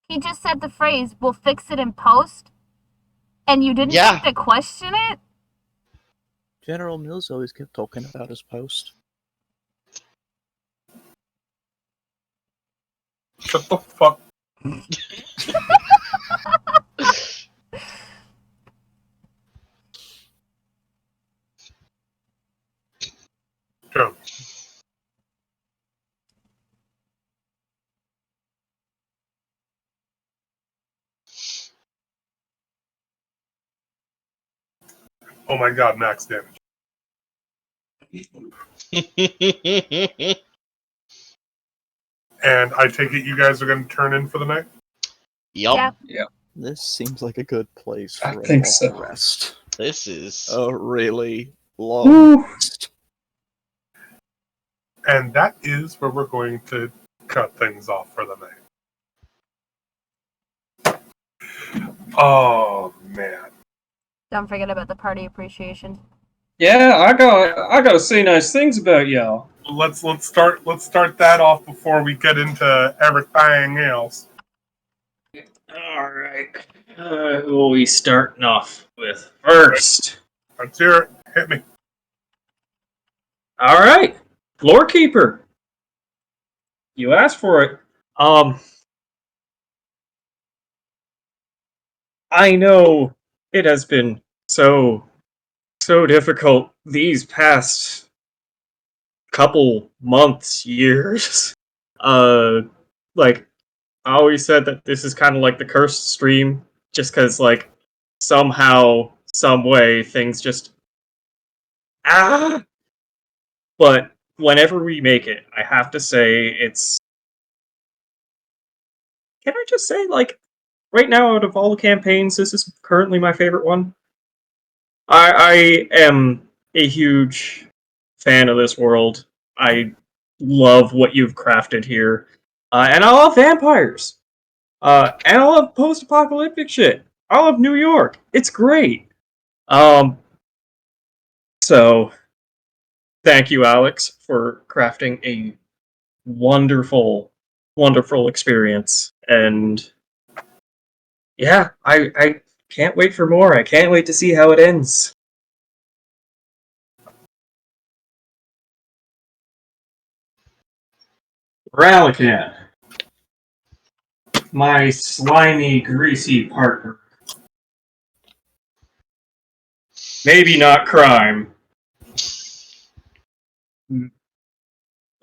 He just said the phrase, we'll fix it in post, and you didn't Yeah. think to question it? General Mills always kept talking about his post. Shut the fuck. Go. Oh my god, max damage. And I take it you guys are going to turn in for the night? Yup. Yeah. This seems like a good place for I a think long so. rest. This is. A really long Ooh. rest. And that is where we're going to cut things off for the night. Oh, man. Don't forget about the party appreciation. Yeah, I gotta say nice things about y'all. Let's start that off before we get into everything else. All right. Who are we starting off with first? Let's hear it. Hit me. All right, Floorkeeper. You asked for it. I know it has been so difficult these past couple months, years. Like I always said that this is kind of like the cursed stream, just because like somehow, some way, things just But whenever we make it, I have to say it's. Can I just say, like, right now, out of all the campaigns, this is currently my favorite one. I am a huge fan of this world. I love what you've crafted here. And I love vampires. And I love post-apocalyptic shit. I love New York. It's great. Um, so, thank you, Alex, for crafting a wonderful, wonderful experience. And yeah, I can't wait for more. I can't wait to see how it ends. Ralican, my slimy, greasy partner. Maybe not crime,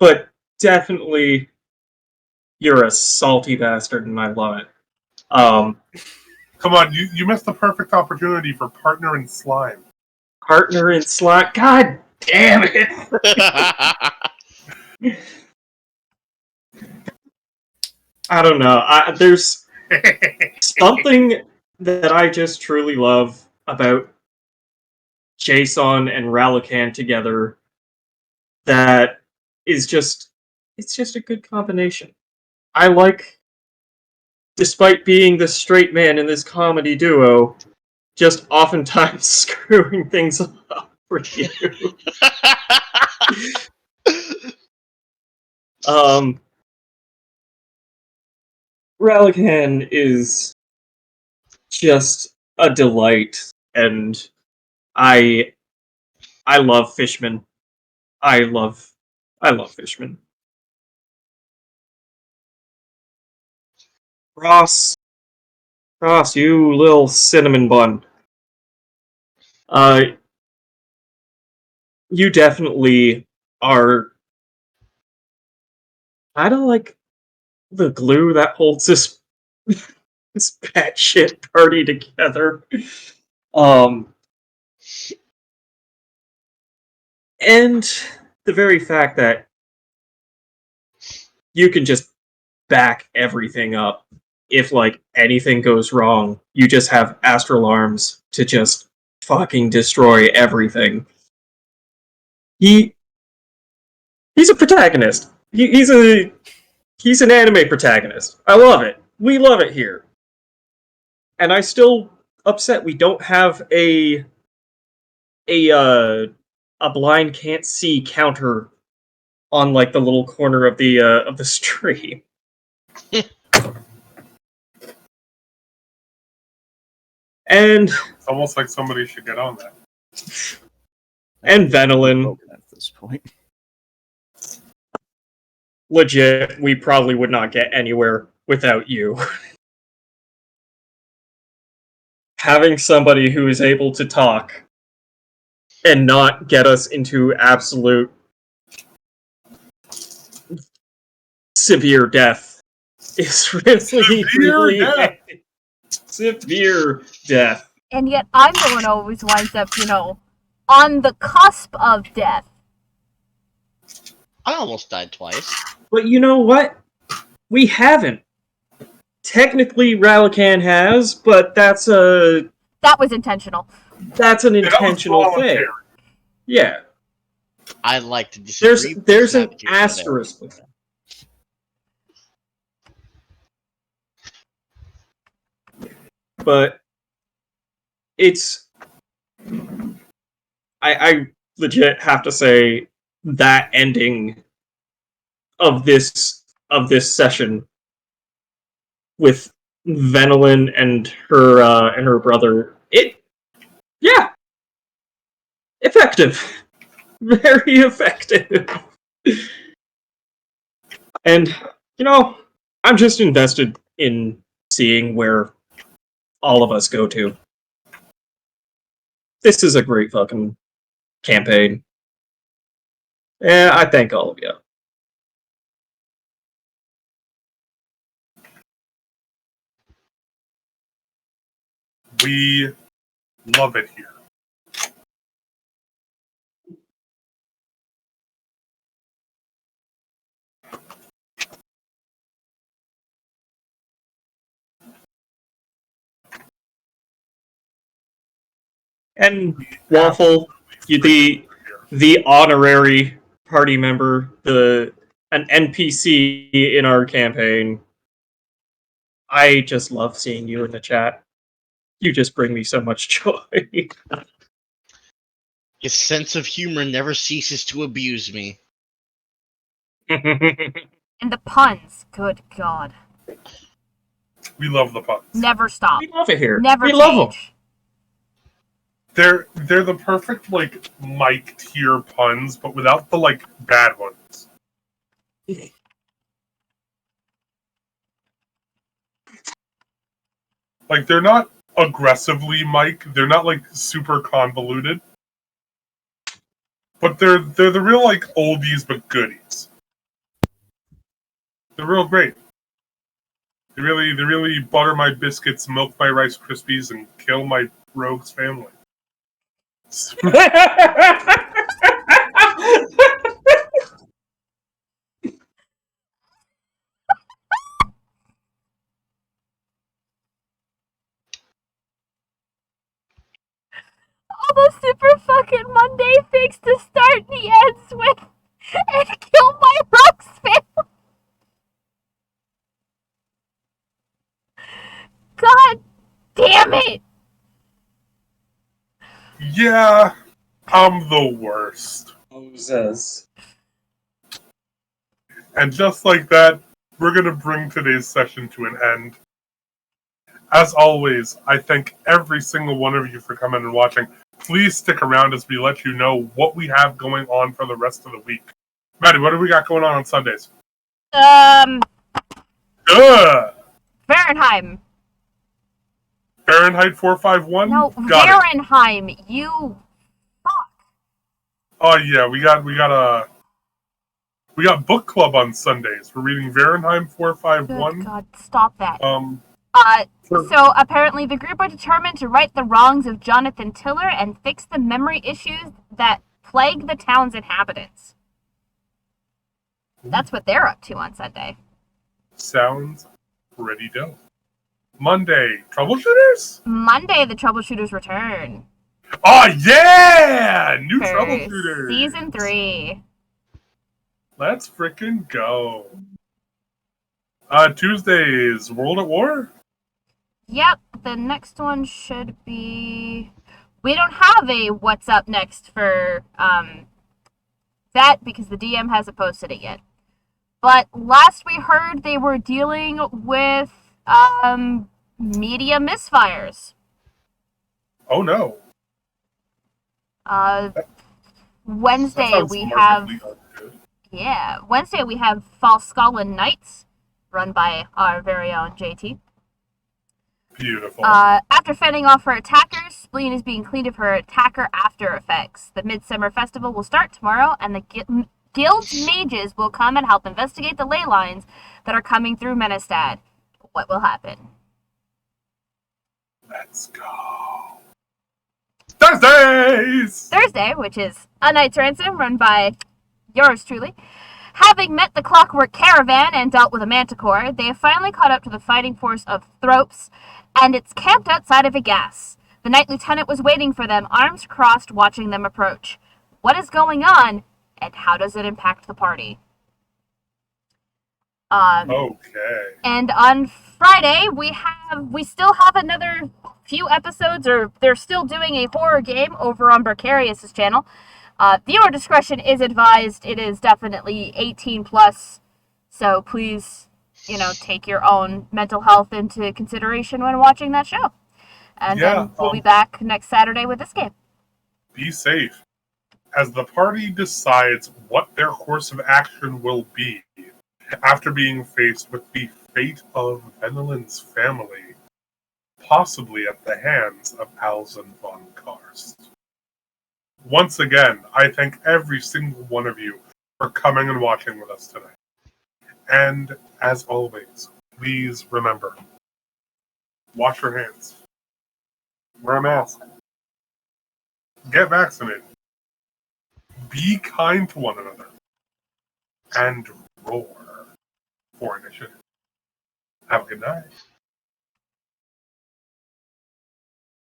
but definitely you're a salty bastard and I love it. Come on, you missed the perfect opportunity for partner in slime. Partner in slot. God damn it! I don't know. There's something that I just truly love about Jason and Ralican together that is just it's just a good combination. I like, despite being the straight man in this comedy duo, just oftentimes screwing things up for you. Ralican is just a delight, and I I love Fishman. I love Fishman. Ross, you little cinnamon bun. Uh, you definitely are kind of like the glue that holds this this batshit party together. Um, and the very fact that you can just back everything up. If like anything goes wrong, you just have astral arms to just fucking destroy everything. He's a protagonist. He's an anime protagonist. I love it. We love it here. And I still upset we don't have a blind can't see counter on like the little corner of the stream. And It's almost like somebody should get on that. And Venolin. At this point. Legit, we probably would not get anywhere without you. Having somebody who is able to talk and not get us into absolute severe death is really death. severe death. And yet I'm the one who always winds up, on the cusp of death. I almost died twice. But you know what? We haven't. Technically, Ralakan has, but that was intentional. That's an intentional thing. Yeah. I like to disagree. There's an asterisk with that. But it's I legit have to say that ending of this session with Venolin and her brother, effective. Very effective. And I'm just invested in seeing where all of us go to. This is a great fucking campaign. And I thank all of you. We love it here. And Waffle, the honorary party member, an NPC in our campaign. I just love seeing you in the chat. You just bring me so much joy. His sense of humor never ceases to abuse me. And the puns, good God. We love the puns. Never stop. We love it here. Never we change. love them. They're the perfect Mike tier puns, but without the bad ones. They're not aggressively Mike. They're not super convoluted. But they're the real oldies but goodies. They're real great. They really butter my biscuits, milk my Rice Krispies, and kill my rogue's family. All those super fucking Monday things to start the ends with and kill my rogue's family. God damn it! Yeah, I'm the worst. Moses. And just like that, we're going to bring today's session to an end. As always, I thank every single one of you for coming and watching. Please stick around as we let you know what we have going on for the rest of the week. Maddie, what do we got going on Sundays? Fahrenheit. Fahrenheit 451? No, Fahrenheit, you fuck. Oh yeah, we got book club on Sundays. We're reading Fahrenheit 451. Good God, stop that. So apparently the group are determined to right the wrongs of Jonathan Tiller and fix the memory issues that plague the town's inhabitants. that's what they're up to on Sunday. Sounds pretty dope. Monday, troubleshooters? Monday, the troubleshooters return Oh yeah! New for troubleshooters. season 3. Let's frickin' go. Tuesdays, World at War? Yep, the next one should be. We don't have a what's up next for that because the DM hasn't posted it yet. But last we heard, they were dealing with media misfires. Oh no. Wednesday That sounds we markedly have ungood. Wednesday we have False Skull and Knights, run by our very own JT. Beautiful. After fending off her attackers, Spleen is being cleaned of her attacker after effects. The Midsummer Festival will start tomorrow, and the Guild's mages will come and help investigate the ley lines that are coming through Menestad. What will happen? Let's go. Thursdays! Thursday, which is A Knight's Ransom, run by yours truly. Having met the Clockwork Caravan and dealt with a manticore, they have finally caught up to the fighting force of Thropes, and it's camped outside of a gas. The Knight Lieutenant was waiting for them, arms crossed, watching them approach. What is going on, and how does it impact the party? Okay. And on Friday, we still have another few episodes, or they're still doing a horror game over on Bercarius' channel. Viewer discretion is advised. It is definitely 18 plus, so please, take your own mental health into consideration when watching that show. And then we'll be back next Saturday with this game. Be safe. As the party decides what their course of action will be after being faced with the fate of Benellin's family, possibly at the hands of Alzen von Karst. Once again, I thank every single one of you for coming and watching with us tonight. And as always, please remember, wash your hands, wear a mask, get vaccinated, be kind to one another, and roar for initiative. Have a good night.